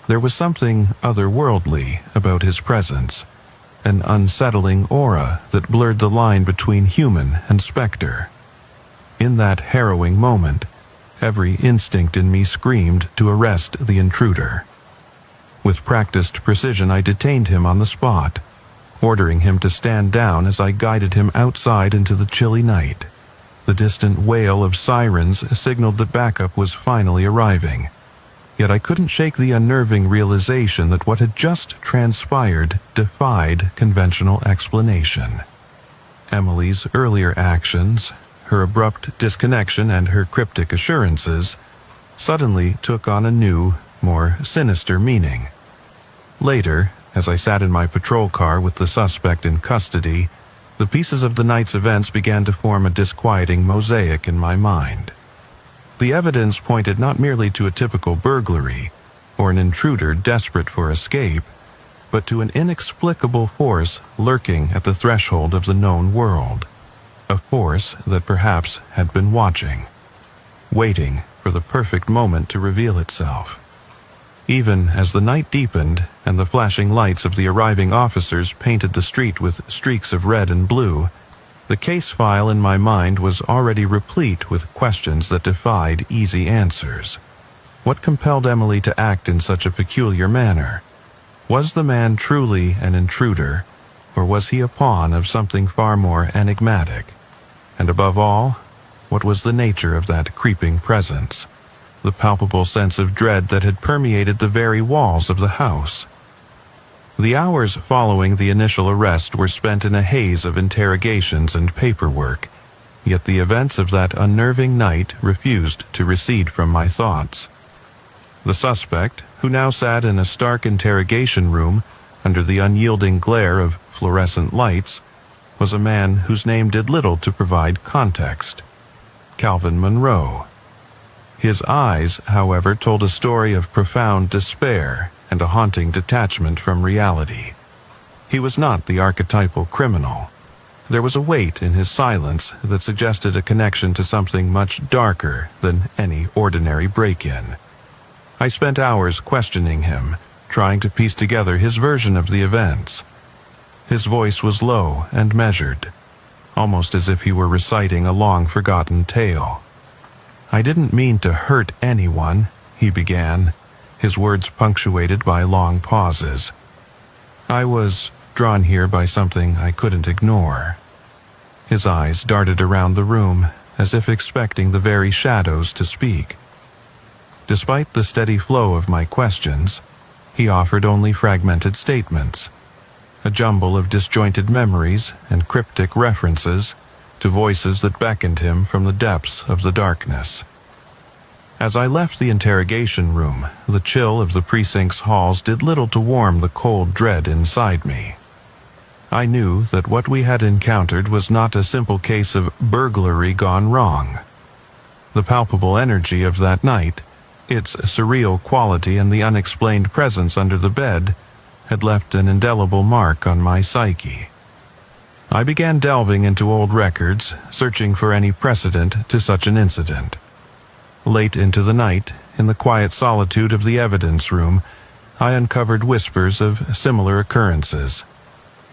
There was something otherworldly about his presence, an unsettling aura that blurred the line between human and specter. In that harrowing moment, every instinct in me screamed to arrest the intruder. With practiced precision, I detained him on the spot, ordering him to stand down as I guided him outside into the chilly night. The distant wail of sirens signaled that backup was finally arriving. Yet I couldn't shake the unnerving realization that what had just transpired defied conventional explanation. Emily's earlier actions, her abrupt disconnection and her cryptic assurances, suddenly took on a new, more sinister meaning. Later, as I sat in my patrol car with the suspect in custody, the pieces of the night's events began to form a disquieting mosaic in my mind. The evidence pointed not merely to a typical burglary, or an intruder desperate for escape, but to an inexplicable force lurking at the threshold of the known world. A force that perhaps had been watching, waiting for the perfect moment to reveal itself. Even as the night deepened and the flashing lights of the arriving officers painted the street with streaks of red and blue, the case file in my mind was already replete with questions that defied easy answers. What compelled Emily to act in such a peculiar manner? Was the man truly an intruder, or was he a pawn of something far more enigmatic? And above all, what was the nature of that creeping presence? The palpable sense of dread that had permeated the very walls of the house. The hours following the initial arrest were spent in a haze of interrogations and paperwork, yet the events of that unnerving night refused to recede from my thoughts. The suspect, who now sat in a stark interrogation room under the unyielding glare of fluorescent lights, was a man whose name did little to provide context: Calvin Monroe. His eyes, however, told a story of profound despair and a haunting detachment from reality. He was not the archetypal criminal. There was a weight in his silence that suggested a connection to something much darker than any ordinary break-in. I spent hours questioning him, trying to piece together his version of the events. His voice was low and measured, almost as if he were reciting a long-forgotten tale. "I didn't mean to hurt anyone," he began, his words punctuated by long pauses. "I was drawn here by something I couldn't ignore." His eyes darted around the room, as if expecting the very shadows to speak. Despite the steady flow of my questions, he offered only fragmented statements, a jumble of disjointed memories and cryptic references to voices that beckoned him from the depths of the darkness. As I left the interrogation room, the chill of the precinct's halls did little to warm the cold dread inside me. I knew that what we had encountered was not a simple case of burglary gone wrong. The palpable energy of that night, its surreal quality and the unexplained presence under the bed, had left an indelible mark on my psyche. I began delving into old records, searching for any precedent to such an incident. Late into the night, in the quiet solitude of the evidence room, I uncovered whispers of similar occurrences,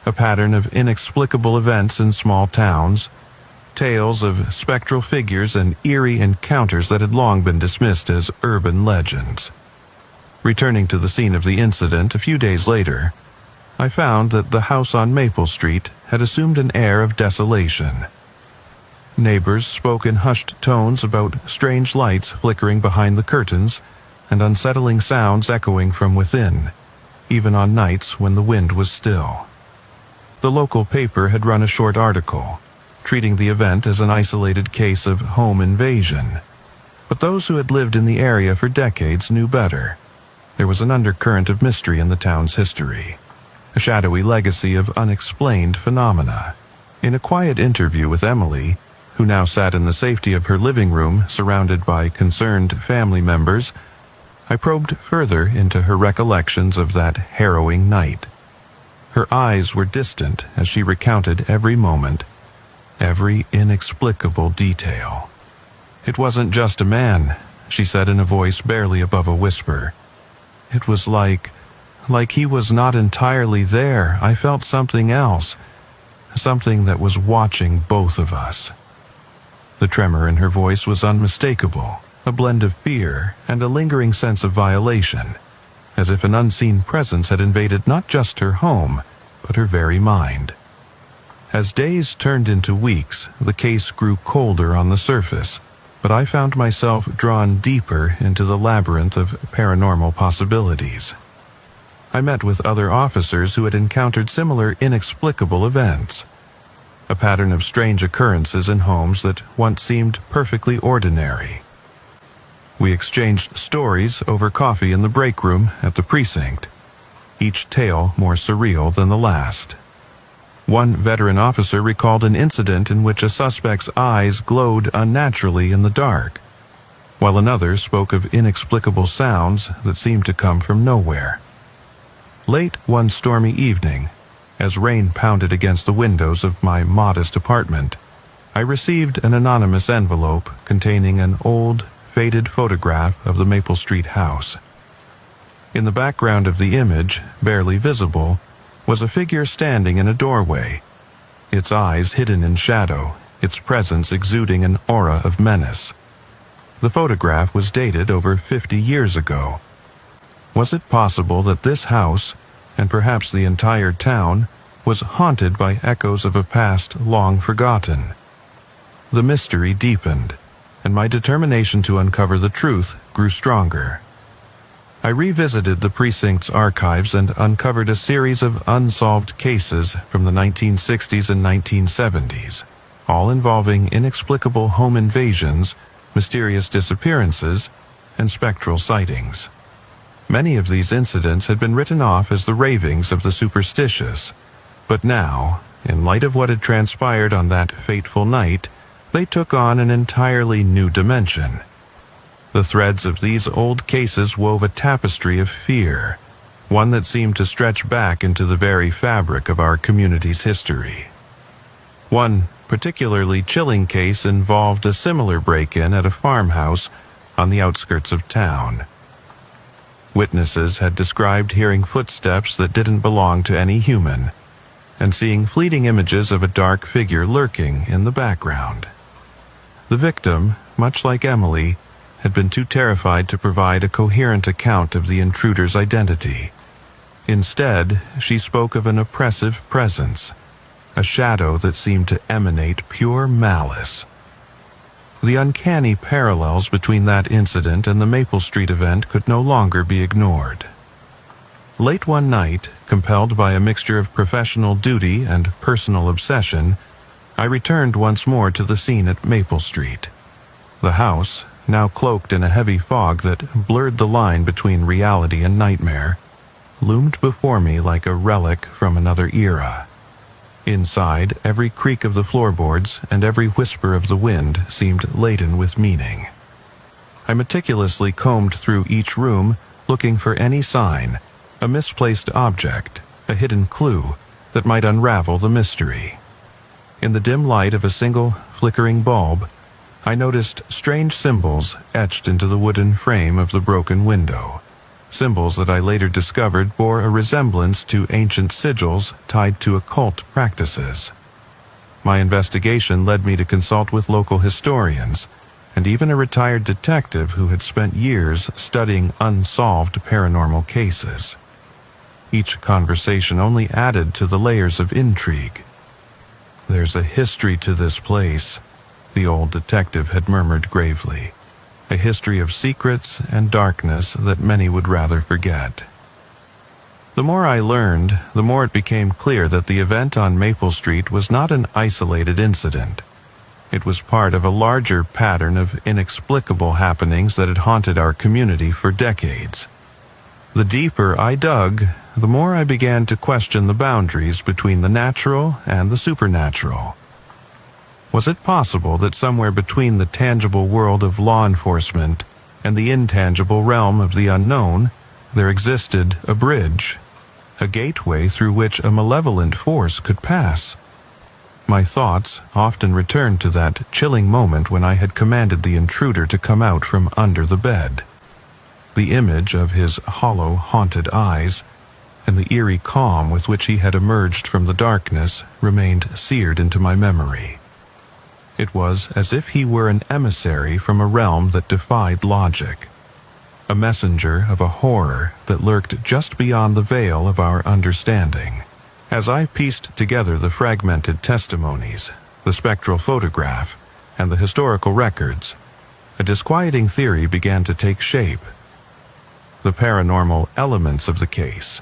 a pattern of inexplicable events in small towns, tales of spectral figures and eerie encounters that had long been dismissed as urban legends. Returning to the scene of the incident a few days later, I found that the house on Maple Street had assumed an air of desolation. Neighbors spoke in hushed tones about strange lights flickering behind the curtains and unsettling sounds echoing from within, even on nights when the wind was still. The local paper had run a short article, treating the event as an isolated case of home invasion. But those who had lived in the area for decades knew better. There was an undercurrent of mystery in the town's history, a shadowy legacy of unexplained phenomena. In a quiet interview with Emily, who now sat in the safety of her living room surrounded by concerned family members, I probed further into her recollections of that harrowing night. Her eyes were distant as she recounted every moment, every inexplicable detail. "It wasn't just a man," she said in a voice barely above a whisper. "It was like he was not entirely there. I felt something else, something that was watching both of us." The tremor in her voice was unmistakable, a blend of fear and a lingering sense of violation, as if an unseen presence had invaded not just her home, but her very mind. As days turned into weeks, the case grew colder on the surface, but I found myself drawn deeper into the labyrinth of paranormal possibilities. I met with other officers who had encountered similar inexplicable events, a pattern of strange occurrences in homes that once seemed perfectly ordinary. We exchanged stories over coffee in the break room at the precinct, each tale more surreal than the last. One veteran officer recalled an incident in which a suspect's eyes glowed unnaturally in the dark, while another spoke of inexplicable sounds that seemed to come from nowhere. Late one stormy evening, as rain pounded against the windows of my modest apartment, I received an anonymous envelope containing an old, faded photograph of the Maple Street house. In the background of the image, barely visible, was a figure standing in a doorway, its eyes hidden in shadow, its presence exuding an aura of menace. The photograph was dated over 50 years ago. Was it possible that this house, and perhaps the entire town, was haunted by echoes of a past long forgotten? The mystery deepened, and my determination to uncover the truth grew stronger. I revisited the precinct's archives and uncovered a series of unsolved cases from the 1960s and 1970s, all involving inexplicable home invasions, mysterious disappearances, and spectral sightings. Many of these incidents had been written off as the ravings of the superstitious, but now, in light of what had transpired on that fateful night, they took on an entirely new dimension. The threads of these old cases wove a tapestry of fear, one that seemed to stretch back into the very fabric of our community's history. One particularly chilling case involved a similar break-in at a farmhouse on the outskirts of town. Witnesses had described hearing footsteps that didn't belong to any human, and seeing fleeting images of a dark figure lurking in the background. The victim, much like Emily, had been too terrified to provide a coherent account of the intruder's identity. Instead, she spoke of an oppressive presence, a shadow that seemed to emanate pure malice. The uncanny parallels between that incident and the Maple Street event could no longer be ignored. Late one night, compelled by a mixture of professional duty and personal obsession, I returned once more to the scene at Maple Street. The house, now cloaked in a heavy fog that blurred the line between reality and nightmare, loomed before me like a relic from another era. Inside, every creak of the floorboards and every whisper of the wind seemed laden with meaning. I meticulously combed through each room, looking for any sign, a misplaced object, a hidden clue that might unravel the mystery. In the dim light of a single flickering bulb, I noticed strange symbols etched into the wooden frame of the broken window. Symbols that I later discovered bore a resemblance to ancient sigils tied to occult practices. My investigation led me to consult with local historians, and even a retired detective who had spent years studying unsolved paranormal cases. Each conversation only added to the layers of intrigue. "There's a history to this place," the old detective had murmured gravely. "A history of secrets and darkness that many would rather forget." The more I learned, the more it became clear that the event on Maple Street was not an isolated incident. It was part of a larger pattern of inexplicable happenings that had haunted our community for decades. The deeper I dug, the more I began to question the boundaries between the natural and the supernatural. Was it possible that somewhere between the tangible world of law enforcement and the intangible realm of the unknown, there existed a bridge, a gateway through which a malevolent force could pass? My thoughts often returned to that chilling moment when I had commanded the intruder to come out from under the bed. The image of his hollow, haunted eyes and the eerie calm with which he had emerged from the darkness remained seared into my memory. It was as if he were an emissary from a realm that defied logic, a messenger of a horror that lurked just beyond the veil of our understanding. As I pieced together the fragmented testimonies, the spectral photograph, and the historical records, a disquieting theory began to take shape. The paranormal elements of the case,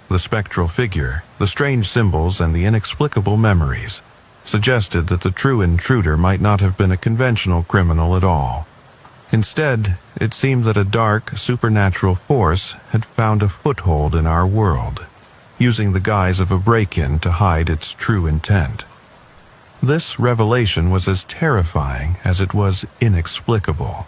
the spectral figure, the strange symbols, and the inexplicable memories suggested that the true intruder might not have been a conventional criminal at all. Instead, it seemed that a dark, supernatural force had found a foothold in our world, using the guise of a break-in to hide its true intent. This revelation was as terrifying as it was inexplicable.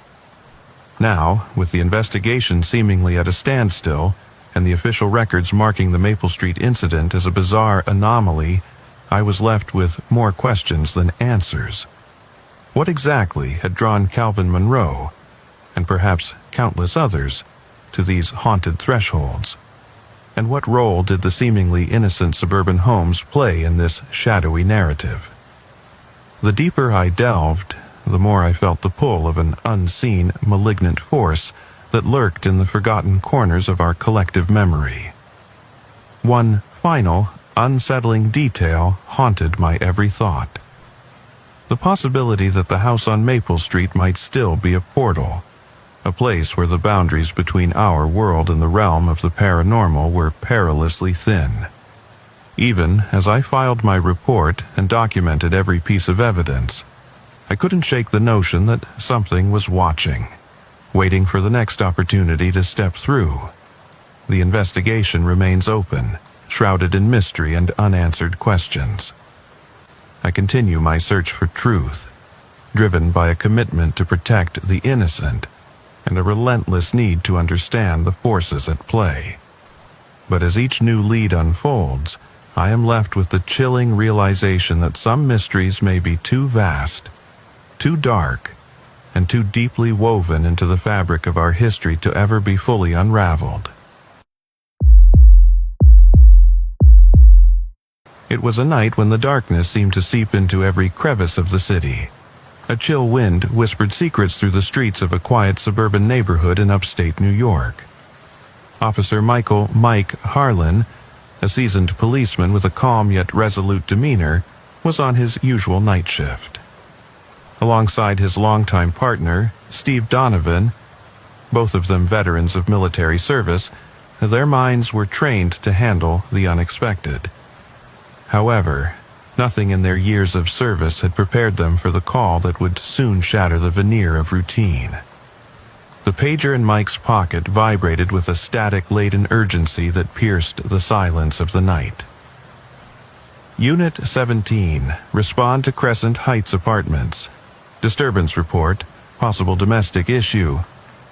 Now, with the investigation seemingly at a standstill, and the official records marking the Maple Street incident as a bizarre anomaly, I was left with more questions than answers. What exactly had drawn Calvin Monroe, and perhaps countless others, to these haunted thresholds? And what role did the seemingly innocent suburban homes play in this shadowy narrative? The deeper I delved, the more I felt the pull of an unseen, malignant force that lurked in the forgotten corners of our collective memory. One final, unsettling detail haunted my every thought. The possibility that the house on Maple Street might still be a portal, a place where the boundaries between our world and the realm of the paranormal were perilously thin. Even as I filed my report and documented every piece of evidence, I couldn't shake the notion that something was watching, waiting for the next opportunity to step through. The investigation remains open, shrouded in mystery and unanswered questions. I continue my search for truth, driven by a commitment to protect the innocent and a relentless need to understand the forces at play. But as each new lead unfolds, I am left with the chilling realization that some mysteries may be too vast, too dark, and too deeply woven into the fabric of our history to ever be fully unraveled. It was a night when the darkness seemed to seep into every crevice of the city. A chill wind whispered secrets through the streets of a quiet suburban neighborhood in upstate New York. Officer Michael "Mike" Harlan, a seasoned policeman with a calm yet resolute demeanor, was on his usual night shift. Alongside his longtime partner, Steve Donovan, both of them veterans of military service, their minds were trained to handle the unexpected. However, nothing in their years of service had prepared them for the call that would soon shatter the veneer of routine. The pager in Mike's pocket vibrated with a static-laden urgency that pierced the silence of the night. Unit 17, respond to Crescent Heights Apartments. Disturbance report, possible domestic issue.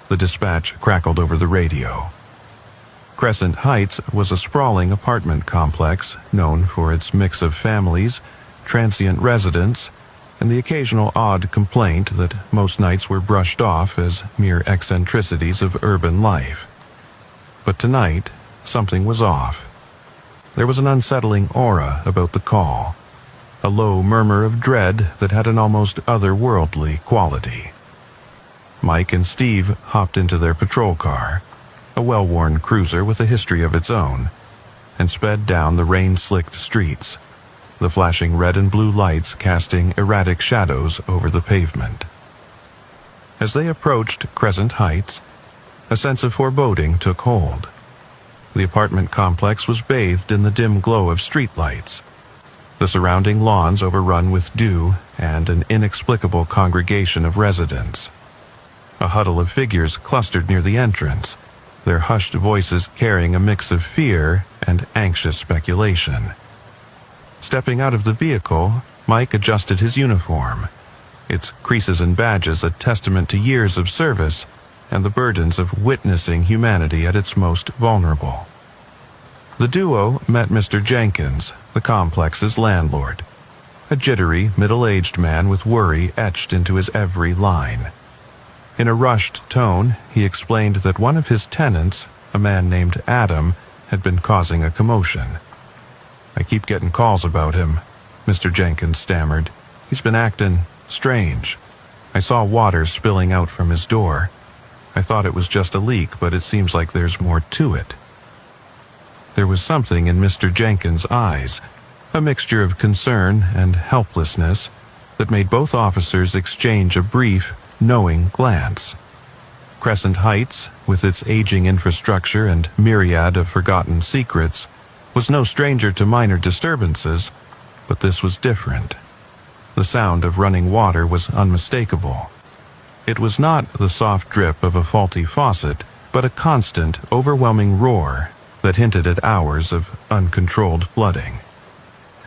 The dispatch crackled over the radio. Crescent Heights was a sprawling apartment complex known for its mix of families, transient residents, and the occasional odd complaint that most nights were brushed off as mere eccentricities of urban life. But tonight, something was off. There was an unsettling aura about the call, a low murmur of dread that had an almost otherworldly quality. Mike and Steve hopped into their patrol car, a well-worn cruiser with a history of its own, and sped down the rain-slicked streets, the flashing red and blue lights casting erratic shadows over the pavement. As they approached Crescent Heights, a sense of foreboding took hold. The apartment complex was bathed in the dim glow of streetlights, the surrounding lawns overrun with dew and an inexplicable congregation of residents. A huddle of figures clustered near the entrance, their hushed voices carrying a mix of fear and anxious speculation. Stepping out of the vehicle, Mike adjusted his uniform, its creases and badges a testament to years of service and the burdens of witnessing humanity at its most vulnerable. The duo met Mr. Jenkins, the complex's landlord, a jittery, middle-aged man with worry etched into his every line. In a rushed tone, he explained that one of his tenants, a man named Adam, had been causing a commotion. "I keep getting calls about him," Mr. Jenkins stammered. "He's been acting strange. I saw water spilling out from his door. I thought it was just a leak, but it seems like there's more to it." There was something in Mr. Jenkins' eyes, a mixture of concern and helplessness, that made both officers exchange a brief, knowing glance. Crescent Heights, with its aging infrastructure and myriad of forgotten secrets, was no stranger to minor disturbances, but this was different. The sound of running water was unmistakable. It was not the soft drip of a faulty faucet, but a constant, overwhelming roar that hinted at hours of uncontrolled flooding.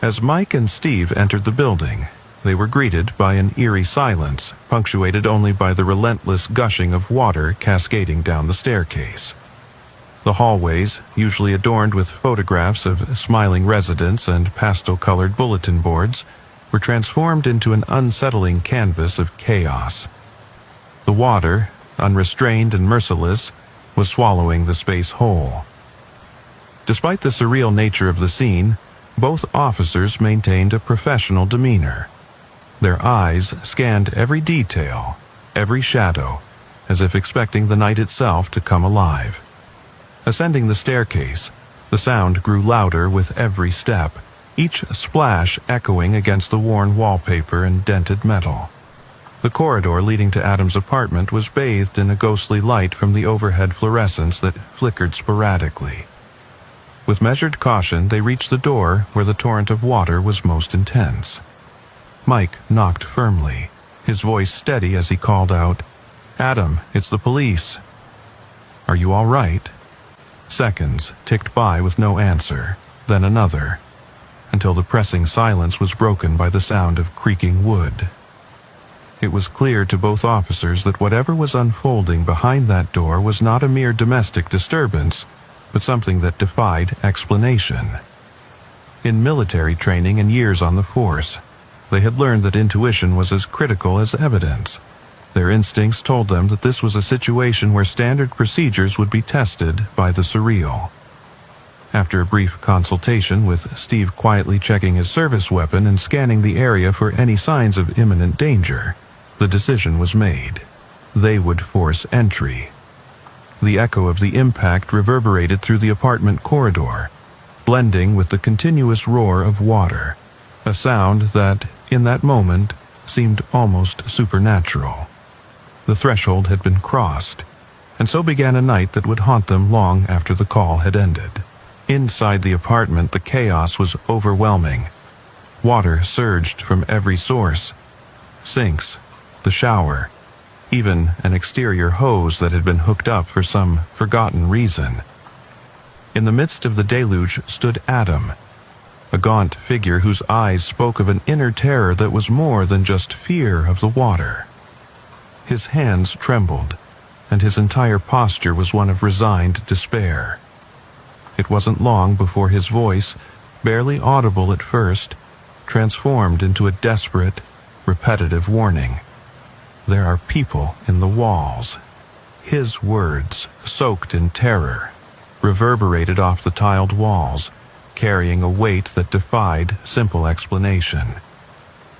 As Mike and Steve entered the building, they were greeted by an eerie silence, punctuated only by the relentless gushing of water cascading down the staircase. The hallways, usually adorned with photographs of smiling residents and pastel-colored bulletin boards, were transformed into an unsettling canvas of chaos. The water, unrestrained and merciless, was swallowing the space whole. Despite the surreal nature of the scene, both officers maintained a professional demeanor. Their eyes scanned every detail, every shadow, as if expecting the night itself to come alive. Ascending the staircase, the sound grew louder with every step, each splash echoing against the worn wallpaper and dented metal. The corridor leading to Adam's apartment was bathed in a ghostly light from the overhead fluorescents that flickered sporadically. With measured caution, they reached the door where the torrent of water was most intense. Mike knocked firmly, his voice steady as he called out, "Adam, it's the police. Are you all right?" Seconds ticked by with no answer, then another, until the pressing silence was broken by the sound of creaking wood. It was clear to both officers that whatever was unfolding behind that door was not a mere domestic disturbance, but something that defied explanation. In military training and years on the force, they had learned that intuition was as critical as evidence. Their instincts told them that this was a situation where standard procedures would be tested by the surreal. After a brief consultation, with Steve quietly checking his service weapon and scanning the area for any signs of imminent danger, the decision was made. They would force entry. The echo of the impact reverberated through the apartment corridor, blending with the continuous roar of water, a sound that, in that moment, seemed almost supernatural. The threshold had been crossed, and so began a night that would haunt them long after the call had ended. Inside the apartment, the chaos was overwhelming. Water surged from every source. Sinks, the shower, even an exterior hose that had been hooked up for some forgotten reason. In the midst of the deluge stood Adam, a gaunt figure whose eyes spoke of an inner terror that was more than just fear of the water. His hands trembled, and his entire posture was one of resigned despair. It wasn't long before his voice, barely audible at first, transformed into a desperate, repetitive warning. There are people in the walls. His words, soaked in terror, reverberated off the tiled walls, carrying a weight that defied simple explanation.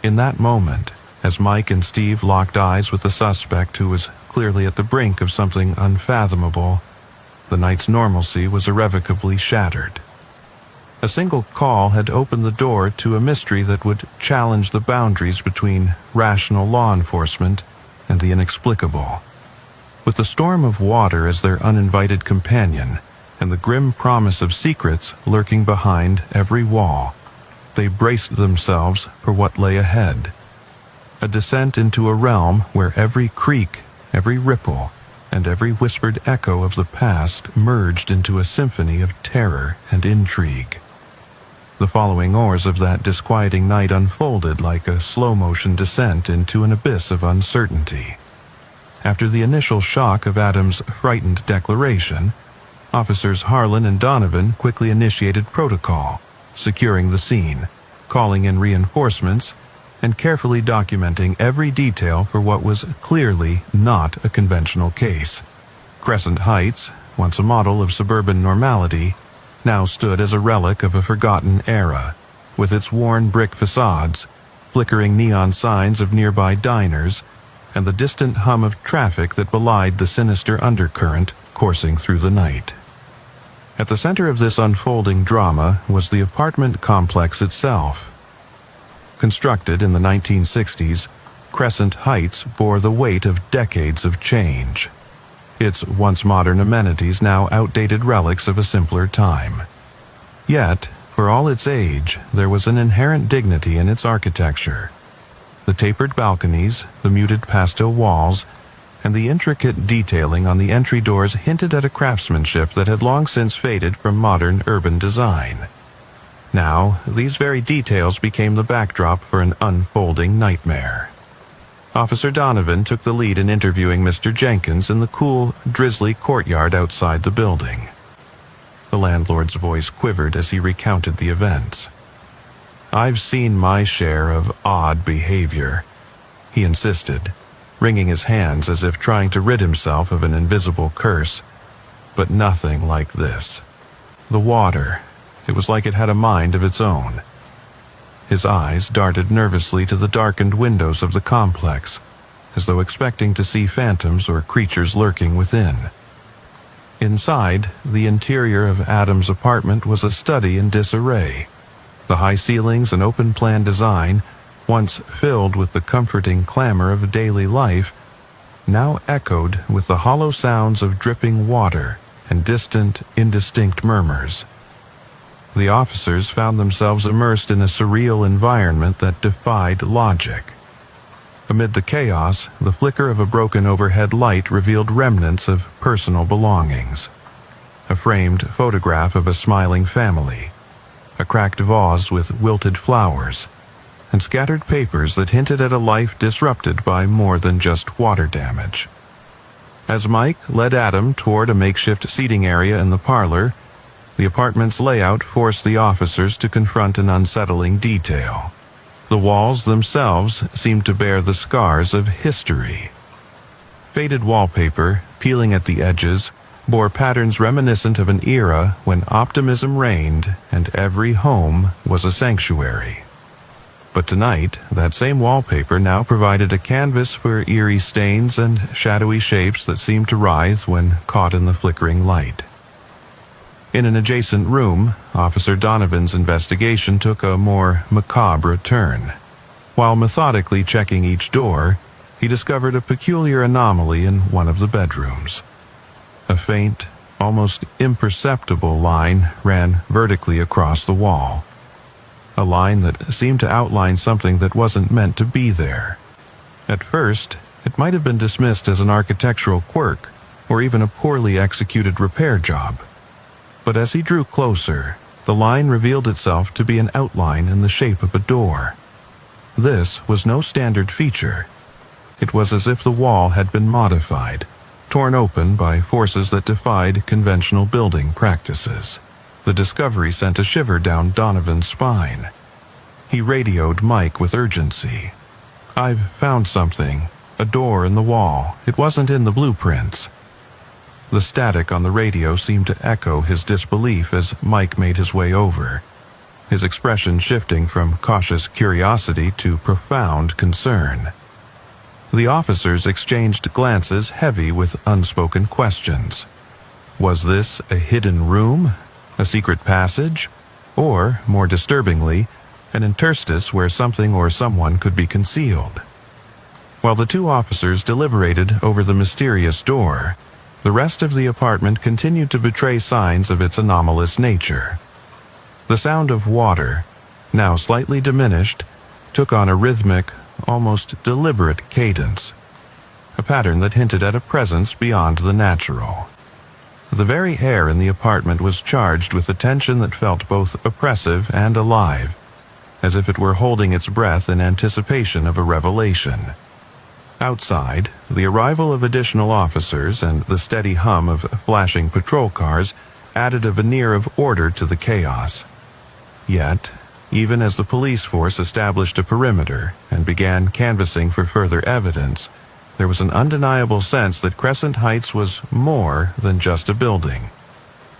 In that moment, as Mike and Steve locked eyes with the suspect who was clearly at the brink of something unfathomable, the night's normalcy was irrevocably shattered. A single call had opened the door to a mystery that would challenge the boundaries between rational law enforcement and the inexplicable. With the storm of water as their uninvited companion, and the grim promise of secrets lurking behind every wall, they braced themselves for what lay ahead. A descent into a realm where every creak, every ripple, and every whispered echo of the past merged into a symphony of terror and intrigue. The following hours of that disquieting night unfolded like a slow-motion descent into an abyss of uncertainty. After the initial shock of Adam's frightened declaration, Officers Harlan and Donovan quickly initiated protocol, securing the scene, calling in reinforcements, and carefully documenting every detail for what was clearly not a conventional case. Crescent Heights, once a model of suburban normality, now stood as a relic of a forgotten era, with its worn brick facades, flickering neon signs of nearby diners, and the distant hum of traffic that belied the sinister undercurrent coursing through the night. At the center of this unfolding drama was the apartment complex itself. Constructed in the 1960s, Crescent Heights bore the weight of decades of change. Its once modern amenities now outdated relics of a simpler time. Yet, for all its age, there was an inherent dignity in its architecture. The tapered balconies, the muted pastel walls, and the intricate detailing on the entry doors hinted at a craftsmanship that had long since faded from modern urban design. Now, these very details became the backdrop for an unfolding nightmare. Officer Donovan took the lead in interviewing Mr. Jenkins in the cool, drizzly courtyard outside the building. The landlord's voice quivered as he recounted the events. "I've seen my share of odd behavior," he insisted, wringing his hands as if trying to rid himself of an invisible curse, but nothing like this. The water, it was like it had a mind of its own. His eyes darted nervously to the darkened windows of the complex, as though expecting to see phantoms or creatures lurking within. Inside, the interior of Adam's apartment was a study in disarray. The high ceilings and open-plan design, once filled with the comforting clamor of daily life, now echoed with the hollow sounds of dripping water and distant, indistinct murmurs. The officers found themselves immersed in a surreal environment that defied logic. Amid the chaos, the flicker of a broken overhead light revealed remnants of personal belongings. A framed photograph of a smiling family, a cracked vase with wilted flowers, and scattered papers that hinted at a life disrupted by more than just water damage. As Mike led Adam toward a makeshift seating area in the parlor, the apartment's layout forced the officers to confront an unsettling detail. The walls themselves seemed to bear the scars of history. Faded wallpaper, peeling at the edges, bore patterns reminiscent of an era when optimism reigned and every home was a sanctuary. But tonight, that same wallpaper now provided a canvas for eerie stains and shadowy shapes that seemed to writhe when caught in the flickering light. In an adjacent room, Officer Donovan's investigation took a more macabre turn. While methodically checking each door, he discovered a peculiar anomaly in one of the bedrooms. A faint, almost imperceptible line ran vertically across the wall. A line that seemed to outline something that wasn't meant to be there. At first, it might have been dismissed as an architectural quirk, or even a poorly executed repair job. But as he drew closer, the line revealed itself to be an outline in the shape of a door. This was no standard feature. It was as if the wall had been modified, torn open by forces that defied conventional building practices. The discovery sent a shiver down Donovan's spine. He radioed Mike with urgency. "I've found something. A door in the wall. It wasn't in the blueprints." The static on the radio seemed to echo his disbelief as Mike made his way over, his expression shifting from cautious curiosity to profound concern. The officers exchanged glances heavy with unspoken questions. Was this a hidden room? A secret passage? Or, more disturbingly, an interstice where something or someone could be concealed? While the two officers deliberated over the mysterious door, the rest of the apartment continued to betray signs of its anomalous nature. The sound of water, now slightly diminished, took on a rhythmic, almost deliberate cadence, a pattern that hinted at a presence beyond the natural. The very air in the apartment was charged with a tension that felt both oppressive and alive, as if it were holding its breath in anticipation of a revelation. Outside, the arrival of additional officers and the steady hum of flashing patrol cars added a veneer of order to the chaos. Yet, even as the police force established a perimeter and began canvassing for further evidence, there was an undeniable sense that Crescent Heights was more than just a building.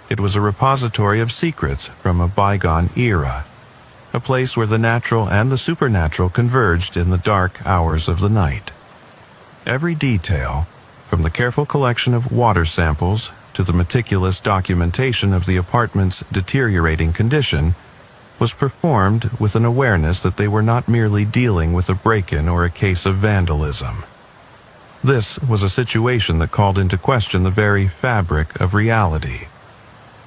It was a repository of secrets from a bygone era, a place where the natural and the supernatural converged in the dark hours of the night. Every detail, from the careful collection of water samples to the meticulous documentation of the apartment's deteriorating condition, was performed with an awareness that they were not merely dealing with a break-in or a case of vandalism. This was a situation that called into question the very fabric of reality.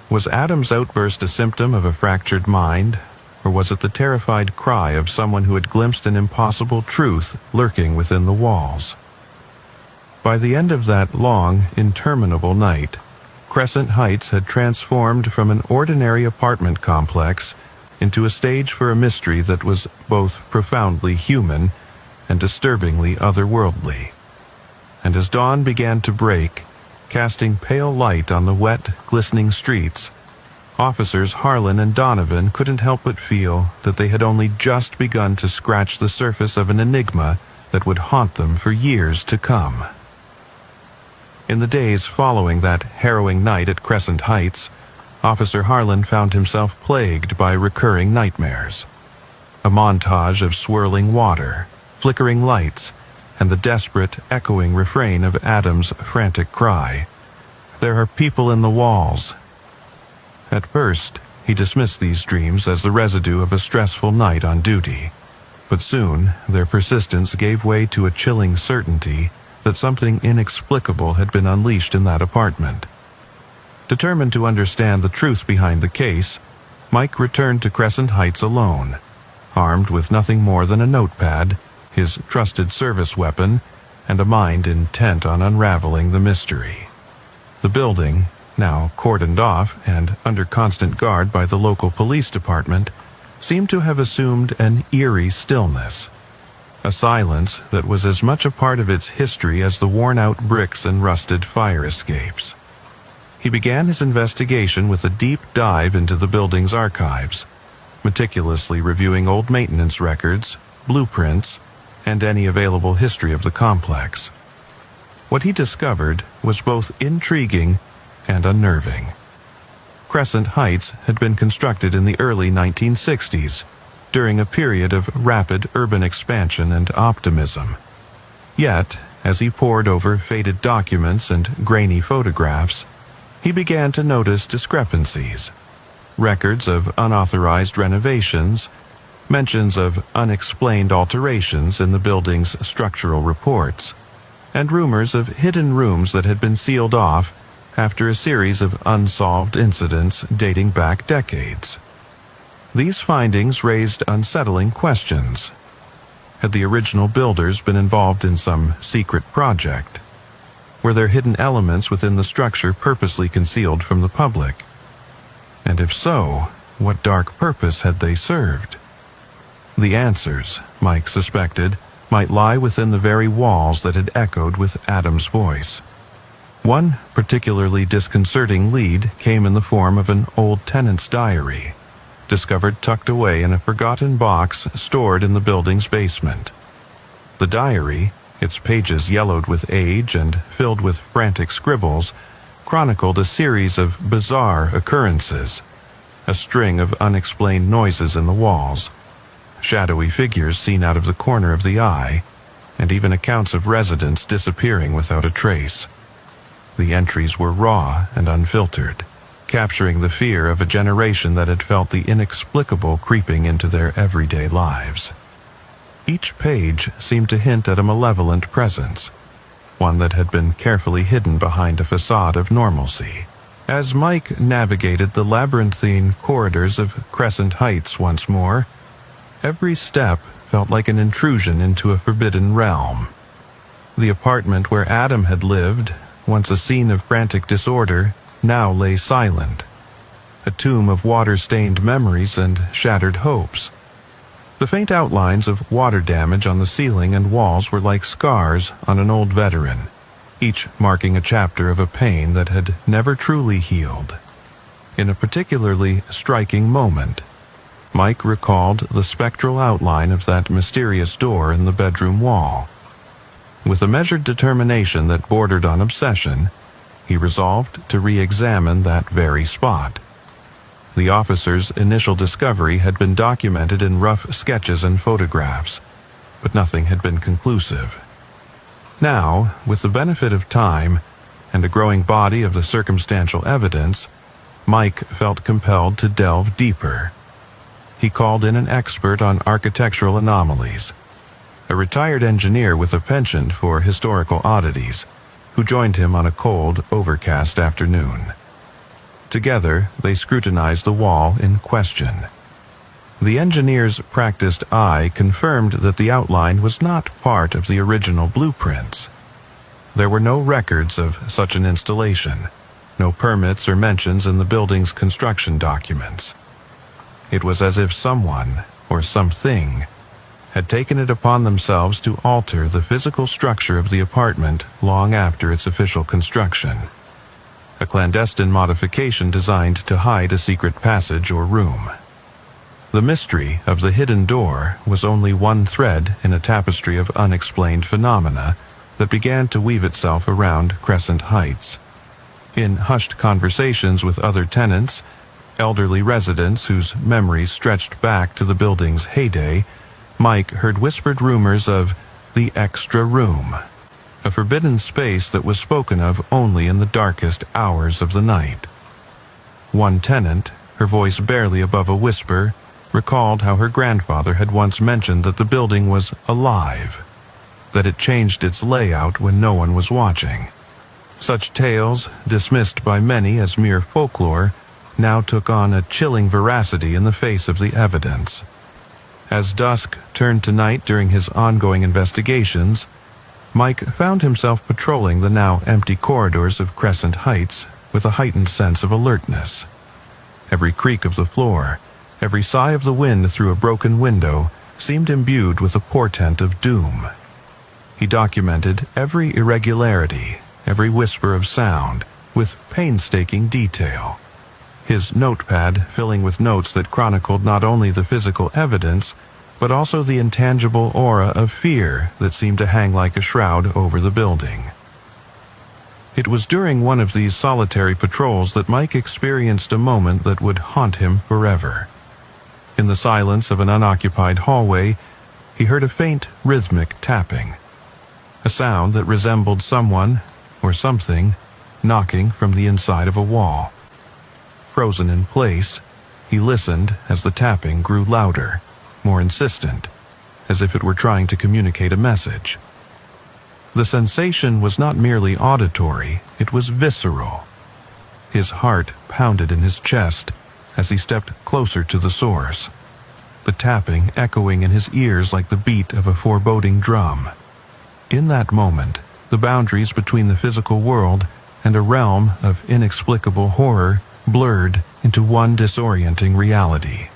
Was Adam's outburst a symptom of a fractured mind, or was it the terrified cry of someone who had glimpsed an impossible truth lurking within the walls? By the end of that long, interminable night, Crescent Heights had transformed from an ordinary apartment complex into a stage for a mystery that was both profoundly human and disturbingly otherworldly. And as dawn began to break, casting pale light on the wet, glistening streets, Officers Harlan and Donovan couldn't help but feel that they had only just begun to scratch the surface of an enigma that would haunt them for years to come. In the days following that harrowing night at Crescent Heights, Officer Harlan found himself plagued by recurring nightmares. A montage of swirling water, flickering lights, and the desperate, echoing refrain of Adam's frantic cry, "There are people in the walls." At first, he dismissed these dreams as the residue of a stressful night on duty, but soon their persistence gave way to a chilling certainty that something inexplicable had been unleashed in that apartment. Determined to understand the truth behind the case, Mike returned to Crescent Heights alone, armed with nothing more than a notepad, his trusted service weapon, and a mind intent on unraveling the mystery. The building, now cordoned off and under constant guard by the local police department, seemed to have assumed an eerie stillness. a silence that was as much a part of its history as the worn-out bricks and rusted fire escapes. He began his investigation with a deep dive into the building's archives, meticulously reviewing old maintenance records, blueprints, and any available history of the complex. What he discovered was both intriguing and unnerving. Crescent Heights had been constructed in the early 1960s, during a period of rapid urban expansion and optimism. Yet, as he pored over faded documents and grainy photographs, he began to notice discrepancies. Records of unauthorized renovations, mentions of unexplained alterations in the building's structural reports, and rumors of hidden rooms that had been sealed off after a series of unsolved incidents dating back decades. These findings raised unsettling questions. Had the original builders been involved in some secret project? Were there hidden elements within the structure purposely concealed from the public? And if so, what dark purpose had they served? The answers, Mike suspected, might lie within the very walls that had echoed with Adam's voice. One particularly disconcerting lead came in the form of an old tenant's diary, discovered tucked away in a forgotten box stored in the building's basement. The diary, its pages yellowed with age and filled with frantic scribbles, chronicled a series of bizarre occurrences, a string of unexplained noises in the walls, shadowy figures seen out of the corner of the eye, and even accounts of residents disappearing without a trace. The entries were raw and unfiltered, capturing the fear of a generation that had felt the inexplicable creeping into their everyday lives. Each page seemed to hint at a malevolent presence, one that had been carefully hidden behind a facade of normalcy. As Mike navigated the labyrinthine corridors of Crescent Heights once more, every step felt like an intrusion into a forbidden realm. The apartment where Adam had lived, once a scene of frantic disorder, now lay silent, a tomb of water-stained memories and shattered hopes. The faint outlines of water damage on the ceiling and walls were like scars on an old veteran, each marking a chapter of a pain that had never truly healed. In a particularly striking moment, Mike recalled the spectral outline of that mysterious door in the bedroom wall. With a measured determination that bordered on obsession, he resolved to re-examine that very spot. The officer's initial discovery had been documented in rough sketches and photographs, but nothing had been conclusive. Now, with the benefit of time and a growing body of the circumstantial evidence, Mike felt compelled to delve deeper. He called in an expert on architectural anomalies, a retired engineer with a penchant for historical oddities, who joined him on a cold, overcast afternoon. Together, they scrutinized the wall in question. The engineer's practiced eye confirmed that the outline was not part of the original blueprints. There were no records of such an installation, no permits or mentions in the building's construction documents. It was as if someone, or something, had taken it upon themselves to alter the physical structure of the apartment long after its official construction. A clandestine modification designed to hide a secret passage or room. The mystery of the hidden door was only one thread in a tapestry of unexplained phenomena that began to weave itself around Crescent Heights. In hushed conversations with other tenants, elderly residents whose memories stretched back to the building's heyday, Mike heard whispered rumors of the extra room, a forbidden space that was spoken of only in the darkest hours of the night. One tenant, her voice barely above a whisper, recalled how her grandfather had once mentioned that the building was alive, that it changed its layout when no one was watching. Such tales, dismissed by many as mere folklore, now took on a chilling veracity in the face of the evidence. As dusk turned to night during his ongoing investigations, Mike found himself patrolling the now empty corridors of Crescent Heights with a heightened sense of alertness. Every creak of the floor, every sigh of the wind through a broken window seemed imbued with a portent of doom. He documented every irregularity, every whisper of sound, with painstaking detail, his notepad filling with notes that chronicled not only the physical evidence, but also the intangible aura of fear that seemed to hang like a shroud over the building. It was during one of these solitary patrols that Mike experienced a moment that would haunt him forever. In the silence of an unoccupied hallway, he heard a faint, rhythmic tapping, a sound that resembled someone, or something, knocking from the inside of a wall. Frozen in place, he listened as the tapping grew louder, more insistent, as if it were trying to communicate a message. The sensation was not merely auditory, it was visceral. His heart pounded in his chest as he stepped closer to the source, the tapping echoing in his ears like the beat of a foreboding drum. In that moment, the boundaries between the physical world and a realm of inexplicable horror blurred into one disorienting reality.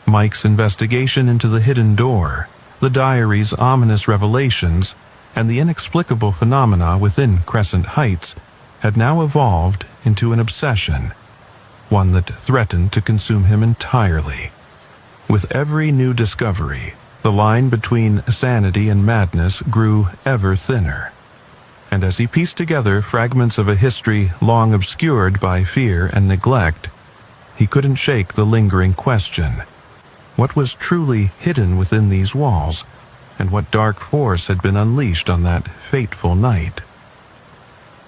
Mike's investigation into the hidden door, the diary's ominous revelations, and the inexplicable phenomena within Crescent Heights had now evolved into an obsession, one that threatened to consume him entirely. With every new discovery, the line between sanity and madness grew ever thinner. And as he pieced together fragments of a history long obscured by fear and neglect, he couldn't shake the lingering question: what was truly hidden within these walls, and what dark force had been unleashed on that fateful night?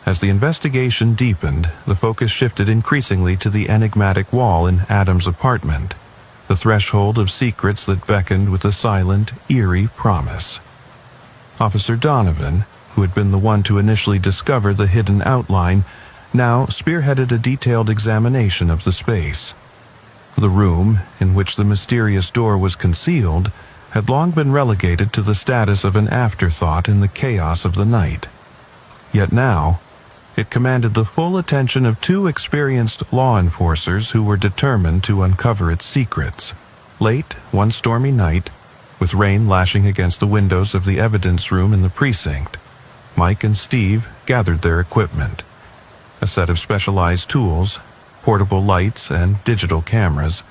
As the investigation deepened, the focus shifted increasingly to the enigmatic wall in Adam's apartment, the threshold of secrets that beckoned with a silent, eerie promise. Officer Donovan, who had been the one to initially discover the hidden outline, now spearheaded a detailed examination of the space. The room, in which the mysterious door was concealed, had long been relegated to the status of an afterthought in the chaos of the night. Yet now, it commanded the full attention of two experienced law enforcers who were determined to uncover its secrets. Late one stormy night, with rain lashing against the windows of the evidence room in the precinct, Mike and Steve gathered their equipment, a set of specialized tools, portable lights, and digital cameras,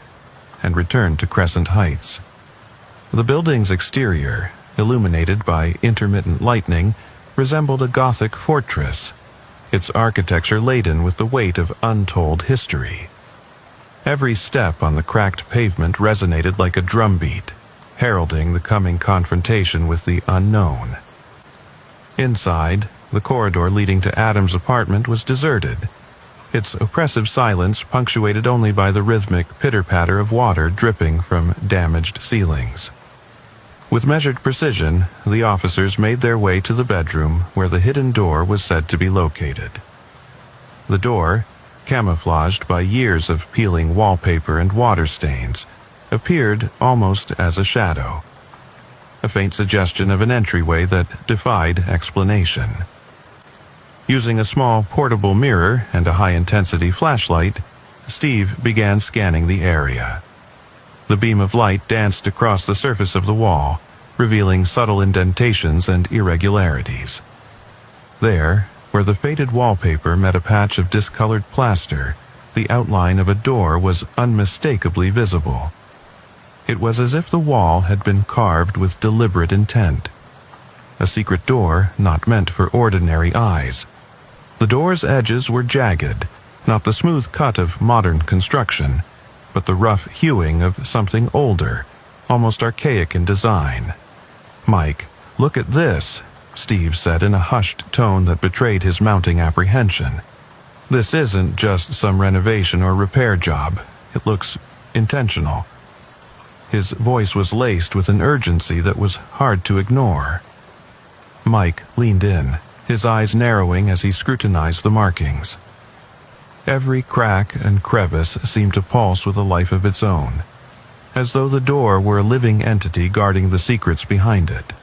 and returned to Crescent Heights. The building's exterior, illuminated by intermittent lightning, resembled a Gothic fortress, its architecture laden with the weight of untold history. Every step on the cracked pavement resonated like a drumbeat, heralding the coming confrontation with the unknown. Inside, the corridor leading to Adam's apartment was deserted, its oppressive silence punctuated only by the rhythmic pitter-patter of water dripping from damaged ceilings. With measured precision, the officers made their way to the bedroom where the hidden door was said to be located. The door, camouflaged by years of peeling wallpaper and water stains, appeared almost as a shadow, a faint suggestion of an entryway that defied explanation. Using a small portable mirror and a high-intensity flashlight, Steve began scanning the area. The beam of light danced across the surface of the wall, revealing subtle indentations and irregularities. There, where the faded wallpaper met a patch of discolored plaster, the outline of a door was unmistakably visible. It was as if the wall had been carved with deliberate intent. A secret door not meant for ordinary eyes. The door's edges were jagged, not the smooth cut of modern construction, but the rough hewing of something older, almost archaic in design. "Mike, look at this," Steve said in a hushed tone that betrayed his mounting apprehension. "This isn't just some renovation or repair job. It looks intentional." His voice was laced with an urgency that was hard to ignore. Mike leaned in, his eyes narrowing as he scrutinized the markings. Every crack and crevice seemed to pulse with a life of its own, as though the door were a living entity guarding the secrets behind it.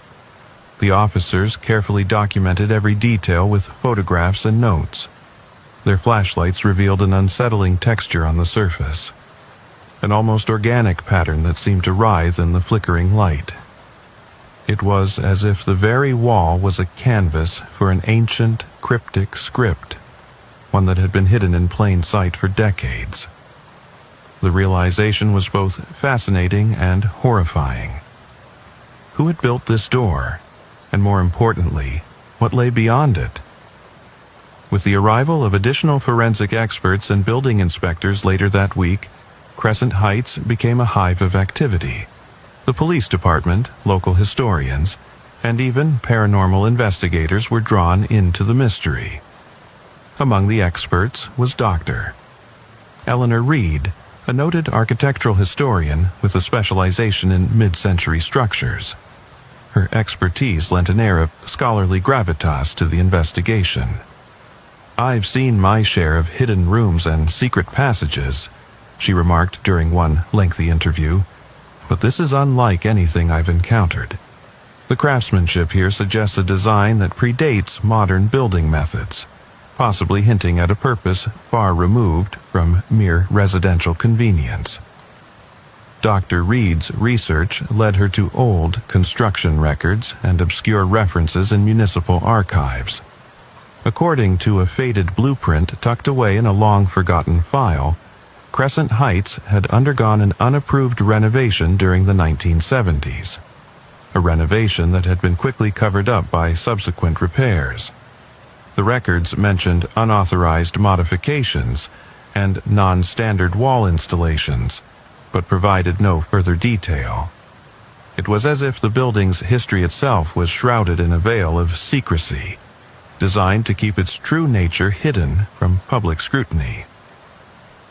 The officers carefully documented every detail with photographs and notes. Their flashlights revealed an unsettling texture on the surface. an almost organic pattern that seemed to writhe in the flickering light. It was as if the very wall was a canvas for an ancient, cryptic script, one that had been hidden in plain sight for decades. The realization was both fascinating and horrifying. Who had built this door? And more importantly, what lay beyond it? With the arrival of additional forensic experts and building inspectors later that week, Crescent Heights became a hive of activity. The police department, local historians, and even paranormal investigators were drawn into the mystery. Among the experts was Dr. Eleanor Reed, a noted architectural historian with a specialization in mid-century structures. Her expertise lent an air of scholarly gravitas to the investigation. "I've seen my share of hidden rooms and secret passages," she remarked during one lengthy interview, "but this is unlike anything I've encountered. The craftsmanship here suggests a design that predates modern building methods, possibly hinting at a purpose far removed from mere residential convenience." Dr. Reed's research led her to old construction records and obscure references in municipal archives. According to a faded blueprint tucked away in a long-forgotten file, Crescent Heights had undergone an unapproved renovation during the 1970s, a renovation that had been quickly covered up by subsequent repairs. The records mentioned unauthorized modifications and non-standard wall installations, but provided no further detail. It was as if the building's history itself was shrouded in a veil of secrecy, designed to keep its true nature hidden from public scrutiny.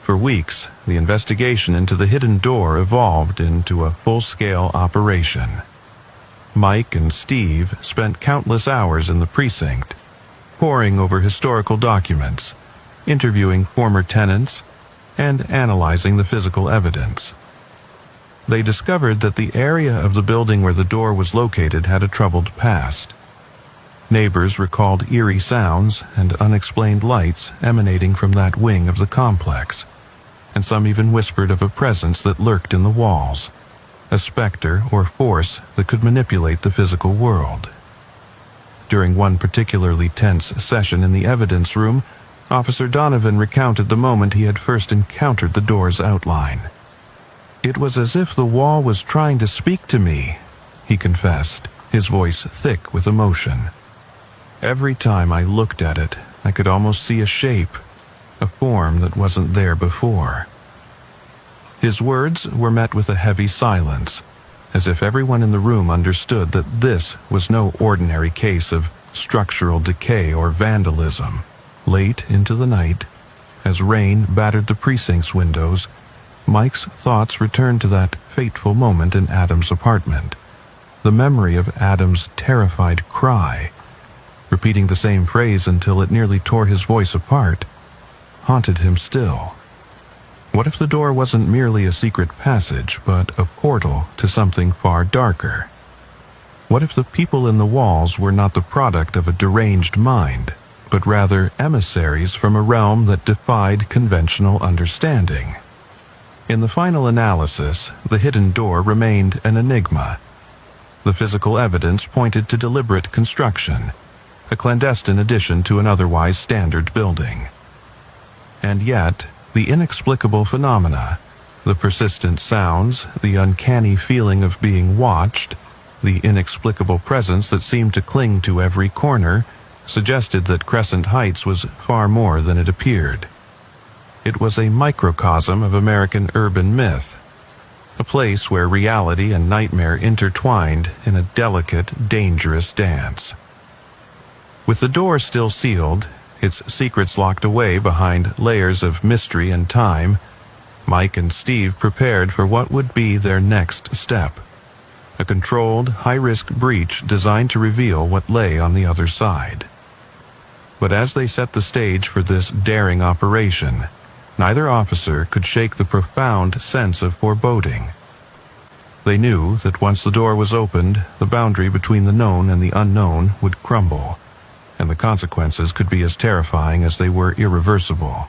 For weeks, the investigation into the hidden door evolved into a full-scale operation. Mike and Steve spent countless hours in the precinct, poring over historical documents, interviewing former tenants, and analyzing the physical evidence. They discovered that the area of the building where the door was located had a troubled past. Neighbors recalled eerie sounds and unexplained lights emanating from that wing of the complex, and some even whispered of a presence that lurked in the walls, a specter or force that could manipulate the physical world. During one particularly tense session in the evidence room, Officer Donovan recounted the moment he had first encountered the door's outline. "It was as if the wall was trying to speak to me," he confessed, his voice thick with emotion. "Every time I looked at it, I could almost see a shape, a form that wasn't there before." His words were met with a heavy silence, as if everyone in the room understood that this was no ordinary case of structural decay or vandalism. Late into the night, as rain battered the precinct's windows, Mike's thoughts returned to that fateful moment in Adam's apartment. The memory of Adam's terrified cry, repeating the same phrase until it nearly tore his voice apart, haunted him still. What if the door wasn't merely a secret passage, but a portal to something far darker? What if the people in the walls were not the product of a deranged mind, but rather emissaries from a realm that defied conventional understanding? In the final analysis, the hidden door remained an enigma. The physical evidence pointed to deliberate construction, a clandestine addition to an otherwise standard building. And yet, the inexplicable phenomena, the persistent sounds, the uncanny feeling of being watched, the inexplicable presence that seemed to cling to every corner, suggested that Crescent Heights was far more than it appeared. It was a microcosm of American urban myth, a place where reality and nightmare intertwined in a delicate, dangerous dance. With the door still sealed, its secrets locked away behind layers of mystery and time, Mike and Steve prepared for what would be their next step, a controlled, high-risk breach designed to reveal what lay on the other side. But as they set the stage for this daring operation, neither officer could shake the profound sense of foreboding. They knew that once the door was opened, the boundary between the known and the unknown would crumble, and the consequences could be as terrifying as they were irreversible.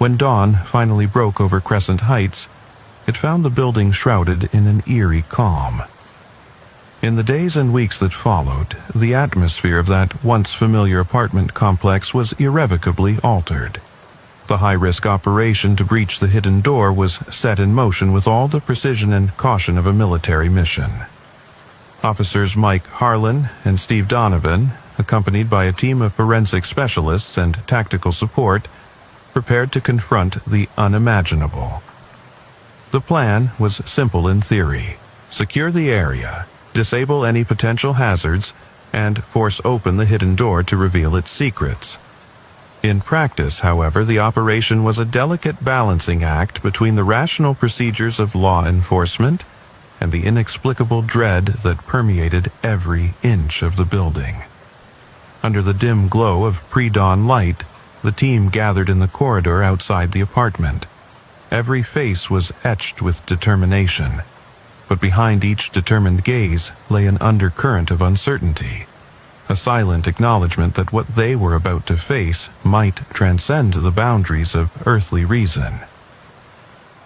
When dawn finally broke over Crescent Heights, it found the building shrouded in an eerie calm. In the days and weeks that followed, the atmosphere of that once familiar apartment complex was irrevocably altered. The high-risk operation to breach the hidden door was set in motion with all the precision and caution of a military mission. Officers Mike Harlan and Steve Donovan, accompanied by a team of forensic specialists and tactical support, prepared to confront the unimaginable. The plan was simple in theory: secure the area, disable any potential hazards, and force open the hidden door to reveal its secrets. In practice, however, the operation was a delicate balancing act between the rational procedures of law enforcement and the inexplicable dread that permeated every inch of the building. Under the dim glow of pre-dawn light, the team gathered in the corridor outside the apartment. Every face was etched with determination, but behind each determined gaze lay an undercurrent of uncertainty, a silent acknowledgement that what they were about to face might transcend the boundaries of earthly reason.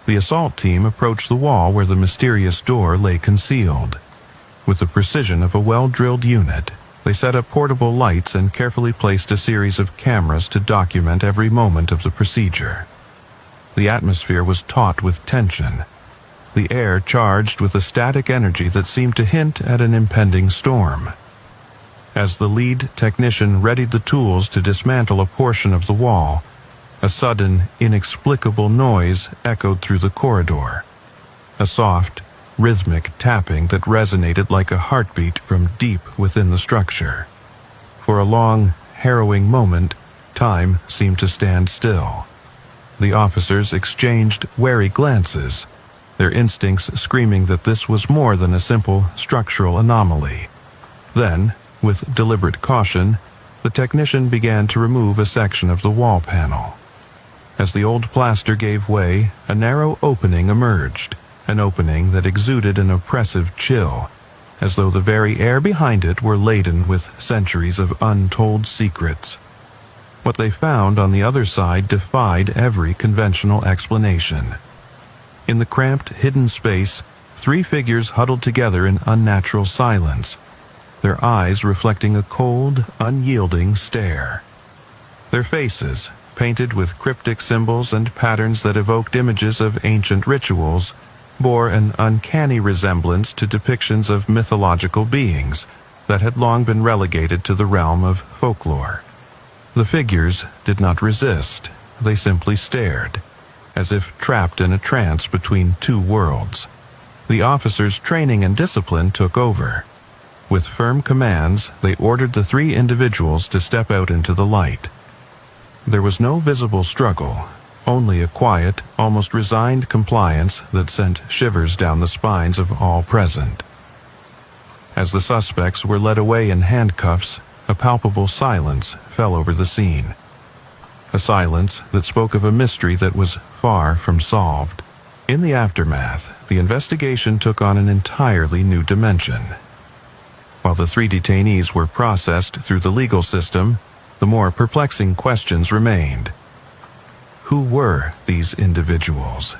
The assault team approached the wall where the mysterious door lay concealed. With the precision of a well-drilled unit, they set up portable lights and carefully placed a series of cameras to document every moment of the procedure. The atmosphere was taut with tension, the air charged with a static energy that seemed to hint at an impending storm. As the lead technician readied the tools to dismantle a portion of the wall, a sudden, inexplicable noise echoed through the corridor. A soft, rhythmic tapping that resonated like a heartbeat from deep within the structure. For a long, harrowing moment, time seemed to stand still. The officers exchanged wary glances, their instincts screaming that this was more than a simple structural anomaly. Then, with deliberate caution, the technician began to remove a section of the wall panel. As the old plaster gave way, a narrow opening emerged, an opening that exuded an oppressive chill, as though the very air behind it were laden with centuries of untold secrets. What they found on the other side defied every conventional explanation. In the cramped, hidden space, 3 figures huddled together in unnatural silence, their eyes reflecting a cold, unyielding stare. Their faces, painted with cryptic symbols and patterns that evoked images of ancient rituals, bore an uncanny resemblance to depictions of mythological beings that had long been relegated to the realm of folklore. The figures did not resist, they simply stared, as if trapped in a trance between 2 worlds. The officers' training and discipline took over. With firm commands, they ordered the 3 individuals to step out into the light. There was no visible struggle, only a quiet, almost resigned compliance that sent shivers down the spines of all present. As the suspects were led away in handcuffs, a palpable silence fell over the scene. A silence that spoke of a mystery that was far from solved. In the aftermath, the investigation took on an entirely new dimension. While the 3 detainees were processed through the legal system, the more perplexing questions remained. Who were these individuals?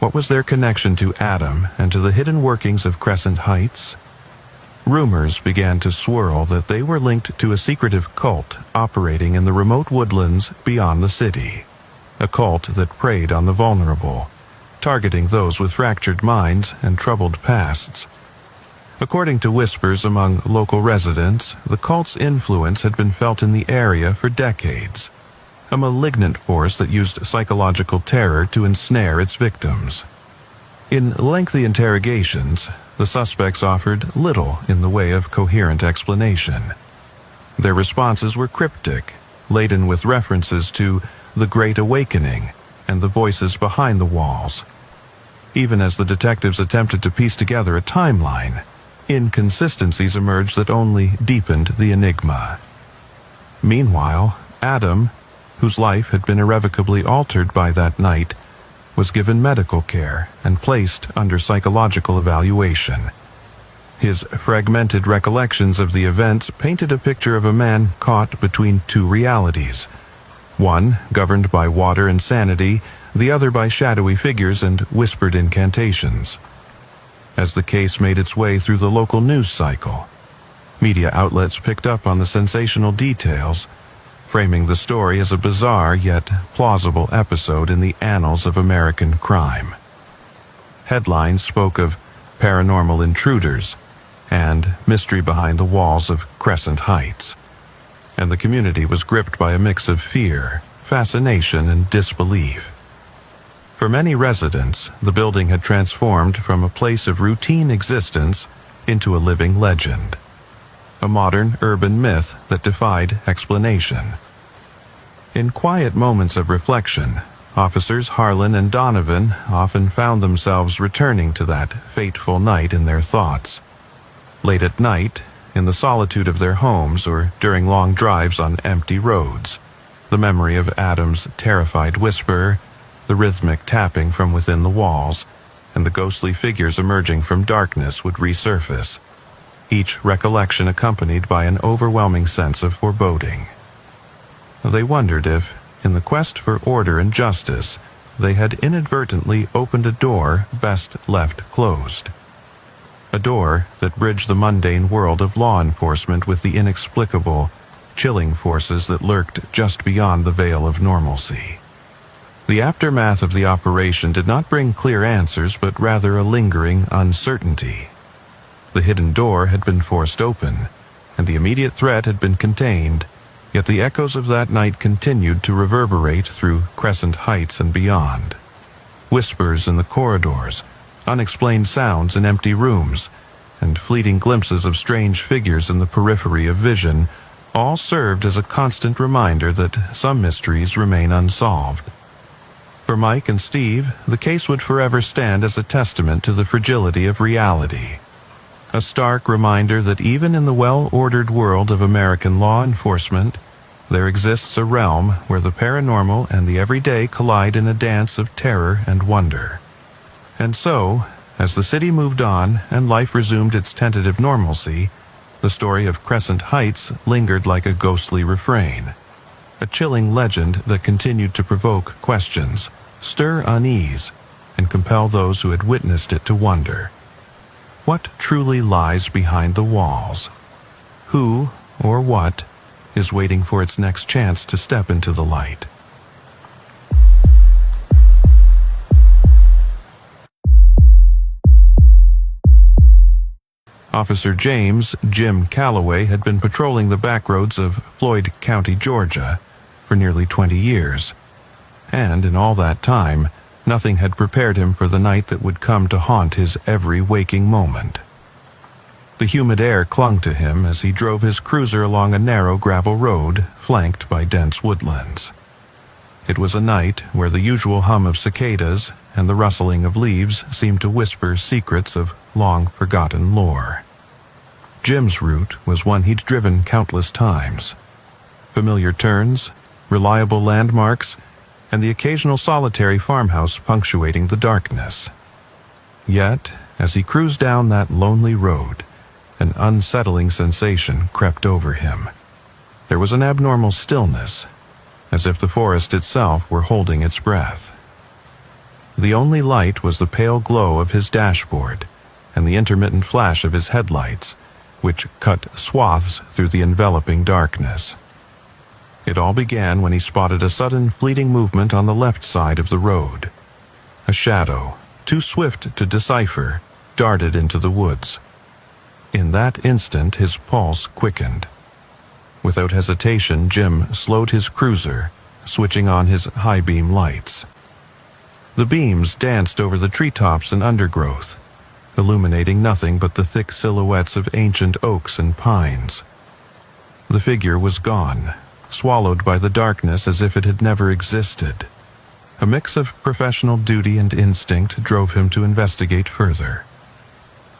What was their connection to Adam and to the hidden workings of Crescent Heights? Rumors began to swirl that they were linked to a secretive cult operating in the remote woodlands beyond the city. A cult that preyed on the vulnerable, targeting those with fractured minds and troubled pasts. According to whispers among local residents, the cult's influence had been felt in the area for decades, a malignant force that used psychological terror to ensnare its victims. In lengthy interrogations, the suspects offered little in the way of coherent explanation. Their responses were cryptic, laden with references to the Great Awakening and the voices behind the walls. Even as the detectives attempted to piece together a timeline, inconsistencies emerged that only deepened the enigma. Meanwhile, Adam, whose life had been irrevocably altered by that night, was given medical care and placed under psychological evaluation. His fragmented recollections of the events painted a picture of a man caught between 2 realities, one governed by water and sanity, the other by shadowy figures and whispered incantations. As the case made its way through the local news cycle, media outlets picked up on the sensational details, framing the story as a bizarre yet plausible episode in the annals of American crime. Headlines spoke of paranormal intruders and mystery behind the walls of Crescent Heights, and the community was gripped by a mix of fear, fascination, and disbelief. For many residents, the building had transformed from a place of routine existence into a living legend, a modern urban myth that defied explanation. In quiet moments of reflection, Officers Harlan and Donovan often found themselves returning to that fateful night in their thoughts. Late at night, in the solitude of their homes or during long drives on empty roads, the memory of Adam's terrified whisper, the rhythmic tapping from within the walls, and the ghostly figures emerging from darkness would resurface, each recollection accompanied by an overwhelming sense of foreboding. They wondered if, in the quest for order and justice, they had inadvertently opened a door best left closed. A door that bridged the mundane world of law enforcement with the inexplicable, chilling forces that lurked just beyond the veil of normalcy. The aftermath of the operation did not bring clear answers, but rather a lingering uncertainty. The hidden door had been forced open, and the immediate threat had been contained, yet the echoes of that night continued to reverberate through Crescent Heights and beyond. Whispers in the corridors, unexplained sounds in empty rooms, and fleeting glimpses of strange figures in the periphery of vision all served as a constant reminder that some mysteries remain unsolved. For Mike and Steve, the case would forever stand as a testament to the fragility of reality. A stark reminder that even in the well-ordered world of American law enforcement, there exists a realm where the paranormal and the everyday collide in a dance of terror and wonder. And so, as the city moved on and life resumed its tentative normalcy, the story of Crescent Heights lingered like a ghostly refrain, a chilling legend that continued to provoke questions, stir unease, and compel those who had witnessed it to wonder. What truly lies behind the walls? Who, or what, is waiting for its next chance to step into the light? Officer James "Jim" Calloway had been patrolling the backroads of Floyd County, Georgia, for nearly 20 years, and in all that time, nothing had prepared him for the night that would come to haunt his every waking moment. The humid air clung to him as he drove his cruiser along a narrow gravel road flanked by dense woodlands. It was a night where the usual hum of cicadas and the rustling of leaves seemed to whisper secrets of long-forgotten lore. Jim's route was one he'd driven countless times. Familiar turns, reliable landmarks, and the occasional solitary farmhouse punctuating the darkness. Yet, as he cruised down that lonely road, an unsettling sensation crept over him. There was an abnormal stillness, as if the forest itself were holding its breath. The only light was the pale glow of his dashboard and the intermittent flash of his headlights, which cut swaths through the enveloping darkness. It all began when he spotted a sudden fleeting movement on the left side of the road. A shadow, too swift to decipher, darted into the woods. In that instant, his pulse quickened. Without hesitation, Jim slowed his cruiser, switching on his high-beam lights. The beams danced over the treetops and undergrowth, illuminating nothing but the thick silhouettes of ancient oaks and pines. The figure was gone, swallowed by the darkness as if it had never existed. A mix of professional duty and instinct drove him to investigate further.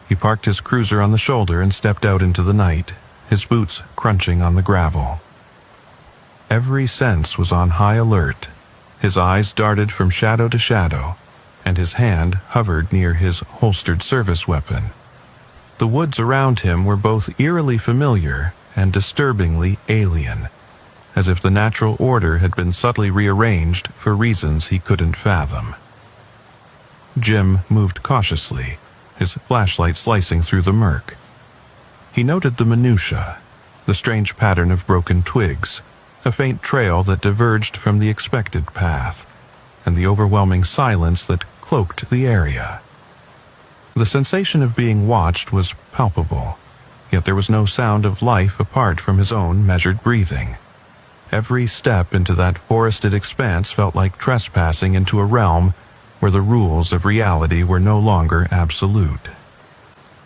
He parked his cruiser on the shoulder and stepped out into the night, his boots crunching on the gravel. Every sense was on high alert. His eyes darted from shadow to shadow, and his hand hovered near his holstered service weapon. The woods around him were both eerily familiar and disturbingly alien, as if the natural order had been subtly rearranged for reasons he couldn't fathom. Jim moved cautiously, his flashlight slicing through the murk. He noted the minutiae, the strange pattern of broken twigs, a faint trail that diverged from the expected path, and the overwhelming silence that cloaked the area. The sensation of being watched was palpable, yet there was no sound of life apart from his own measured breathing. Every step into that forested expanse felt like trespassing into a realm where the rules of reality were no longer absolute.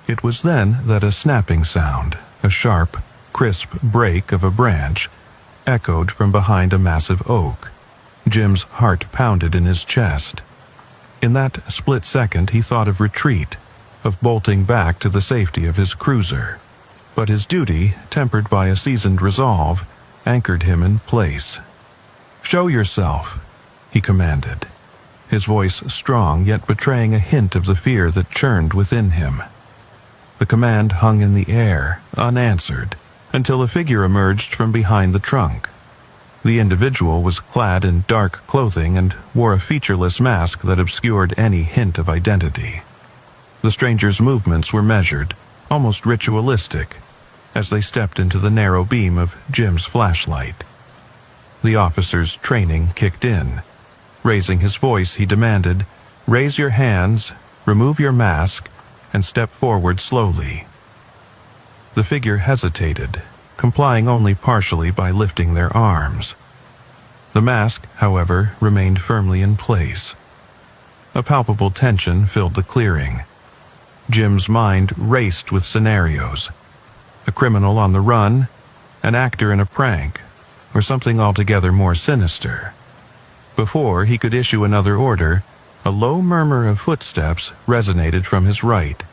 It was then that a snapping sound, a sharp, crisp break of a branch, echoed from behind a massive oak. Jim's heart pounded in his chest. In that split second he thought of retreat, of bolting back to the safety of his cruiser. But his duty, tempered by a seasoned resolve, anchored him in place. "Show yourself," he commanded, his voice strong yet betraying a hint of the fear that churned within him. The command hung in the air, unanswered, until a figure emerged from behind the trunk. The individual was clad in dark clothing and wore a featureless mask that obscured any hint of identity. The stranger's movements were measured, almost ritualistic, as they stepped into the narrow beam of Jim's flashlight. The officer's training kicked in. Raising his voice, he demanded, "Raise your hands, remove your mask, and step forward slowly." The figure hesitated, complying only partially by lifting their arms. The mask, however, remained firmly in place. A palpable tension filled the clearing. Jim's mind raced with scenarios. A criminal on the run, an actor in a prank, or something altogether more sinister. Before he could issue another order, a low murmur of footsteps resonated from his right.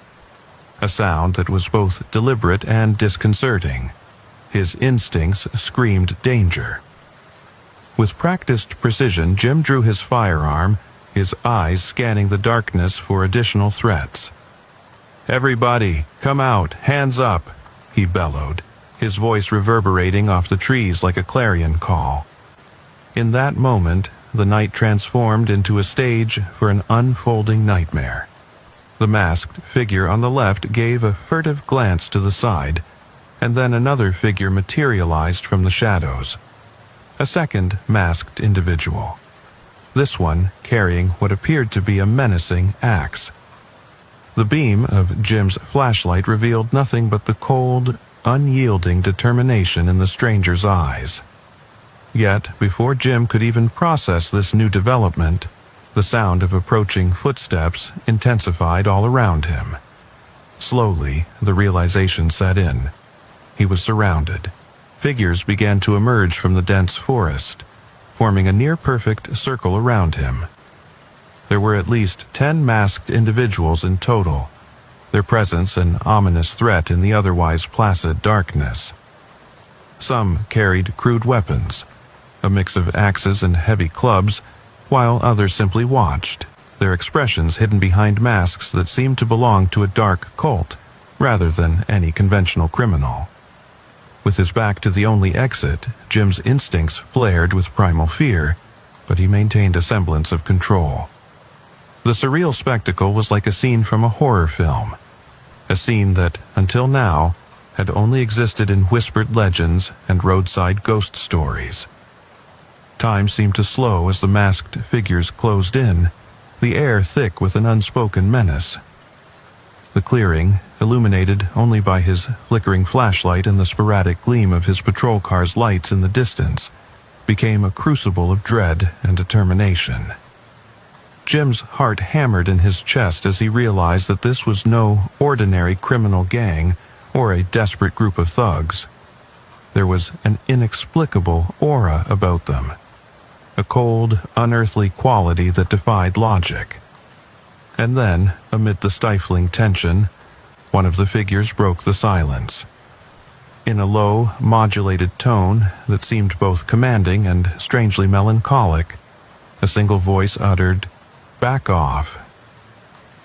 A sound that was both deliberate and disconcerting. His instincts screamed danger. With practiced precision, Jim drew his firearm, his eyes scanning the darkness for additional threats. "Everybody, come out, hands up," he bellowed, his voice reverberating off the trees like a clarion call. In that moment, the night transformed into a stage for an unfolding nightmare. The masked figure on the left gave a furtive glance to the side, and then another figure materialized from the shadows. A second masked individual. This one carrying what appeared to be a menacing axe. The beam of Jim's flashlight revealed nothing but the cold, unyielding determination in the stranger's eyes. Yet, before Jim could even process this new development, the sound of approaching footsteps intensified all around him. Slowly, the realization set in. He was surrounded. Figures began to emerge from the dense forest, forming a near-perfect circle around him. There were at least 10 masked individuals in total, their presence an ominous threat in the otherwise placid darkness. Some carried crude weapons, a mix of axes and heavy clubs, while others simply watched, their expressions hidden behind masks that seemed to belong to a dark cult rather than any conventional criminal. With his back to the only exit, Jim's instincts flared with primal fear, but he maintained a semblance of control. The surreal spectacle was like a scene from a horror film, a scene that, until now, had only existed in whispered legends and roadside ghost stories. Time seemed to slow as the masked figures closed in, the air thick with an unspoken menace. The clearing, illuminated only by his flickering flashlight and the sporadic gleam of his patrol car's lights in the distance, became a crucible of dread and determination. Jim's heart hammered in his chest as he realized that this was no ordinary criminal gang or a desperate group of thugs. There was an inexplicable aura about them, a cold, unearthly quality that defied logic. And then, amid the stifling tension, one of the figures broke the silence. In a low, modulated tone that seemed both commanding and strangely melancholic, a single voice uttered, "Back off."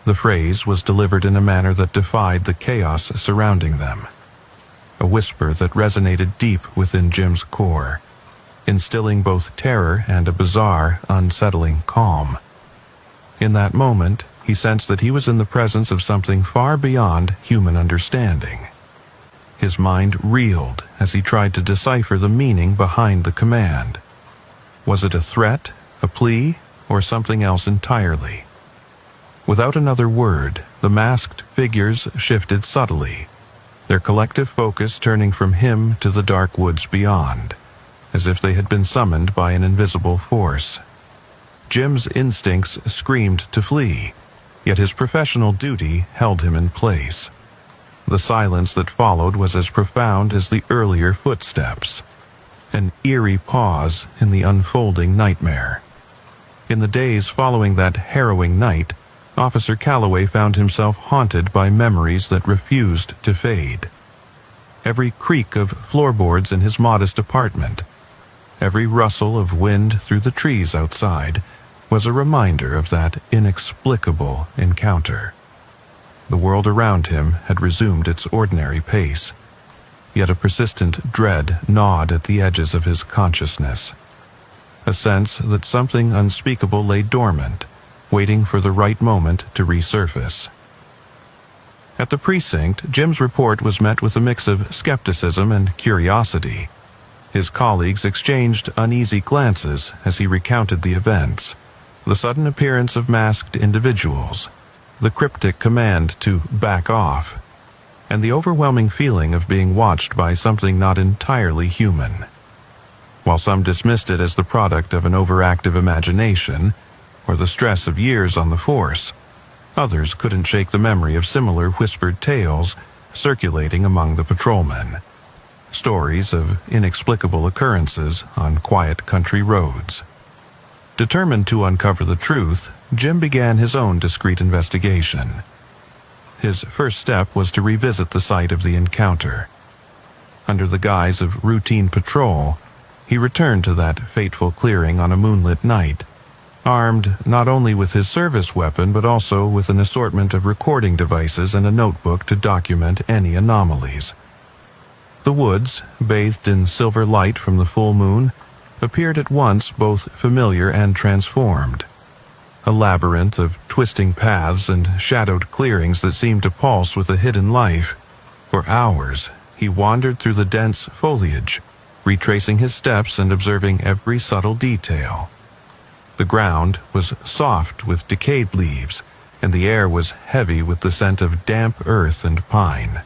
The phrase was delivered in a manner that defied the chaos surrounding them, a whisper that resonated deep within Jim's core. instilling both terror and a bizarre, unsettling calm. In that moment, he sensed that he was in the presence of something far beyond human understanding. His mind reeled as he tried to decipher the meaning behind the command. Was it a threat, a plea, or something else entirely? Without another word, the masked figures shifted subtly, their collective focus turning from him to the dark woods beyond, as if they had been summoned by an invisible force. Jim's instincts screamed to flee, yet his professional duty held him in place. The silence that followed was as profound as the earlier footsteps, an eerie pause in the unfolding nightmare. In the days following that harrowing night, Officer Calloway found himself haunted by memories that refused to fade. Every creak of floorboards in his modest apartment, every rustle of wind through the trees outside, was a reminder of that inexplicable encounter. The world around him had resumed its ordinary pace, yet a persistent dread gnawed at the edges of his consciousness. A sense that something unspeakable lay dormant, waiting for the right moment to resurface. At the precinct, Jim's report was met with a mix of skepticism and curiosity. His colleagues exchanged uneasy glances as he recounted the events, the sudden appearance of masked individuals, the cryptic command to back off, and the overwhelming feeling of being watched by something not entirely human. While some dismissed it as the product of an overactive imagination, or the stress of years on the force, others couldn't shake the memory of similar whispered tales circulating among the patrolmen. Stories of inexplicable occurrences on quiet country roads. Determined to uncover the truth, Jim began his own discreet investigation. His first step was to revisit the site of the encounter. Under the guise of routine patrol, he returned to that fateful clearing on a moonlit night, armed not only with his service weapon but also with an assortment of recording devices and a notebook to document any anomalies. The woods, bathed in silver light from the full moon, appeared at once both familiar and transformed. A labyrinth of twisting paths and shadowed clearings that seemed to pulse with a hidden life. For hours, he wandered through the dense foliage, retracing his steps and observing every subtle detail. The ground was soft with decayed leaves, and the air was heavy with the scent of damp earth and pine.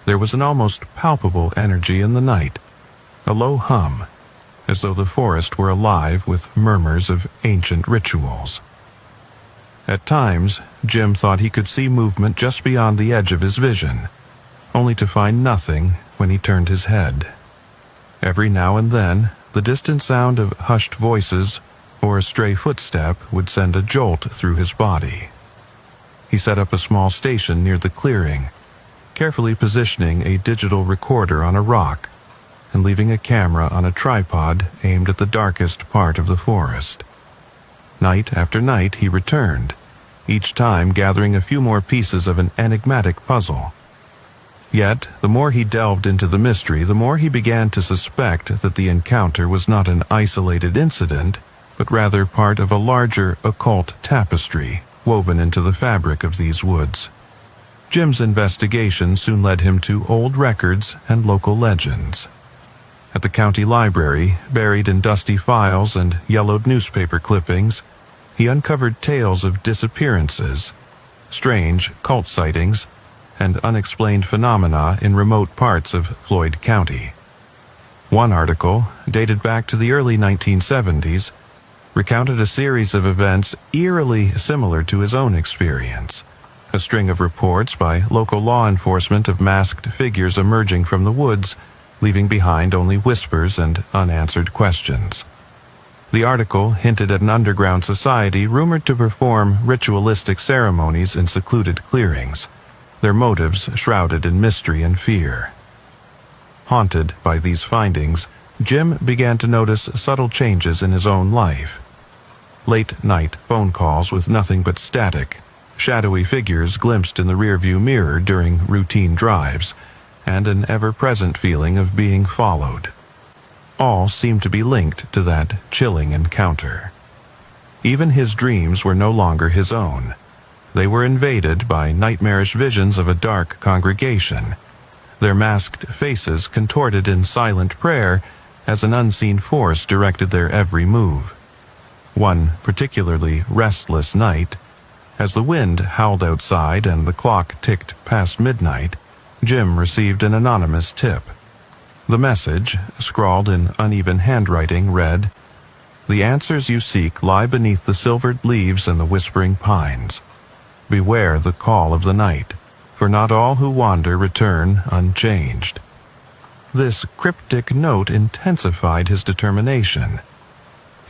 There was an almost palpable energy in the night, a low hum, as though the forest were alive with murmurs of ancient rituals. At times, Jim thought he could see movement just beyond the edge of his vision, only to find nothing when he turned his head. Every now and then, the distant sound of hushed voices or a stray footstep would send a jolt through his body. He set up a small station near the clearing, carefully positioning a digital recorder on a rock and leaving a camera on a tripod aimed at the darkest part of the forest. Night after night he returned, each time gathering a few more pieces of an enigmatic puzzle. Yet, the more he delved into the mystery, the more he began to suspect that the encounter was not an isolated incident, but rather part of a larger occult tapestry woven into the fabric of these woods. Jim's investigation soon led him to old records and local legends. At the county library, buried in dusty files and yellowed newspaper clippings, he uncovered tales of disappearances, strange cult sightings, and unexplained phenomena in remote parts of Floyd County. One article, dated back to the early 1970s, recounted a series of events eerily similar to his own experience. A string of reports by local law enforcement of masked figures emerging from the woods, leaving behind only whispers and unanswered questions. The article hinted at an underground society rumored to perform ritualistic ceremonies in secluded clearings, their motives shrouded in mystery and fear. Haunted by these findings, Jim began to notice subtle changes in his own life. Late-night phone calls with nothing but static, shadowy figures glimpsed in the rearview mirror during routine drives, and an ever-present feeling of being followed. all seemed to be linked to that chilling encounter. Even his dreams were no longer his own. They were invaded by nightmarish visions of a dark congregation, their masked faces contorted in silent prayer as an unseen force directed their every move. One particularly restless night, as the wind howled outside and the clock ticked past midnight, Jim received an anonymous tip. The message, scrawled in uneven handwriting, read, "The answers you seek lie beneath the silvered leaves and the whispering pines. Beware the call of the night, for not all who wander return unchanged." This cryptic note intensified his determination.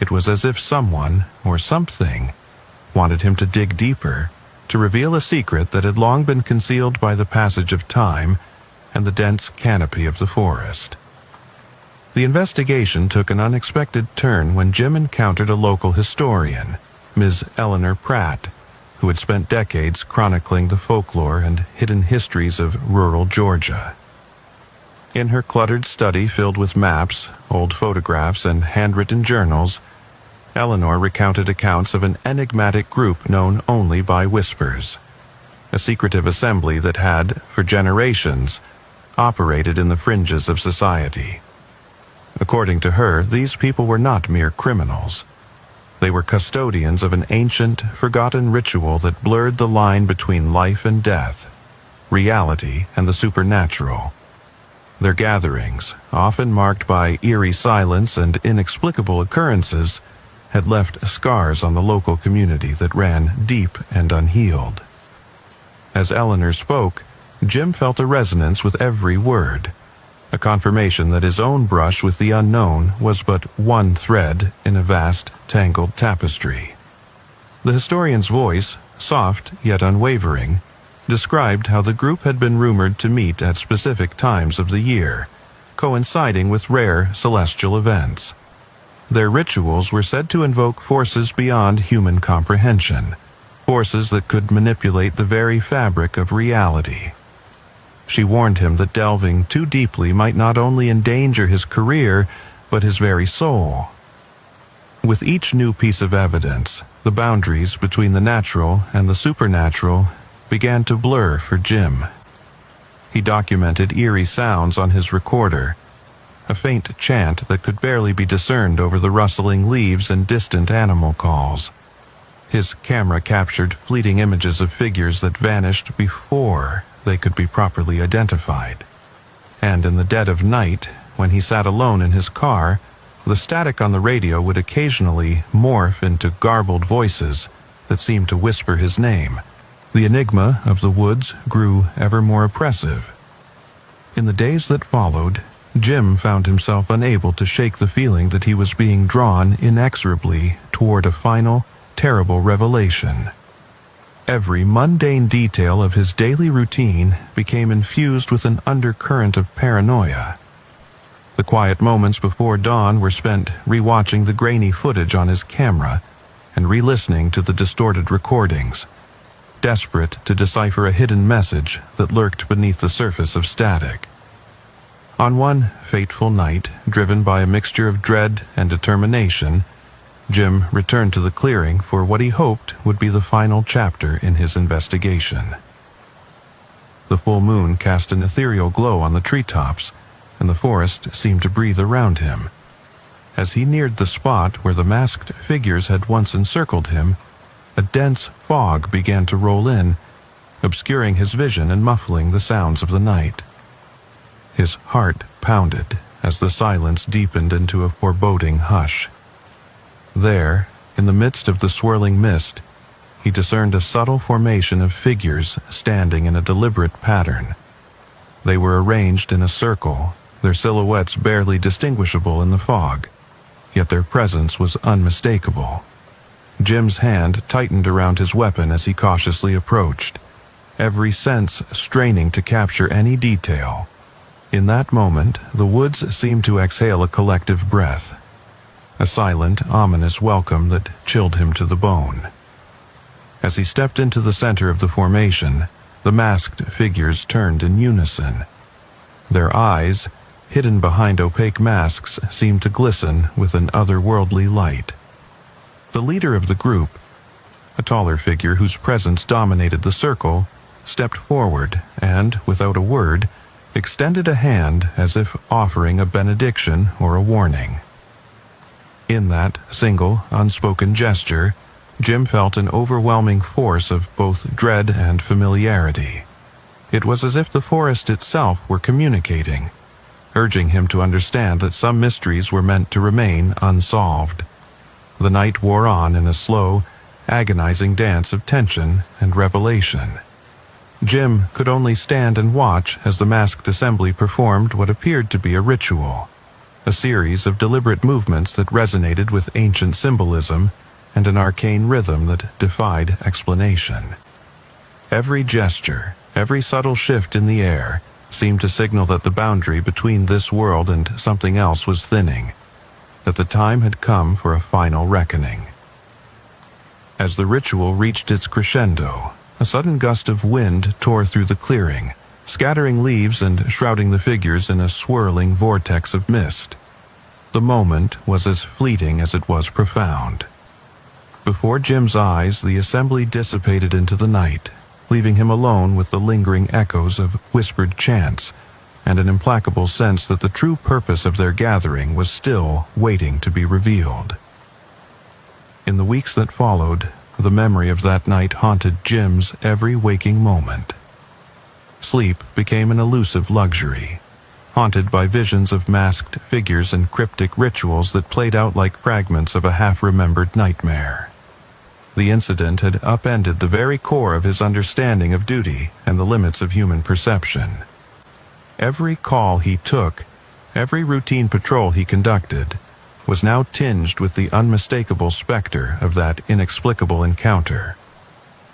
It was as if someone, or something, wanted him to dig deeper, to reveal a secret that had long been concealed by the passage of time and the dense canopy of the forest. The investigation took an unexpected turn when Jim encountered a local historian, Ms. Eleanor Pratt, who had spent decades chronicling the folklore and hidden histories of rural Georgia. In her cluttered study filled with maps, old photographs, and handwritten journals, Eleanor recounted accounts of an enigmatic group known only by whispers, a secretive assembly that had, for generations, operated in the fringes of society. According to her, these people were not mere criminals. They were custodians of an ancient, forgotten ritual that blurred the line between life and death, reality and the supernatural. Their gatherings, often marked by eerie silence and inexplicable occurrences, had left scars on the local community that ran deep and unhealed. As Eleanor spoke, Jim felt a resonance with every word, a confirmation that his own brush with the unknown was but one thread in a vast, tangled tapestry. The historian's voice, soft yet unwavering, described how the group had been rumored to meet at specific times of the year, coinciding with rare celestial events. Their rituals were said to invoke forces beyond human comprehension, forces that could manipulate the very fabric of reality. She warned him that delving too deeply might not only endanger his career, but his very soul. With each new piece of evidence, the boundaries between the natural and the supernatural began to blur for Jim. He documented eerie sounds on his recorder, a faint chant that could barely be discerned over the rustling leaves and distant animal calls. His camera captured fleeting images of figures that vanished before they could be properly identified. And in the dead of night, when he sat alone in his car, the static on the radio would occasionally morph into garbled voices that seemed to whisper his name. The enigma of the woods grew ever more oppressive. In the days that followed, Jim found himself unable to shake the feeling that he was being drawn inexorably toward a final, terrible revelation. Every mundane detail of his daily routine became infused with an undercurrent of paranoia. The quiet moments before dawn were spent rewatching the grainy footage on his camera and re-listening to the distorted recordings, desperate to decipher a hidden message that lurked beneath the surface of static. On one fateful night, driven by a mixture of dread and determination, Jim returned to the clearing for what he hoped would be the final chapter in his investigation. The full moon cast an ethereal glow on the treetops, and the forest seemed to breathe around him. As he neared the spot where the masked figures had once encircled him, a dense fog began to roll in, obscuring his vision and muffling the sounds of the night. His heart pounded as the silence deepened into a foreboding hush. There, in the midst of the swirling mist, he discerned a subtle formation of figures standing in a deliberate pattern. They were arranged in a circle, their silhouettes barely distinguishable in the fog, yet their presence was unmistakable. Jim's hand tightened around his weapon as he cautiously approached, every sense straining to capture any detail. In that moment, the woods seemed to exhale a collective breath, a silent, ominous welcome that chilled him to the bone. As he stepped into the center of the formation, the masked figures turned in unison. Their eyes, hidden behind opaque masks, seemed to glisten with an otherworldly light. The leader of the group, a taller figure whose presence dominated the circle, stepped forward and, without a word, extended a hand as if offering a benediction or a warning. In that single, unspoken gesture, Jim felt an overwhelming force of both dread and familiarity. It was as if the forest itself were communicating, urging him to understand that some mysteries were meant to remain unsolved. The night wore on in a slow, agonizing dance of tension and revelation. Jim could only stand and watch as the masked assembly performed what appeared to be a ritual, a series of deliberate movements that resonated with ancient symbolism and an arcane rhythm that defied explanation. Every gesture, every subtle shift in the air, seemed to signal that the boundary between this world and something else was thinning, that the time had come for a final reckoning. As the ritual reached its crescendo, a sudden gust of wind tore through the clearing, scattering leaves and shrouding the figures in a swirling vortex of mist. The moment was as fleeting as it was profound. Before Jim's eyes, the assembly dissipated into the night, leaving him alone with the lingering echoes of whispered chants and an implacable sense that the true purpose of their gathering was still waiting to be revealed. In the weeks that followed, the memory of that night haunted Jim's every waking moment. Sleep became an elusive luxury, haunted by visions of masked figures and cryptic rituals that played out like fragments of a half-remembered nightmare. The incident had upended the very core of his understanding of duty and the limits of human perception. Every call he took, every routine patrol he conducted, was now tinged with the unmistakable specter of that inexplicable encounter.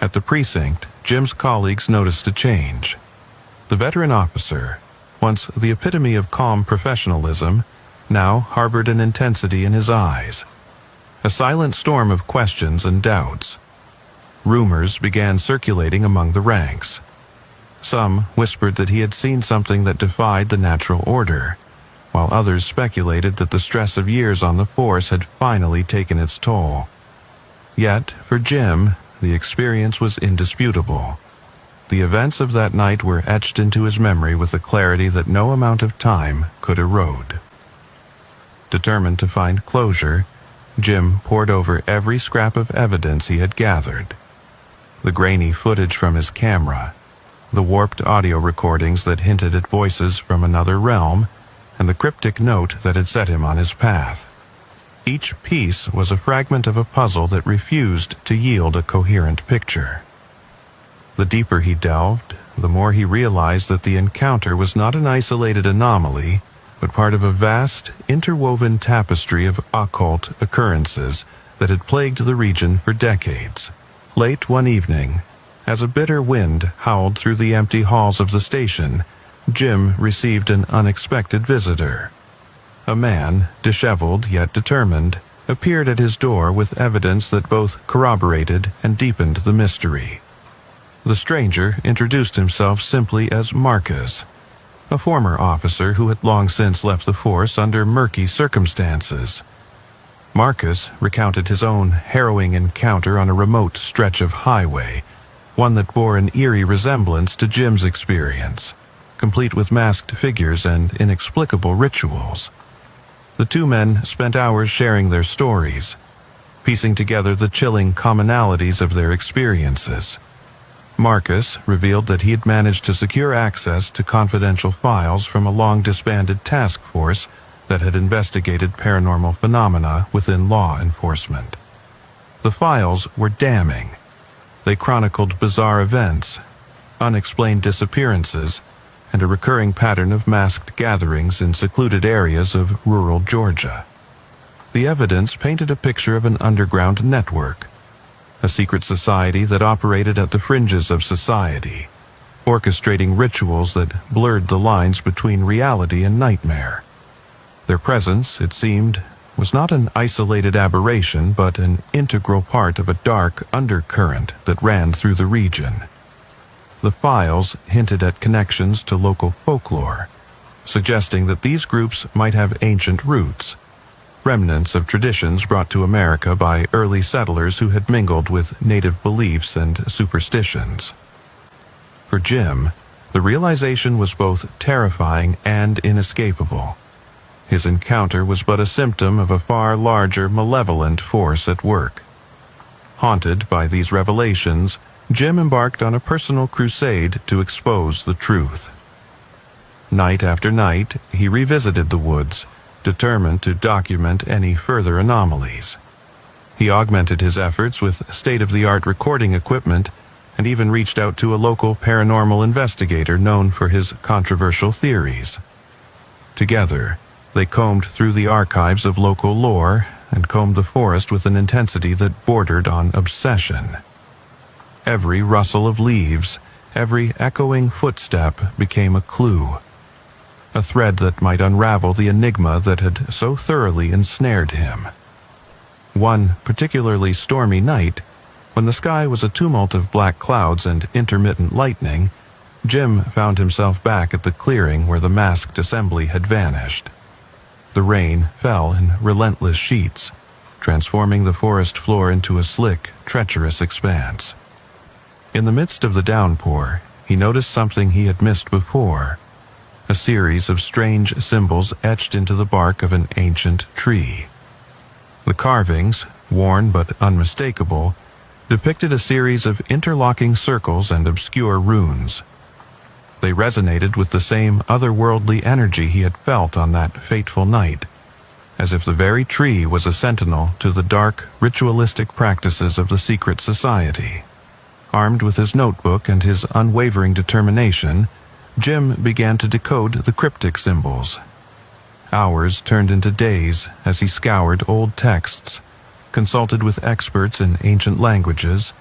At the precinct, Jim's colleagues noticed a change. The veteran officer, once the epitome of calm professionalism, now harbored an intensity in his eyes. A silent storm of questions and doubts. Rumors began circulating among the ranks. Some whispered that he had seen something that defied the natural order, while others speculated that the stress of years on the force had finally taken its toll. Yet, for Jim, the experience was indisputable. The events of that night were etched into his memory with a clarity that no amount of time could erode. Determined to find closure, Jim pored over every scrap of evidence he had gathered. The grainy footage from his camera, the warped audio recordings that hinted at voices from another realm, and the cryptic note that had set him on his path. Each piece was a fragment of a puzzle that refused to yield a coherent picture. The deeper he delved, the more he realized that the encounter was not an isolated anomaly, but part of a vast, interwoven tapestry of occult occurrences that had plagued the region for decades. Late one evening, as a bitter wind howled through the empty halls of the station, Jim received an unexpected visitor. A man, disheveled yet determined, appeared at his door with evidence that both corroborated and deepened the mystery. The stranger introduced himself simply as Embarquez, a former officer who had long since left the force under murky circumstances. Embarquez recounted his own harrowing encounter on a remote stretch of highway, one that bore an eerie resemblance to Jim's experience, complete with masked figures and inexplicable rituals. The two men spent hours sharing their stories, piecing together the chilling commonalities of their experiences. Embarquez revealed that he had managed to secure access to confidential files from a long-disbanded task force that had investigated paranormal phenomena within law enforcement. The files were damning. They chronicled bizarre events, unexplained disappearances, and a recurring pattern of masked gatherings in secluded areas of rural Georgia. The evidence painted a picture of an underground network, a secret society that operated at the fringes of society, orchestrating rituals that blurred the lines between reality and nightmare. Their presence, it seemed, was not an isolated aberration but an integral part of a dark undercurrent that ran through the region. The files hinted at connections to local folklore, suggesting that these groups might have ancient roots, remnants of traditions brought to America by early settlers who had mingled with native beliefs and superstitions. For Jim, the realization was both terrifying and inescapable. His encounter was but a symptom of a far larger malevolent force at work. Haunted by these revelations, Jim embarked on a personal crusade to expose the truth. Night after night, he revisited the woods, determined to document any further anomalies. He augmented his efforts with state-of-the-art recording equipment and even reached out to a local paranormal investigator known for his controversial theories. Together, they combed through the archives of local lore and combed the forest with an intensity that bordered on obsession. Every rustle of leaves, every echoing footstep became a clue, a thread that might unravel the enigma that had so thoroughly ensnared him. One particularly stormy night, when the sky was a tumult of black clouds and intermittent lightning, Jim found himself back at the clearing where the masked assembly had vanished. The rain fell in relentless sheets, transforming the forest floor into a slick, treacherous expanse. In the midst of the downpour, he noticed something he had missed before: a series of strange symbols etched into the bark of an ancient tree. The carvings, worn but unmistakable, depicted a series of interlocking circles and obscure runes. They resonated with the same otherworldly energy he had felt on that fateful night, as if the very tree was a sentinel to the dark, ritualistic practices of the secret society. Armed with his notebook and his unwavering determination, Jim began to decode the cryptic symbols. Hours turned into days as he scoured old texts, consulted with experts in ancient languages,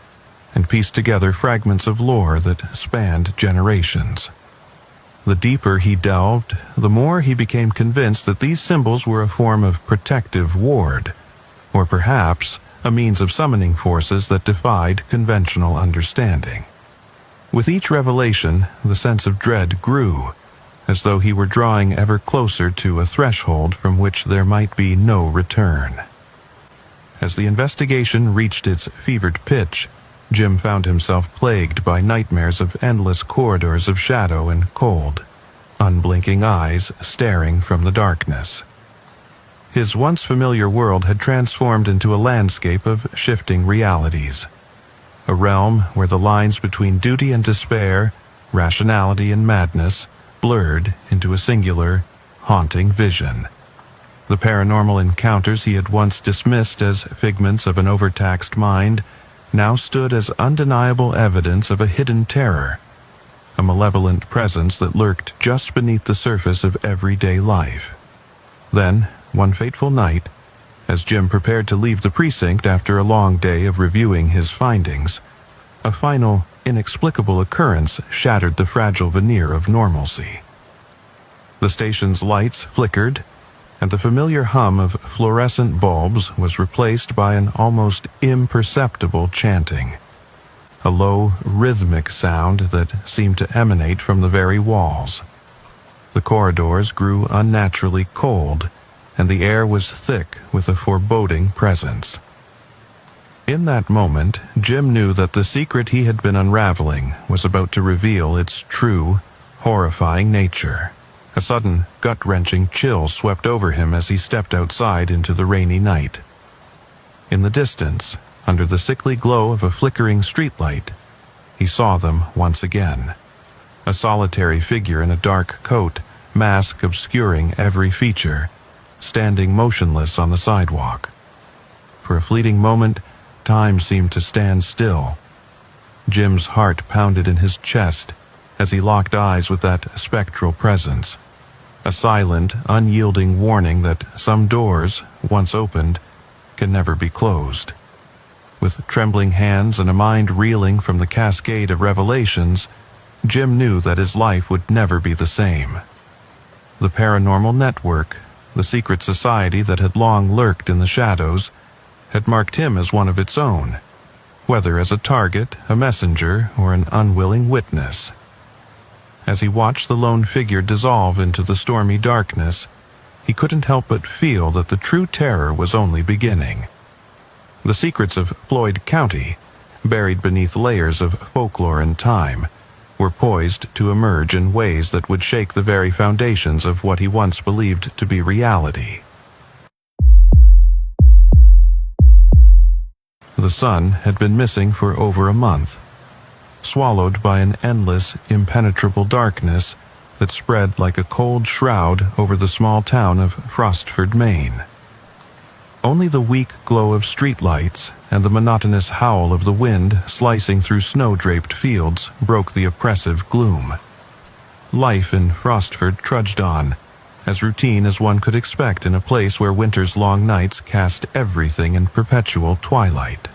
and pieced together fragments of lore that spanned generations. The deeper he delved, the more he became convinced that these symbols were a form of protective ward, or perhaps a means of summoning forces that defied conventional understanding. With each revelation, the sense of dread grew, as though he were drawing ever closer to a threshold from which there might be no return. As the investigation reached its fevered pitch, Jim found himself plagued by nightmares of endless corridors of shadow and cold, unblinking eyes staring from the darkness. His once familiar world had transformed into a landscape of shifting realities, a realm where the lines between duty and despair, rationality and madness, blurred into a singular, haunting vision. The paranormal encounters he had once dismissed as figments of an overtaxed mind now stood as undeniable evidence of a hidden terror, a malevolent presence that lurked just beneath the surface of everyday life. Then, one fateful night, as Jim prepared to leave the precinct after a long day of reviewing his findings, a final, inexplicable occurrence shattered the fragile veneer of normalcy. The station's lights flickered, and the familiar hum of fluorescent bulbs was replaced by an almost imperceptible chanting, a low, rhythmic sound that seemed to emanate from the very walls. The corridors grew unnaturally cold, and the air was thick with a foreboding presence. In that moment, Jim knew that the secret he had been unraveling was about to reveal its true, horrifying nature. A sudden, gut-wrenching chill swept over him as he stepped outside into the rainy night. In the distance, under the sickly glow of a flickering streetlight, he saw them once again. A solitary figure in a dark coat, mask obscuring every feature, standing motionless on the sidewalk. For a fleeting moment, time seemed to stand still. Jim's heart pounded in his chest as he locked eyes with that spectral presence, a silent, unyielding warning that some doors, once opened, can never be closed. With trembling hands and a mind reeling from the cascade of revelations, Jim knew that his life would never be the same. The paranormal network, the secret society that had long lurked in the shadows, had marked him as one of its own, whether as a target, a messenger, or an unwilling witness. As he watched the lone figure dissolve into the stormy darkness, he couldn't help but feel that the true terror was only beginning. The secrets of Floyd County, buried beneath layers of folklore and time, were poised to emerge in ways that would shake the very foundations of what he once believed to be reality. The sun had been missing for over a month, swallowed by an endless, impenetrable darkness that spread like a cold shroud over the small town of Frostford, Maine. Only the weak glow of streetlights and the monotonous howl of the wind slicing through snow-draped fields broke the oppressive gloom. Life in Frostford trudged on, as routine as one could expect in a place where winter's long nights cast everything in perpetual twilight.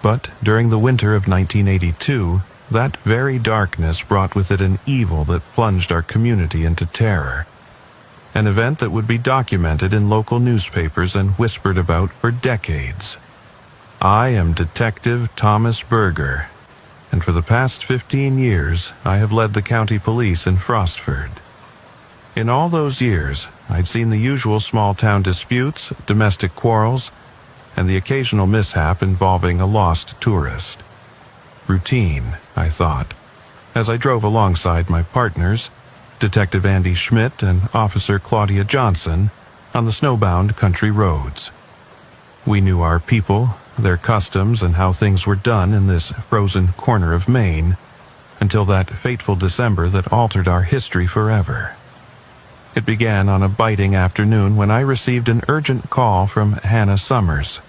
But during the winter of 1982, that very darkness brought with it an evil that plunged our community into terror. An event that would be documented in local newspapers and whispered about for decades. I am Detective Thomas Berger, and for the past 15 years, I have led the county police in Frostford. In all those years, I'd seen the usual small-town disputes, domestic quarrels, and the occasional mishap involving a lost tourist. Routine, I thought, as I drove alongside my partners, Detective Andy Schmidt and Officer Claudia Johnson, on the snowbound country roads. We knew our people, their customs, and how things were done in this frozen corner of Maine, until that fateful December that altered our history forever. It began on a biting afternoon when I received an urgent call from Hannah Summers,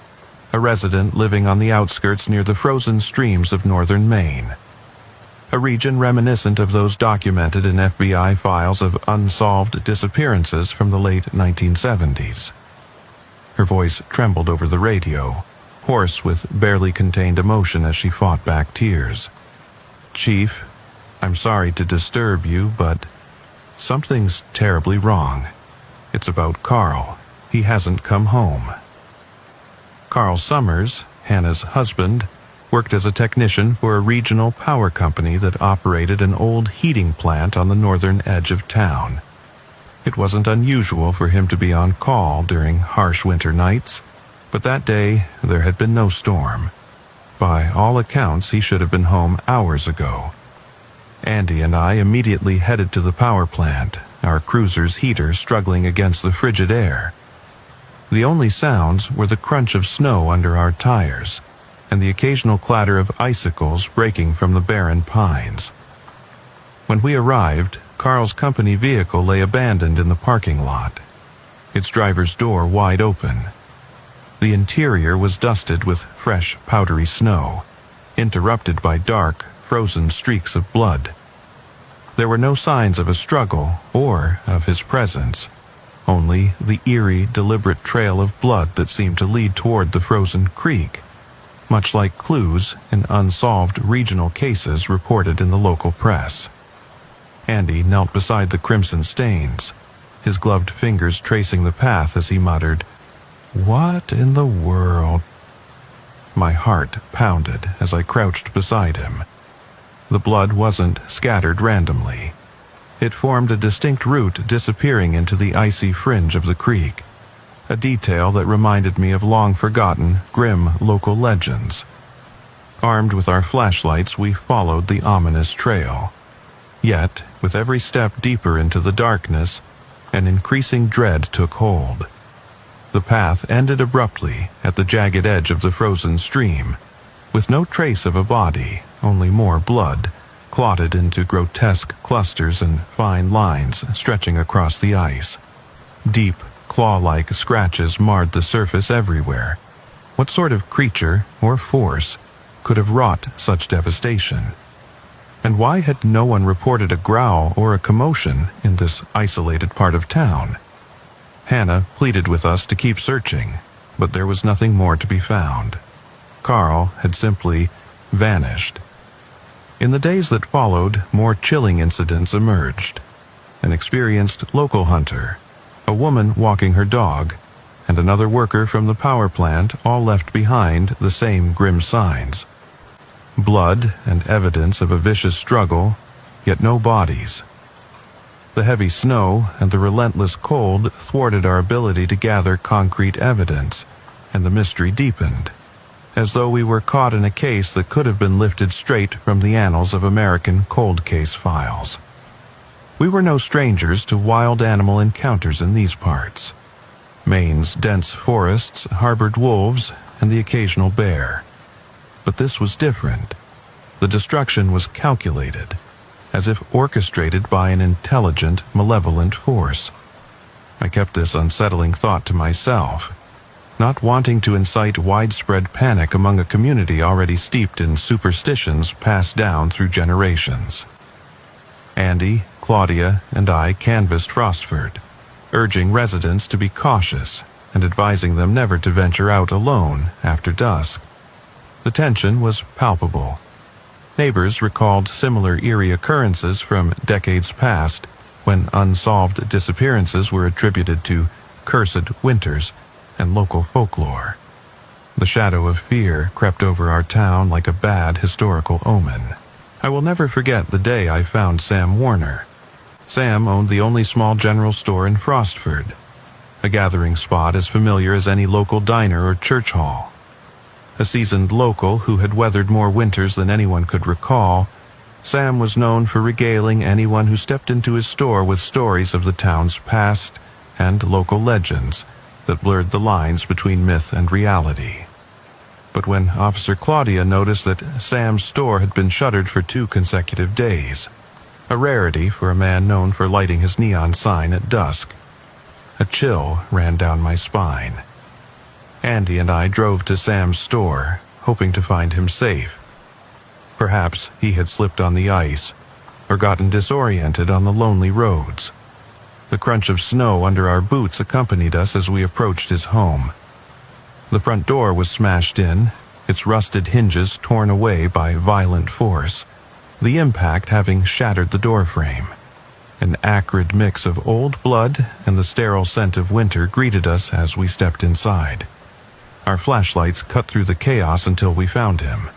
a resident living on the outskirts near the frozen streams of northern Maine. A region reminiscent of those documented in FBI files of unsolved disappearances from the late 1970s. Her voice trembled over the radio, hoarse with barely contained emotion as she fought back tears. "Chief, I'm sorry to disturb you, but something's terribly wrong. It's about Carl. He hasn't come home." Carl Summers, Hannah's husband, worked as a technician for a regional power company that operated an old heating plant on the northern edge of town. It wasn't unusual for him to be on call during harsh winter nights, but that day there had been no storm. By all accounts, he should have been home hours ago. Andy and I immediately headed to the power plant, our cruiser's heater struggling against the frigid air. The only sounds were the crunch of snow under our tires, and the occasional clatter of icicles breaking from the barren pines. When we arrived, Carl's company vehicle lay abandoned in the parking lot, its driver's door wide open. The interior was dusted with fresh, powdery snow, interrupted by dark, frozen streaks of blood. There were no signs of a struggle or of his presence, only the eerie, deliberate trail of blood that seemed to lead toward the frozen creek, much like clues in unsolved regional cases reported in the local press. Andy knelt beside the crimson stains, his gloved fingers tracing the path as he muttered, "What in the world?" My heart pounded as I crouched beside him. The blood wasn't scattered randomly. It formed a distinct route disappearing into the icy fringe of the creek, a detail that reminded me of long-forgotten, grim local legends. Armed with our flashlights, we followed the ominous trail. Yet, with every step deeper into the darkness, an increasing dread took hold. The path ended abruptly at the jagged edge of the frozen stream, with no trace of a body, only more blood, clotted into grotesque clusters and fine lines stretching across the ice. Deep, claw-like scratches marred the surface everywhere. What sort of creature or force could have wrought such devastation? And why had no one reported a growl or a commotion in this isolated part of town? Hannah pleaded with us to keep searching, but there was nothing more to be found. Carl had simply vanished. In the days that followed, more chilling incidents emerged. An experienced local hunter, a woman walking her dog, and another worker from the power plant all left behind the same grim signs. Blood and evidence of a vicious struggle, yet no bodies. The heavy snow and the relentless cold thwarted our ability to gather concrete evidence, and the mystery deepened, as though we were caught in a case that could have been lifted straight from the annals of American cold case files. We were no strangers to wild animal encounters in these parts. Maine's dense forests harbored wolves and the occasional bear. But this was different. The destruction was calculated, as if orchestrated by an intelligent, malevolent force. I kept this unsettling thought to myself, not wanting to incite widespread panic among a community already steeped in superstitions passed down through generations. Andy, Claudia, and I canvassed Frostford, urging residents to be cautious and advising them never to venture out alone after dusk. The tension was palpable. Neighbors recalled similar eerie occurrences from decades past when unsolved disappearances were attributed to cursed winters and local folklore. The shadow of fear crept over our town like a bad historical omen. I will never forget the day I found Sam Warner. Sam owned the only small general store in Frostford, a gathering spot as familiar as any local diner or church hall. A seasoned local who had weathered more winters than anyone could recall, Sam was known for regaling anyone who stepped into his store with stories of the town's past and local legends that blurred the lines between myth and reality. But when Officer Claudia noticed that Sam's store had been shuttered for 2 consecutive days, a rarity for a man known for lighting his neon sign at dusk, a chill ran down my spine. Andy and I drove to Sam's store, hoping to find him safe. Perhaps he had slipped on the ice or gotten disoriented on the lonely roads. The crunch of snow under our boots accompanied us as we approached his home. The front door was smashed in, its rusted hinges torn away by violent force, the impact having shattered the doorframe. An acrid mix of old blood and the sterile scent of winter greeted us as we stepped inside. Our flashlights cut through the chaos until we found him.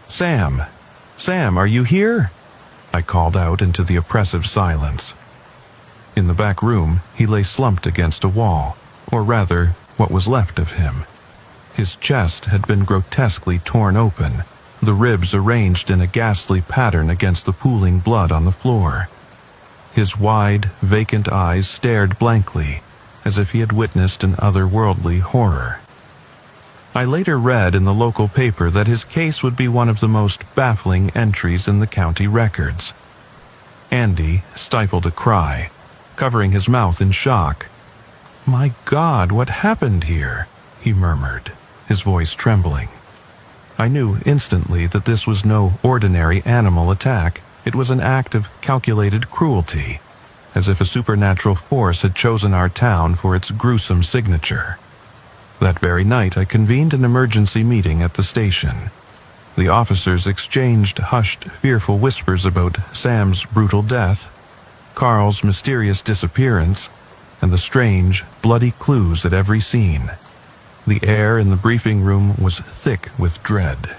"Sam! Sam, are you here?" I called out into the oppressive silence. In the back room, he lay slumped against a wall, or rather, what was left of him. His chest had been grotesquely torn open, the ribs arranged in a ghastly pattern against the pooling blood on the floor. His wide, vacant eyes stared blankly, as if he had witnessed an otherworldly horror. I later read in the local paper that his case would be one of the most baffling entries in the county records. Andy stifled a cry, covering his mouth in shock. "My God, what happened here?" he murmured, his voice trembling. I knew instantly that this was no ordinary animal attack. It was an act of calculated cruelty, as if a supernatural force had chosen our town for its gruesome signature. That very night, I convened an emergency meeting at the station. The officers exchanged hushed, fearful whispers about Sam's brutal death, Carl's mysterious disappearance, and the strange, bloody clues at every scene. The air in the briefing room was thick with dread.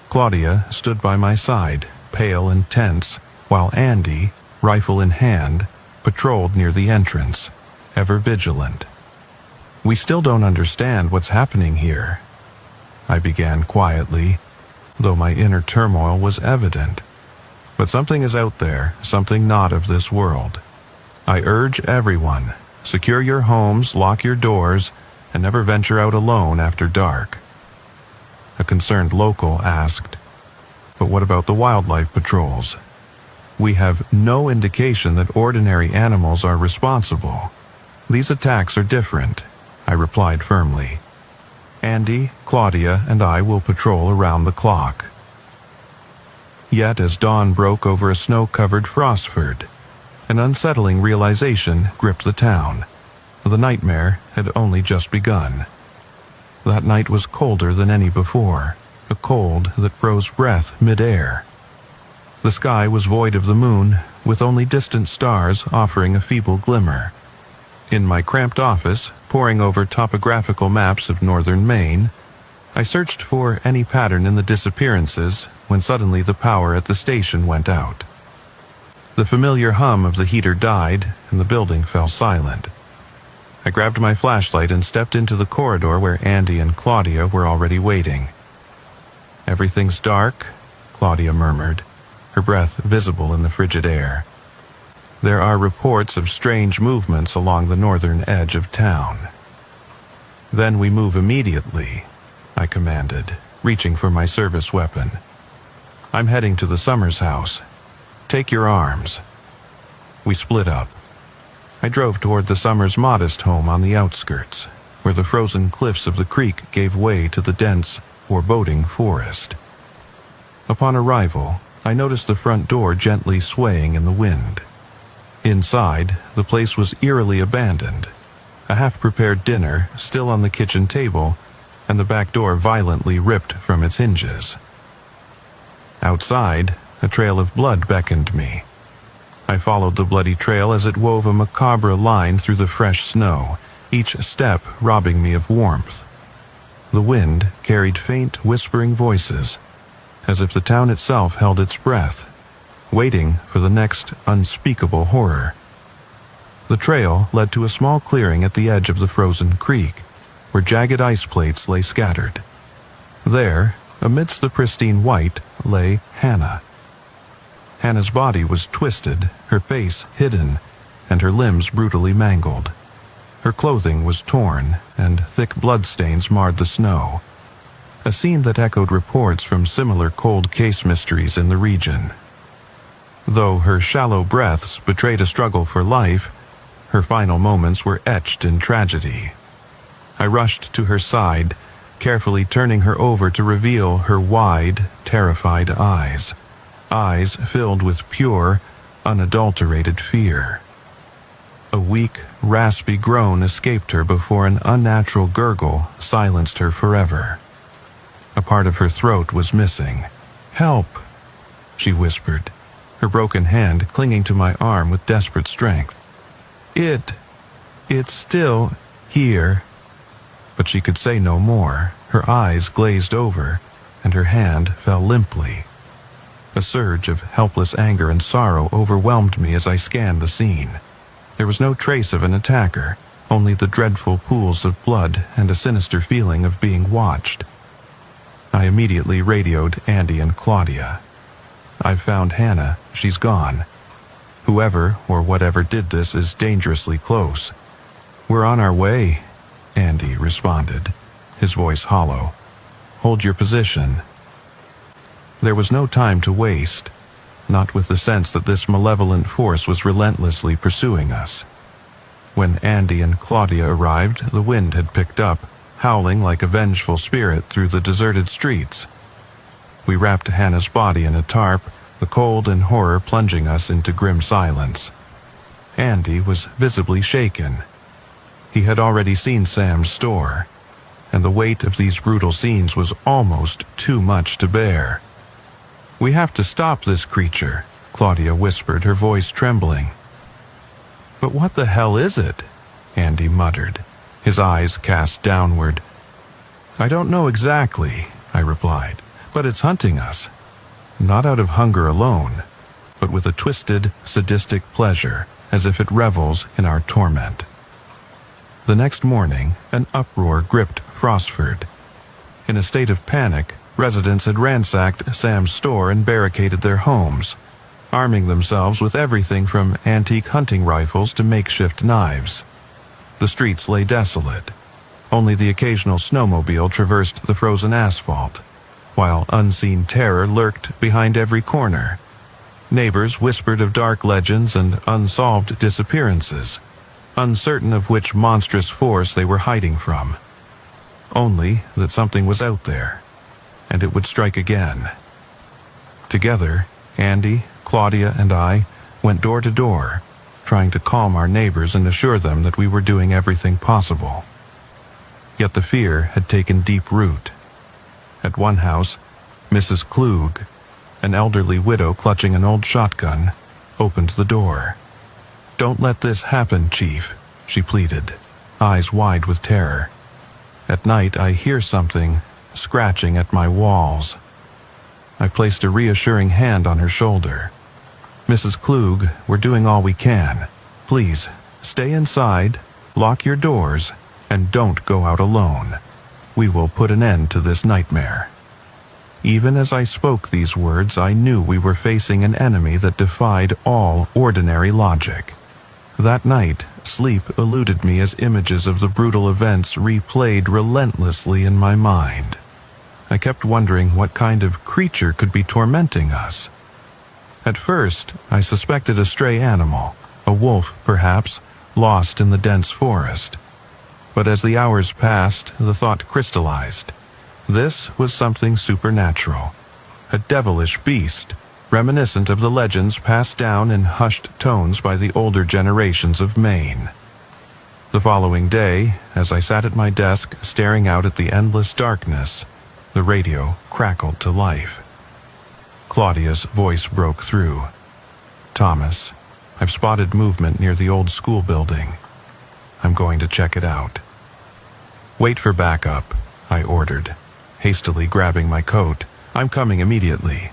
Claudia stood by my side, pale and tense, while Andy, rifle in hand, patrolled near the entrance, ever vigilant. "We still don't understand what's happening here," I began quietly, though my inner turmoil was evident. "But something is out there, something not of this world. I urge everyone, secure your homes, lock your doors, and never venture out alone after dark." A concerned local asked, "But what about the wildlife patrols?" "We have no indication that ordinary animals are responsible. These attacks are different," I replied firmly. "Andy, Claudia, and I will patrol around the clock." Yet as dawn broke over a snow-covered Frostford, an unsettling realization gripped the town. The nightmare had only just begun. That night was colder than any before, a cold that froze breath mid-air. The sky was void of the moon, with only distant stars offering a feeble glimmer. In my cramped office, poring over topographical maps of northern Maine, I searched for any pattern in the disappearances when suddenly the power at the station went out. The familiar hum of the heater died, and the building fell silent. I grabbed my flashlight and stepped into the corridor where Andy and Claudia were already waiting. "Everything's dark," Claudia murmured, her breath visible in the frigid air. "There are reports of strange movements along the northern edge of town." "Then we move immediately," I commanded, reaching for my service weapon. "I'm heading to the Summers house. Take your arms." We split up. I drove toward the Summers' modest home on the outskirts, where the frozen cliffs of the creek gave way to the dense, foreboding forest. Upon arrival, I noticed the front door gently swaying in the wind. Inside, the place was eerily abandoned, a half-prepared dinner still on the kitchen table, and the back door violently ripped from its hinges. Outside, a trail of blood beckoned me. I followed the bloody trail as it wove a macabre line through the fresh snow, each step robbing me of warmth. The wind carried faint, whispering voices, as if the town itself held its breath, waiting for the next unspeakable horror. The trail led to a small clearing at the edge of the frozen creek, where jagged ice plates lay scattered. There, amidst the pristine white, lay Hannah. Hannah's body was twisted, her face hidden, and her limbs brutally mangled. Her clothing was torn, and thick bloodstains marred the snow. A scene that echoed reports from similar cold case mysteries in the region. Though her shallow breaths betrayed a struggle for life, her final moments were etched in tragedy. I rushed to her side, carefully turning her over to reveal her wide, terrified eyes. Eyes filled with pure, unadulterated fear. A weak, raspy groan escaped her before an unnatural gurgle silenced her forever. A part of her throat was missing. "Help!" she whispered, her broken hand clinging to my arm with desperate strength. It's still here." But she could say no more. Her eyes glazed over, and her hand fell limply. A surge of helpless anger and sorrow overwhelmed me as I scanned the scene. There was no trace of an attacker, only the dreadful pools of blood and a sinister feeling of being watched. I immediately radioed Andy and Claudia. "I've found Hannah. She's gone. Whoever or whatever did this is dangerously close." "We're on our way," Andy responded, his voice hollow. "Hold your position." There was no time to waste, not with the sense that this malevolent force was relentlessly pursuing us. When Andy and Claudia arrived, the wind had picked up, howling like a vengeful spirit through the deserted streets. We wrapped Hannah's body in a tarp, the cold and horror plunging us into grim silence. Andy was visibly shaken. He had already seen Sam's store, and the weight of these brutal scenes was almost too much to bear. "We have to stop this creature," Claudia whispered, her voice trembling. "But what the hell is it?" Andy muttered, his eyes cast downward. "I don't know exactly," I replied, "but it's hunting us. Not out of hunger alone, but with a twisted, sadistic pleasure, as if it revels in our torment." The next morning, an uproar gripped Frostford. In a state of panic, residents had ransacked Sam's store and barricaded their homes, arming themselves with everything from antique hunting rifles to makeshift knives. The streets lay desolate. Only the occasional snowmobile traversed the frozen asphalt, while unseen terror lurked behind every corner. Neighbors whispered of dark legends and unsolved disappearances, uncertain of which monstrous force they were hiding from. Only that something was out there, and it would strike again. Together, Andy, Claudia, and I went door to door, trying to calm our neighbors and assure them that we were doing everything possible. Yet the fear had taken deep root. At one house, Mrs. Klug, an elderly widow clutching an old shotgun, opened the door. "Don't let this happen, Chief," she pleaded, eyes wide with terror. "At night I hear something scratching at my walls." I placed a reassuring hand on her shoulder. Mrs. Klug, we're doing all we can. Please, stay inside, lock your doors, and don't go out alone. We will put an end to this nightmare." Even as I spoke these words, I knew we were facing an enemy that defied all ordinary logic. That night, sleep eluded me as images of the brutal events replayed relentlessly in my mind. I kept wondering what kind of creature could be tormenting us. At first, I suspected a stray animal, a wolf perhaps, lost in the dense forest. But as the hours passed, the thought crystallized. This was something supernatural, a devilish beast, reminiscent of the legends passed down in hushed tones by the older generations of Maine. The following day, as I sat at my desk staring out at the endless darkness, the radio crackled to life. Claudia's voice broke through. "Thomas, I've spotted movement near the old school building. I'm going to check it out." "Wait for backup," I ordered, hastily grabbing my coat. "I'm coming immediately."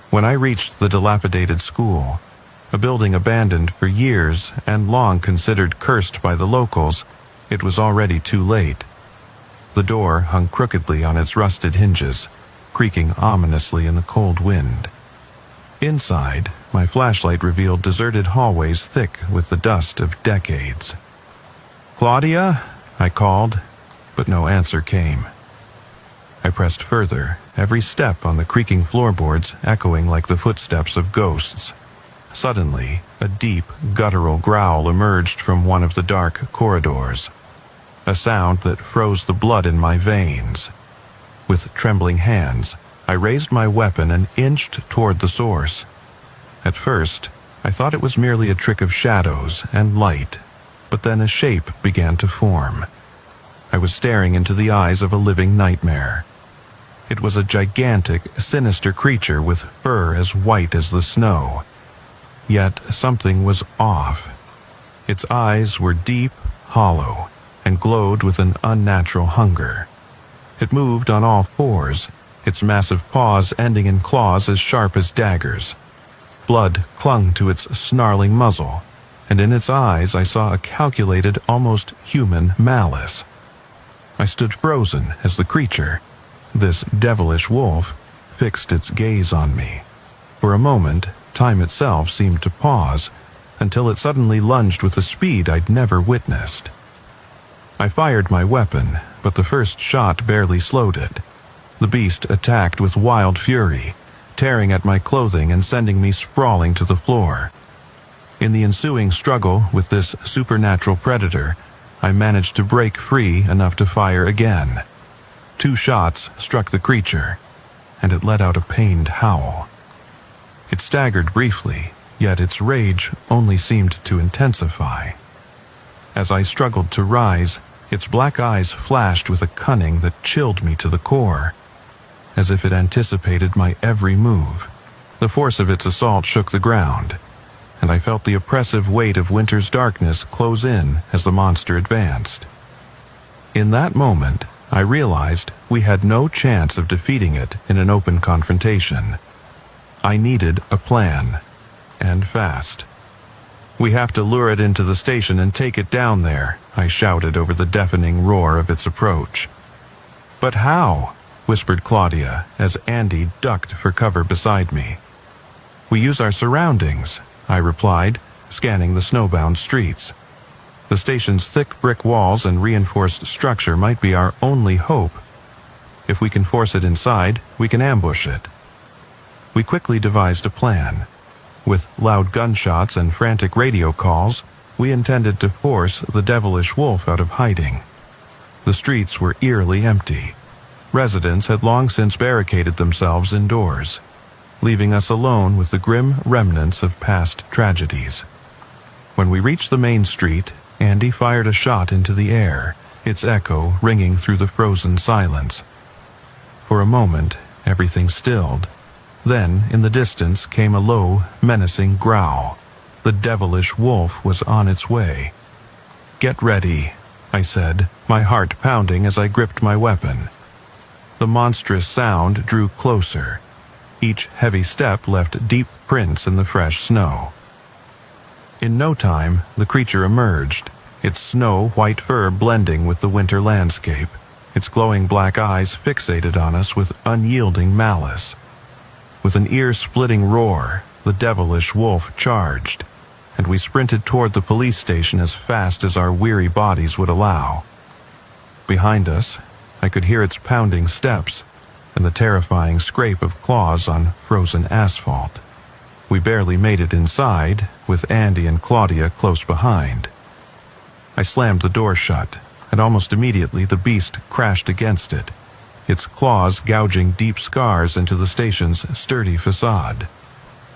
When I reached the dilapidated school, a building abandoned for years and long considered cursed by the locals, it was already too late. The door hung crookedly on its rusted hinges, creaking ominously in the cold wind. Inside, my flashlight revealed deserted hallways thick with the dust of decades. "Claudia?" I called, but no answer came. I pressed further, every step on the creaking floorboards echoing like the footsteps of ghosts. Suddenly, a deep, guttural growl emerged from one of the dark corridors, a sound that froze the blood in my veins. With trembling hands, I raised my weapon and inched toward the source. At first, I thought it was merely a trick of shadows and light, but then a shape began to form. I was staring into the eyes of a living nightmare. It was a gigantic, sinister creature with fur as white as the snow. Yet something was off. Its eyes were deep, hollow, and glowed with an unnatural hunger. It moved on all fours, its massive paws ending in claws as sharp as daggers. Blood clung to its snarling muzzle, and in its eyes I saw a calculated, almost human malice. I stood frozen as the creature, this devilish wolf, fixed its gaze on me. For a moment, time itself seemed to pause, until it suddenly lunged with a speed I'd never witnessed. I fired my weapon, but the first shot barely slowed it. The beast attacked with wild fury, tearing at my clothing and sending me sprawling to the floor. In the ensuing struggle with this supernatural predator, I managed to break free enough to fire again. 2 shots struck the creature, and it let out a pained howl. It staggered briefly, yet its rage only seemed to intensify. As I struggled to rise, its black eyes flashed with a cunning that chilled me to the core, as if it anticipated my every move. The force of its assault shook the ground, and I felt the oppressive weight of winter's darkness close in as the monster advanced. In that moment, I realized we had no chance of defeating it in an open confrontation. I needed a plan, and fast. "We have to lure it into the station and take it down there," I shouted over the deafening roar of its approach. "But how?" whispered Claudia as Andy ducked for cover beside me. "We use our surroundings," I replied, scanning the snowbound streets. "The station's thick brick walls and reinforced structure might be our only hope. If we can force it inside, we can ambush it." We quickly devised a plan. With loud gunshots and frantic radio calls, we intended to force the devilish wolf out of hiding. The streets were eerily empty. Residents had long since barricaded themselves indoors, leaving us alone with the grim remnants of past tragedies. When we reached the main street, Andy fired a shot into the air, its echo ringing through the frozen silence. For a moment, everything stilled. Then, in the distance, came a low, menacing growl. The devilish wolf was on its way. "Get ready," I said, my heart pounding as I gripped my weapon. The monstrous sound drew closer. Each heavy step left deep prints in the fresh snow. In no time, the creature emerged, its snow-white fur blending with the winter landscape, its glowing black eyes fixated on us with unyielding malice. With an ear-splitting roar, the devilish wolf charged, and we sprinted toward the police station as fast as our weary bodies would allow. Behind us, I could hear its pounding steps and the terrifying scrape of claws on frozen asphalt. We barely made it inside, with Andy and Claudia close behind. I slammed the door shut, and almost immediately the beast crashed against it, its claws gouging deep scars into the station's sturdy facade.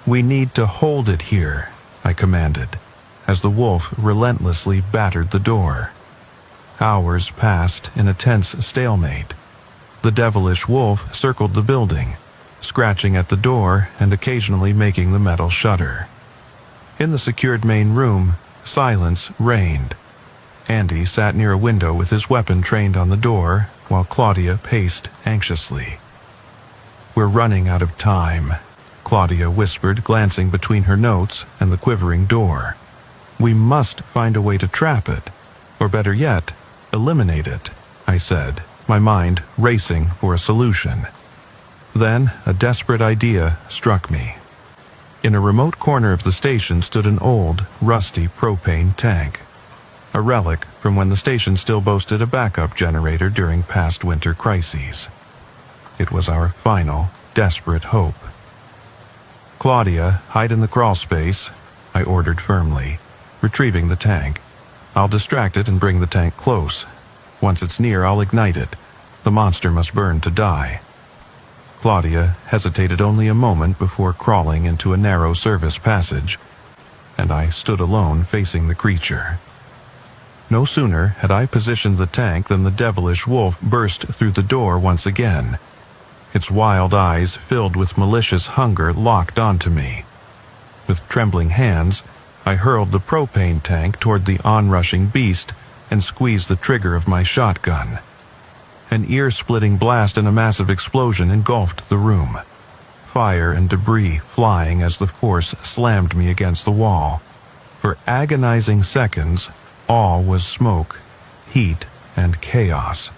"We need to hold it here," I commanded, as the wolf relentlessly battered the door. Hours passed in a tense stalemate. The devilish wolf circled the building, scratching at the door and occasionally making the metal shudder. In the secured main room, silence reigned. Andy sat near a window with his weapon trained on the door, while Claudia paced anxiously. "We're running out of time," Claudia whispered, glancing between her notes and the quivering door. "We must find a way to trap it, or better yet, eliminate it," I said, my mind racing for a solution. Then a desperate idea struck me. In a remote corner of the station stood an old, rusty propane tank, a relic from when the station still boasted a backup generator during past winter crises. It was our final, desperate hope. "Claudia, hide in the crawl space," I ordered firmly, retrieving the tank. "I'll distract it and bring the tank close. Once it's near, I'll ignite it. The monster must burn to die." Claudia hesitated only a moment before crawling into a narrow service passage, and I stood alone facing the creature. No sooner had I positioned the tank than the devilish wolf burst through the door once again. Its wild eyes, filled with malicious hunger, locked onto me. With trembling hands, I hurled the propane tank toward the onrushing beast and squeezed the trigger of my shotgun. An ear-splitting blast and a massive explosion engulfed the room, fire and debris flying as the force slammed me against the wall. For agonizing seconds, all was smoke, heat, and chaos.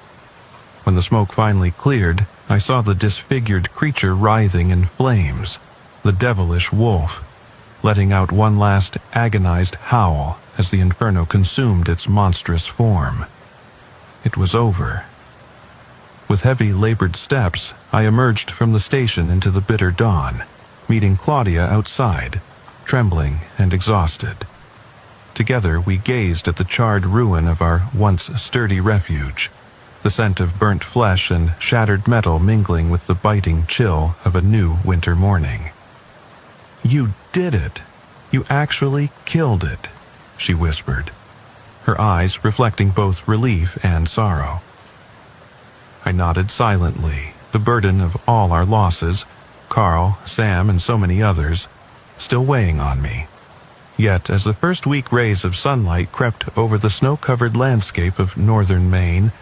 When the smoke finally cleared, I saw the disfigured creature writhing in flames, the devilish wolf, letting out one last agonized howl as the inferno consumed its monstrous form. It was over. With heavy, labored steps, I emerged from the station into the bitter dawn, meeting Claudia outside, trembling and exhausted. Together, we gazed at the charred ruin of our once sturdy refuge, the scent of burnt flesh and shattered metal mingling with the biting chill of a new winter morning. "You did it! You actually killed it," she whispered, her eyes reflecting both relief and sorrow. I nodded silently, the burden of all our losses, Carl, Sam, and so many others, still weighing on me. Yet, as the first weak rays of sunlight crept over the snow-covered landscape of northern Maine,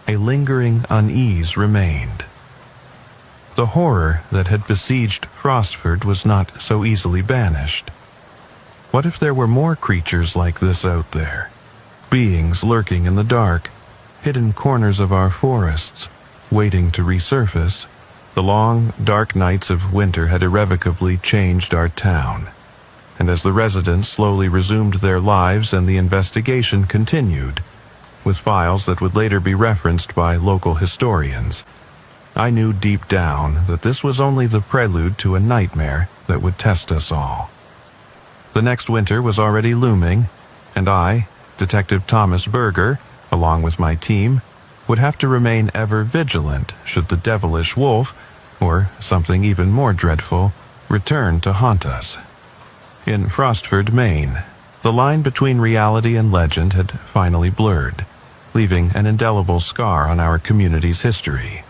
a lingering unease remained. The horror that had besieged Frostford was not so easily banished. What if there were more creatures like this out there? Beings lurking in the dark, hidden corners of our forests, waiting to resurface. The long, dark nights of winter had irrevocably changed our town, and as the residents slowly resumed their lives and the investigation continued, with files that would later be referenced by local historians, I knew deep down that this was only the prelude to a nightmare that would test us all. The next winter was already looming, and I, Detective Thomas Berger, along with my team, would have to remain ever vigilant should the devilish wolf, or something even more dreadful, return to haunt us. In Frostford, Maine, the line between reality and legend had finally blurred, leaving an indelible scar on our community's history.